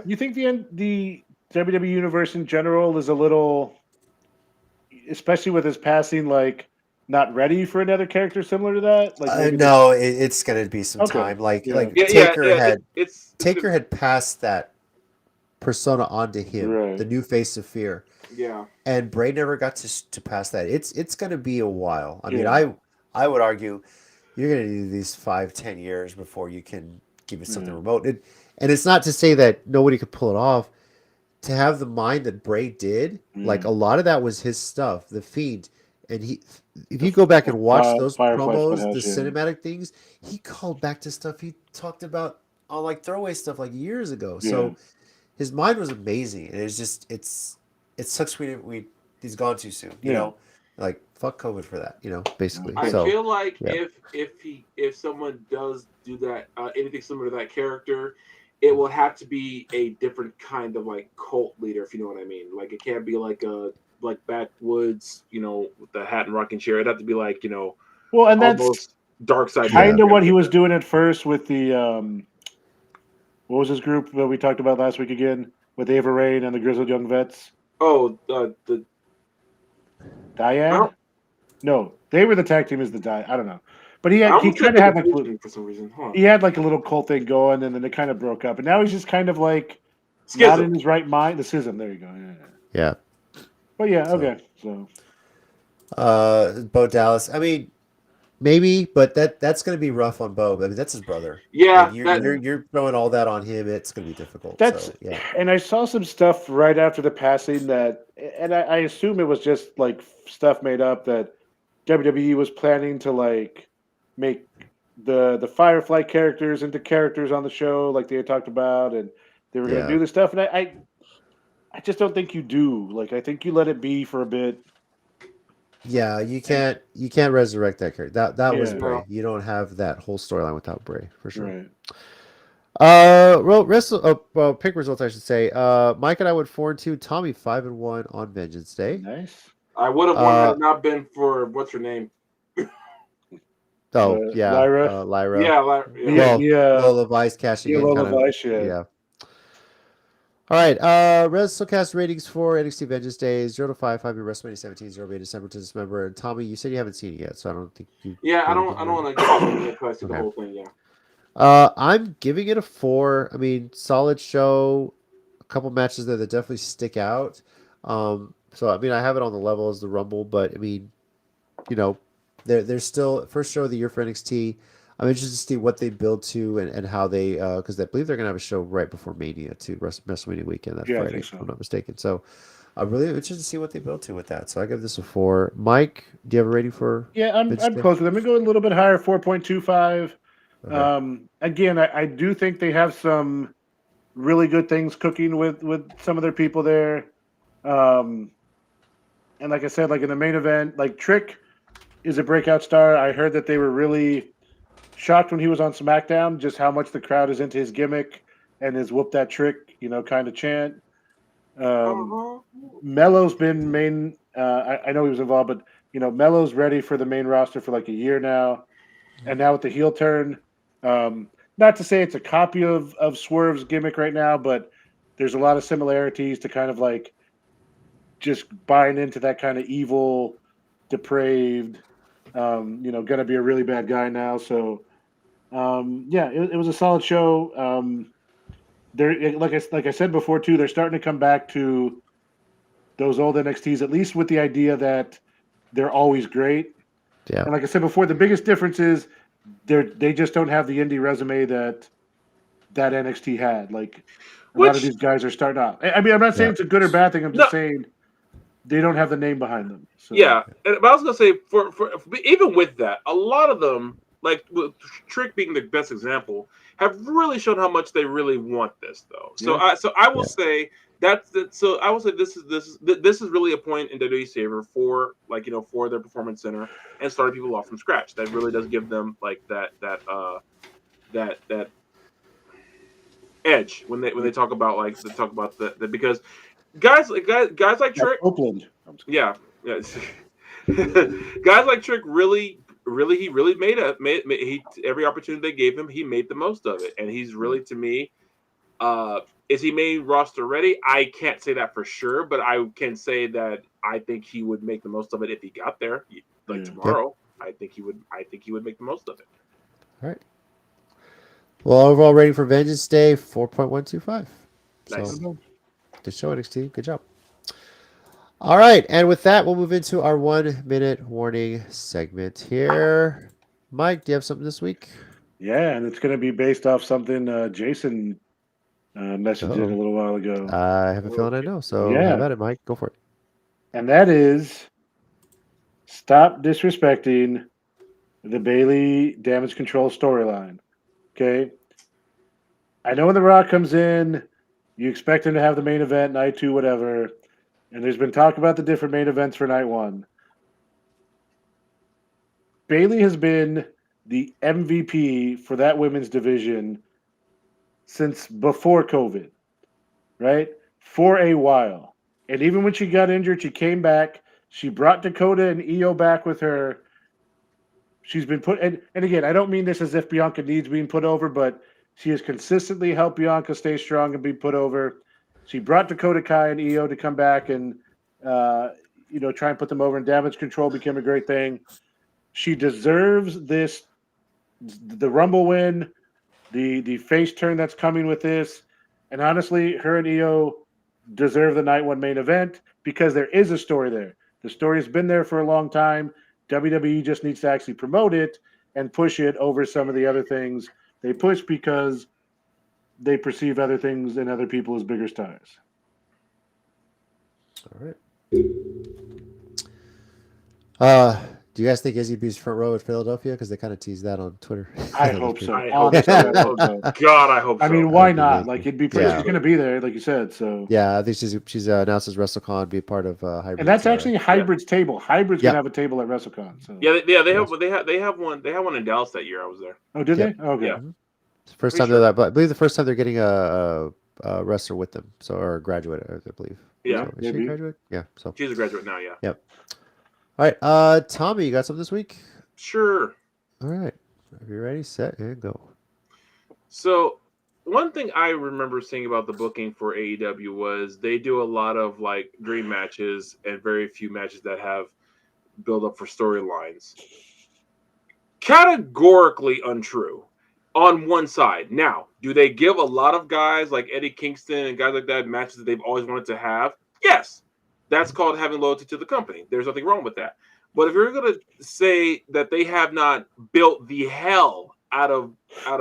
Speaker 4: You think the WWE universe in general is a little, especially with his passing, like not ready for another character similar to that? Like
Speaker 2: no, it's going to be some time. Taker had passed that persona onto him,
Speaker 4: right.
Speaker 2: The new face of fear.
Speaker 3: Yeah.
Speaker 2: And Bray never got to pass that. It's going to be a while. I mean, I would argue you're going to do these 5-10 years before you can give it something remote. And it's not to say that nobody could pull it off. To have the mind that Bray did, like a lot of that was his stuff, the Fiend. And if you go back and watch those promos, the cinematic things, he called back to stuff he talked about on like throwaway stuff like years ago. Yeah. So his mind was amazing, and it's just it sucks he's gone too soon. You know, like fuck COVID for that. You know, basically.
Speaker 3: I feel like if someone does do that, anything similar to that character, it will have to be a different kind of like cult leader, if you know what I mean. Like it can't be like a backwoods, with the hat and rocking chair. It'd have to be like
Speaker 4: well, and that's
Speaker 3: dark side.
Speaker 4: Kind of what he was doing at first with the what was his group that we talked about last week again with Ava Rain and the Grizzled Young Vets?
Speaker 3: Oh, the
Speaker 4: Dyad? No, they were the tag team as the Dyad. I don't know, but he kind of had like
Speaker 3: for some reason.
Speaker 4: He had like a little cult thing going, and then it kind of broke up, and now he's just kind of like
Speaker 3: Schism.
Speaker 4: Not in his right mind. The schism. There you go.
Speaker 2: Yeah.
Speaker 4: But okay. So,
Speaker 2: Bo Dallas. I mean, maybe, but that's going to be rough on Bo. I mean, that's his brother.
Speaker 3: Yeah,
Speaker 2: you're throwing all that on him. It's going to be difficult.
Speaker 4: And I saw some stuff right after the passing and I assume it was just like stuff made up that WWE was planning to like make the Firefly characters into characters on the show, like they had talked about, and they were going to do this stuff. And I just don't think you do. Like, I think you let it be for a bit.
Speaker 2: Yeah, you can't resurrect that character. That was Bray. You don't have that whole storyline without Bray, for sure.
Speaker 4: Right.
Speaker 2: Pick results, I should say. Mike and I went 4-2. Tommy 5-1 on Vengeance Day.
Speaker 4: Nice.
Speaker 3: I would have won had it not been for what's her name.
Speaker 2: Lyra.
Speaker 3: Lyra. Yeah, Lyra.
Speaker 2: Lola Vice cashing in.
Speaker 4: Lola Vice,
Speaker 2: yeah. All right, WrestleCast ratings for NXT Vengeance Day 0 to 5, 5 WrestleMania 17, 0 to December to Dismember. And Tommy, you said you haven't seen it yet, so I don't think you.
Speaker 3: Yeah, I don't want to go through the whole thing. Yeah.
Speaker 2: I'm giving it a 4. I mean, solid show. A couple matches there that definitely stick out. So I mean, I have it on the level as the Rumble, but I mean, there's still first show of the year for NXT. I'm interested to see what they build to and how they, because I believe they're going to have a show right before Mania too, WrestleMania weekend that Friday, if I'm not mistaken. So I'm really interested to see what they build to with that. So I give this a 4. Mike, do you have a rating for?
Speaker 4: Yeah, I'm close with them. I'm going to go a little bit higher, 4.25. Okay. Again, I do think they have some really good things cooking with some of their people there. And like I said, like in the main event, like Trick is a breakout star. I heard that they were really shocked when he was on SmackDown, just how much the crowd is into his gimmick and his whoop that trick, kind of chant. Melo's been main. I know he was involved, but Melo's ready for the main roster for like a year now, and now with the heel turn. Not to say it's a copy of Swerve's gimmick right now, but there's a lot of similarities to kind of like just buying into that kind of evil, depraved, going to be a really bad guy now. So, it was a solid show. Like I said before too, they're starting to come back to those old NXTs, at least with the idea that they're always great.
Speaker 2: Yeah.
Speaker 4: And like I said before, the biggest difference is they just don't have the indie resume that NXT had. Like a lot of these guys are starting out. I mean, I'm not saying it's a good or bad thing. I'm just saying they don't have the name behind them. So.
Speaker 3: Yeah, but I was gonna say for even with that, a lot of them, like with Trick being the best example, have really shown how much they really want this, though. So I will say so I will say this is really a point in WWE's favor for for their performance center and starting people off from scratch. That really does give them like that edge when they talk about the because guys like Trick,
Speaker 4: Oakland.
Speaker 3: yeah. Guys like Trick really made every opportunity they gave him, he made the most of it, and he's really, to me, is he main roster ready? I can't say that for sure, but I can say that I think he would make the most of it if he got there, tomorrow. Yep. I think he would make the most of it.
Speaker 2: All right. Well, overall rating for Vengeance Day 4.125.
Speaker 3: Nice.
Speaker 2: So, good show, NXT. Good job. All right, and with that, we'll move into our 1 minute warning segment here. Mike, do you have something this week?
Speaker 4: Yeah, and it's going to be based off something Jason messaged in a little while ago.
Speaker 2: I have a feeling I know, so have at it, Mike. Go for it.
Speaker 4: And that is, stop disrespecting the Bayley Damage Control storyline. Okay? I know when The Rock comes in, you expect him to have the main event, night 2, whatever. And there's been talk about the different main events for night 1. Bayley has been the MVP for that women's division since before COVID, right? For a while. And even when she got injured, she came back. She brought Dakota and Io back with her. She's been put, and again, I don't mean this as if Bianca needs being put over, but she has consistently helped Bianca stay strong and be put over. She brought Dakota Kai and Io to come back and, try and put them over, and Damage Control became a great thing. She deserves this, the Rumble win, the face turn that's coming with this. And honestly, her and Io deserve the night 1 main event because there is a story there. The story has been there for a long time. WWE just needs to actually promote it and push it over some of the other things they push because they perceive other things and other people as bigger stars.
Speaker 2: All right. Do you guys think Izzy B's front row at Philadelphia? Because they kind of teased that on Twitter.
Speaker 4: I hope so.
Speaker 3: I hope so. God, I hope so.
Speaker 4: I mean, why not? Like, it'd be pretty. She's going to be there, like you said. So
Speaker 2: yeah, I think she's announced as WrestleCon, be a part of Hybrid.
Speaker 4: And that's actually Hybrid's table. Hybrid's going to have a table at WrestleCon. So.
Speaker 3: They have one in Dallas that year. I was there.
Speaker 4: Oh, did they? Oh, okay.
Speaker 3: Yeah.
Speaker 2: First time they're that, but I believe the first time they're getting a wrestler with them, or a graduate, I believe.
Speaker 3: Yeah,
Speaker 2: so, is she a graduate? Yeah, so
Speaker 3: she's a graduate now. Yeah.
Speaker 2: Yep. All right, Tommy, you got something this week?
Speaker 3: Sure.
Speaker 2: All right, are you ready, set, and go?
Speaker 3: So, one thing I remember seeing about the booking for AEW was they do a lot of like dream matches and very few matches that have build up for storylines. Categorically untrue on one side. Now, do they give a lot of guys like Eddie Kingston and guys like that matches that they've always wanted to have? Yes. That's called having loyalty to the company. There's nothing wrong with that. But if you're going to say that they have not built the hell out of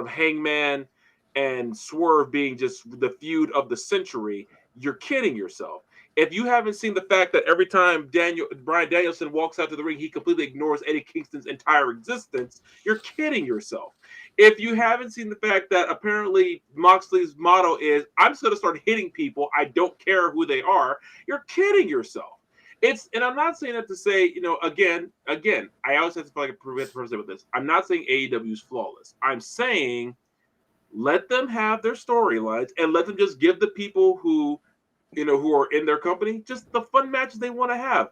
Speaker 3: Hangman and Swerve being just the feud of the century, you're kidding yourself. If you haven't seen the fact that every time Bryan Danielson walks out to the ring, he completely ignores Eddie Kingston's entire existence, you're kidding yourself. If you haven't seen the fact that apparently Moxley's motto is, I'm just going to start hitting people, I don't care who they are, you're kidding yourself. And I'm not saying that to say, again, I always have to feel like a prevent person with this. I'm not saying AEW is flawless. I'm saying let them have their storylines and let them just give the people who who are in their company, just the fun matches they want to have.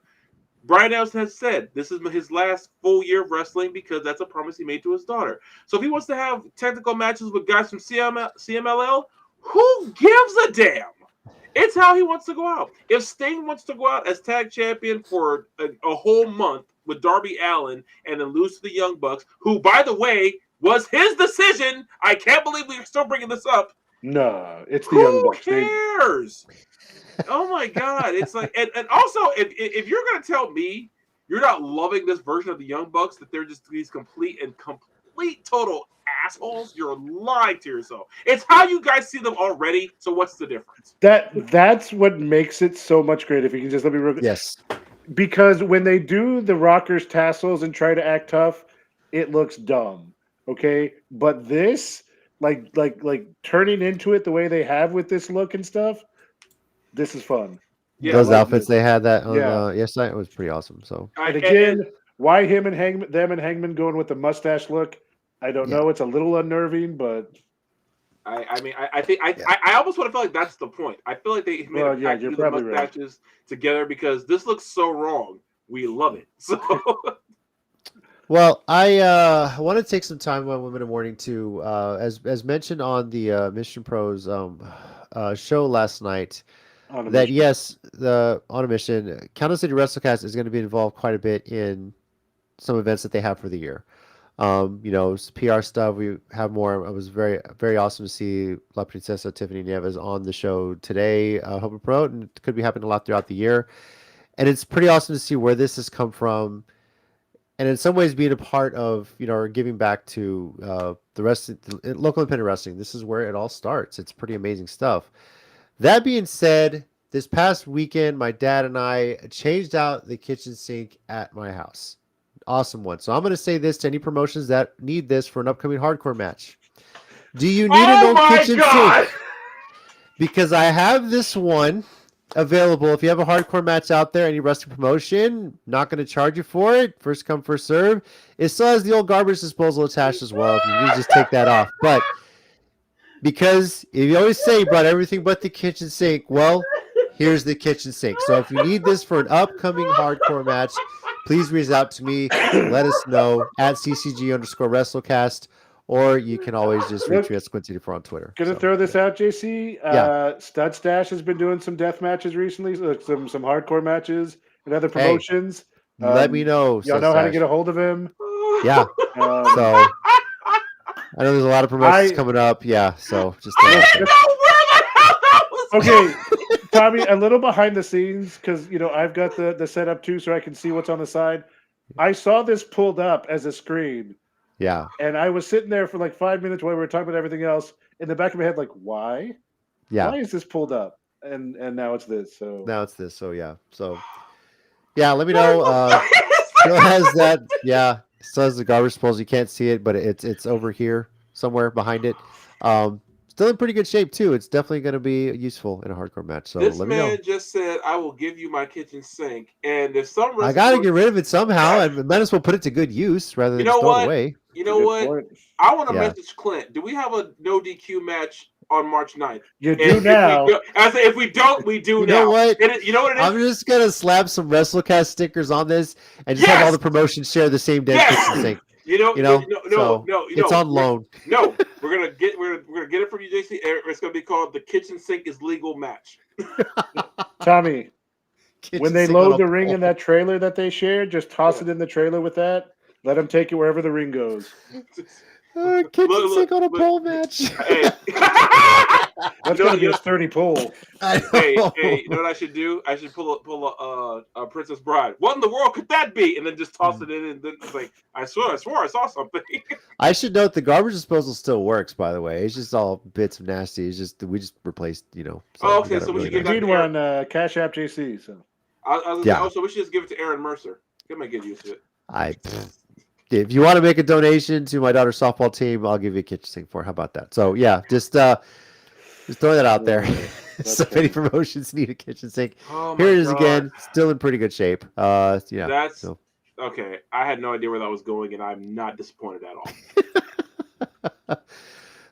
Speaker 3: Brian Nelson has said this is his last full year of wrestling because that's a promise he made to his daughter. So if he wants to have technical matches with guys from CMLL, who gives a damn? It's how he wants to go out. If Sting wants to go out as tag champion for a whole month with Darby Allin and then lose to the Young Bucks, who, by the way, was his decision. I can't believe we're still bringing this up.
Speaker 4: No, it's the Young Bucks.
Speaker 3: Who cares? Oh my God! It's like, and also, if you're gonna tell me you're not loving this version of the Young Bucks, that they're just these complete total assholes, you're lying to yourself. It's how you guys see them already. So what's the difference?
Speaker 4: That's what makes it so much great. If you can just let me
Speaker 2: Yes.
Speaker 4: Because when they do the rockers tassels and try to act tough, it looks dumb. Okay, but this, like turning into it the way they have with this look and stuff, this is fun.
Speaker 2: Yeah, those outfits they had that on yesterday, it was pretty awesome. So
Speaker 4: and again, why them and Hangman going with the mustache look? I don't know. It's a little unnerving, but
Speaker 3: I think I almost want to feel like that's the point. I feel like they made the mustaches together because this looks so wrong. We love it. So
Speaker 2: well, I want to take some time on Women in Mourning too. As mentioned on the Mission Pros show last night, that yes, on a mission, Countdown City WrestleCast is going to be involved quite a bit in some events that they have for the year. PR stuff. We have more. It was very, very awesome to see La Princesa Tiffany Nieves on the show today. Hope and promote, and it could be happening a lot throughout the year. And it's pretty awesome to see where this has come from, and in some ways being a part of, or giving back to the local independent wrestling. This is where it all starts. It's pretty amazing stuff. That being said, this past weekend, my dad and I changed out the kitchen sink at my house. Awesome one. So I'm going to say this to any promotions that need this for an upcoming hardcore match. Do you need an old kitchen sink? Because I have this one available. If you have a hardcore match out there, any wrestling promotion, not going to charge you for it. First come, first serve. It still has the old garbage disposal attached as well. If you need to just take that off. But because if you always say you brought everything but the kitchen sink, well, here's the kitchen sink. So if you need this for an upcoming hardcore match, please reach out to me. Let us know at @CCG_WrestleCast, or you can always just reach me at Squint84 on Twitter.
Speaker 4: Gonna throw this out, JC. Stud Stash has been doing some death matches recently, some hardcore matches and other promotions.
Speaker 2: Let me know.
Speaker 4: Y'all know how to get a hold of him.
Speaker 2: Yeah. So I know there's a lot of promotions coming up. Yeah. So just
Speaker 4: okay. Tommy, a little behind the scenes because I've got the setup too, so I can see what's on the side. I saw this pulled up as a screen.
Speaker 2: Yeah.
Speaker 4: And I was sitting there for like 5 minutes while we were talking about everything else. In the back of my head, like, why?
Speaker 2: Yeah.
Speaker 4: Why is this pulled up? And now it's this. So
Speaker 2: now it's this. So yeah. So yeah, let me know. Still has that. Yeah. Still has the garbage disposal. You can't see it, but it's over here somewhere behind it. Still in pretty good shape too. It's definitely going to be useful in a hardcore match. So
Speaker 3: this
Speaker 2: let me know.
Speaker 3: man just said, "I will give you my kitchen sink," and if some
Speaker 2: I got to get rid of it somehow, and might as well put it to good use rather than just throw it away.
Speaker 3: You know what? I want to message Clint. Do we have a no DQ match on March 9th?
Speaker 4: You do now.
Speaker 3: If we don't, we do now.
Speaker 2: You know what?
Speaker 3: You know what it is?
Speaker 2: I'm just gonna slap some WrestleCast stickers on this and just have all the promotions share the same dead kitchen sink.
Speaker 3: No,
Speaker 2: it's on loan.
Speaker 3: No, we're gonna get it from you, JC. It's gonna be called the Kitchen Sink is Legal match.
Speaker 4: Tommy, when they load the ring in that trailer that they shared, just toss it in the trailer with that. Let them take it wherever the ring goes.
Speaker 2: Kitchen sink on a pole match.
Speaker 3: Hey.
Speaker 4: That's gonna be a sturdy pole.
Speaker 3: Hey, you know what I should do? I should pull a Princess Bride. What in the world could that be? And then just toss it in, and then it's like, I swore I saw something.
Speaker 2: I should note the garbage disposal still works. By the way, it's just all bits of nasty. It's just we just replaced, So
Speaker 3: okay, so we should give that
Speaker 4: to one Cash App JC. So
Speaker 3: so we should just give it to Aaron Mercer. He might get used to it.
Speaker 2: If you want to make a donation to my daughter's softball team, I'll give you a kitchen sink for it. How about that? So yeah, just throw that out there. So many promotions need a kitchen sink. Here it is again, still in pretty good shape.
Speaker 3: That's okay. I had no idea where that was going, and I'm not disappointed at all.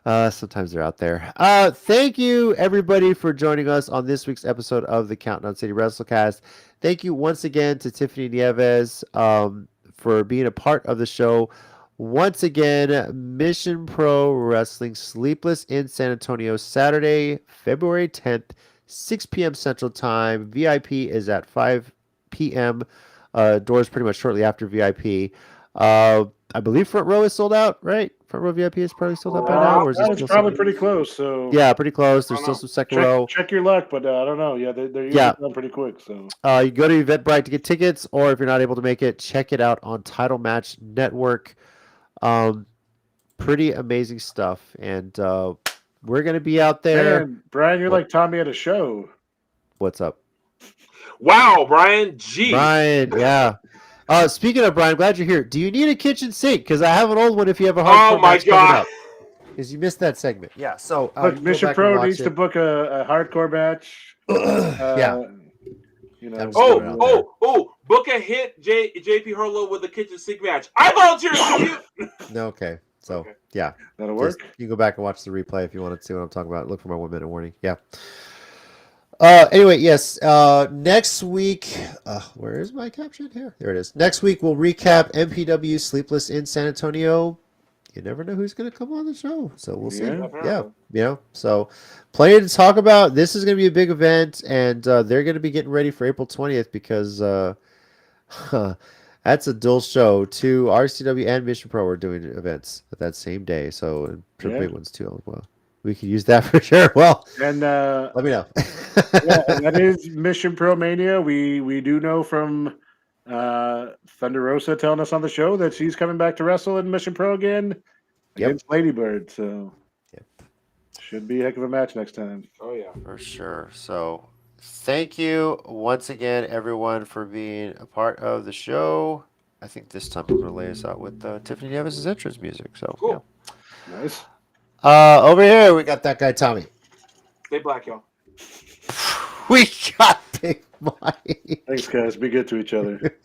Speaker 2: Sometimes they're out there. Thank you, everybody, for joining us on this week's episode of the Countdown City WrestleCast. Thank you once again to Tiffany Nieves for being a part of the show. Once again, Mission Pro Wrestling Sleepless in San Antonio, Saturday, February 10th, 6 p.m. Central Time. VIP is at 5 p.m. Doors pretty much shortly after VIP. I believe front row is sold out, right? Front row VIP is probably sold out by now, or is it
Speaker 4: It's
Speaker 2: still
Speaker 4: probably
Speaker 2: some...
Speaker 4: pretty close. So
Speaker 2: Yeah, pretty close. There's still some second row.
Speaker 4: Check your luck, but I don't know. Yeah, they're usually done pretty quick. So
Speaker 2: you go to Eventbrite to get tickets, or if you're not able to make it, check it out on Title Match Network. Pretty amazing stuff, and we're gonna be out there.
Speaker 4: Man, Brian, you're like Tommy at a show.
Speaker 2: What's up?
Speaker 3: Wow, Brian G.
Speaker 2: Brian, yeah. Speaking of Brian, glad you're here. Do you need a kitchen sink? Because I have an old one if you have a hardcore match coming up. Because you missed that segment. Yeah, so
Speaker 4: look, Mission Pro needs to book a hardcore match.
Speaker 2: Yeah.
Speaker 4: You know.
Speaker 3: Book a hit JP Harlow with a kitchen sink match. I volunteer to you.
Speaker 2: Okay. So, yeah.
Speaker 4: That'll work.
Speaker 2: You can go back and watch the replay if you want to see what I'm talking about. Look for my 1 minute warning. Yeah. Anyway, yes. Next week, where is my caption here? There it is. Next week, we'll recap MPW Sleepless in San Antonio. You never know who's going to come on the show, so we'll see. Yeah, so plenty to talk about. This is going to be a big event, and they're going to be getting ready for April 20th because that's a dual show. Two RCW and Mission Pro are doing events at that same day, so big ones too. Well, we could use that for sure. Well,
Speaker 4: and
Speaker 2: let me know.
Speaker 4: that is Mission Pro Mania. We do know from Thunder Rosa telling us on the show that she's coming back to wrestle in Mission Pro again against Ladybird. So should be a heck of a match next time.
Speaker 3: Oh yeah,
Speaker 2: for sure. So thank you once again, everyone, for being a part of the show. I think this time I'm going to lay us out with Tiffany Nieves' entrance music. So
Speaker 3: cool.
Speaker 2: Yeah.
Speaker 4: Nice.
Speaker 2: Over here we got that guy Tommy.
Speaker 3: Stay black, y'all.
Speaker 2: We got Big Mike.
Speaker 4: Thanks, guys. Be good to each other.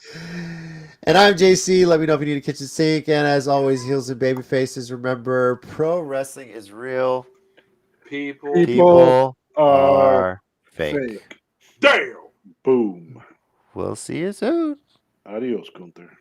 Speaker 2: And I'm JC. Let me know if you need a kitchen sink. And as always, heels and baby faces. Remember, pro wrestling is real.
Speaker 3: People
Speaker 2: are fake.
Speaker 3: Damn.
Speaker 4: Boom.
Speaker 2: We'll see you soon.
Speaker 4: Adios, Gunther.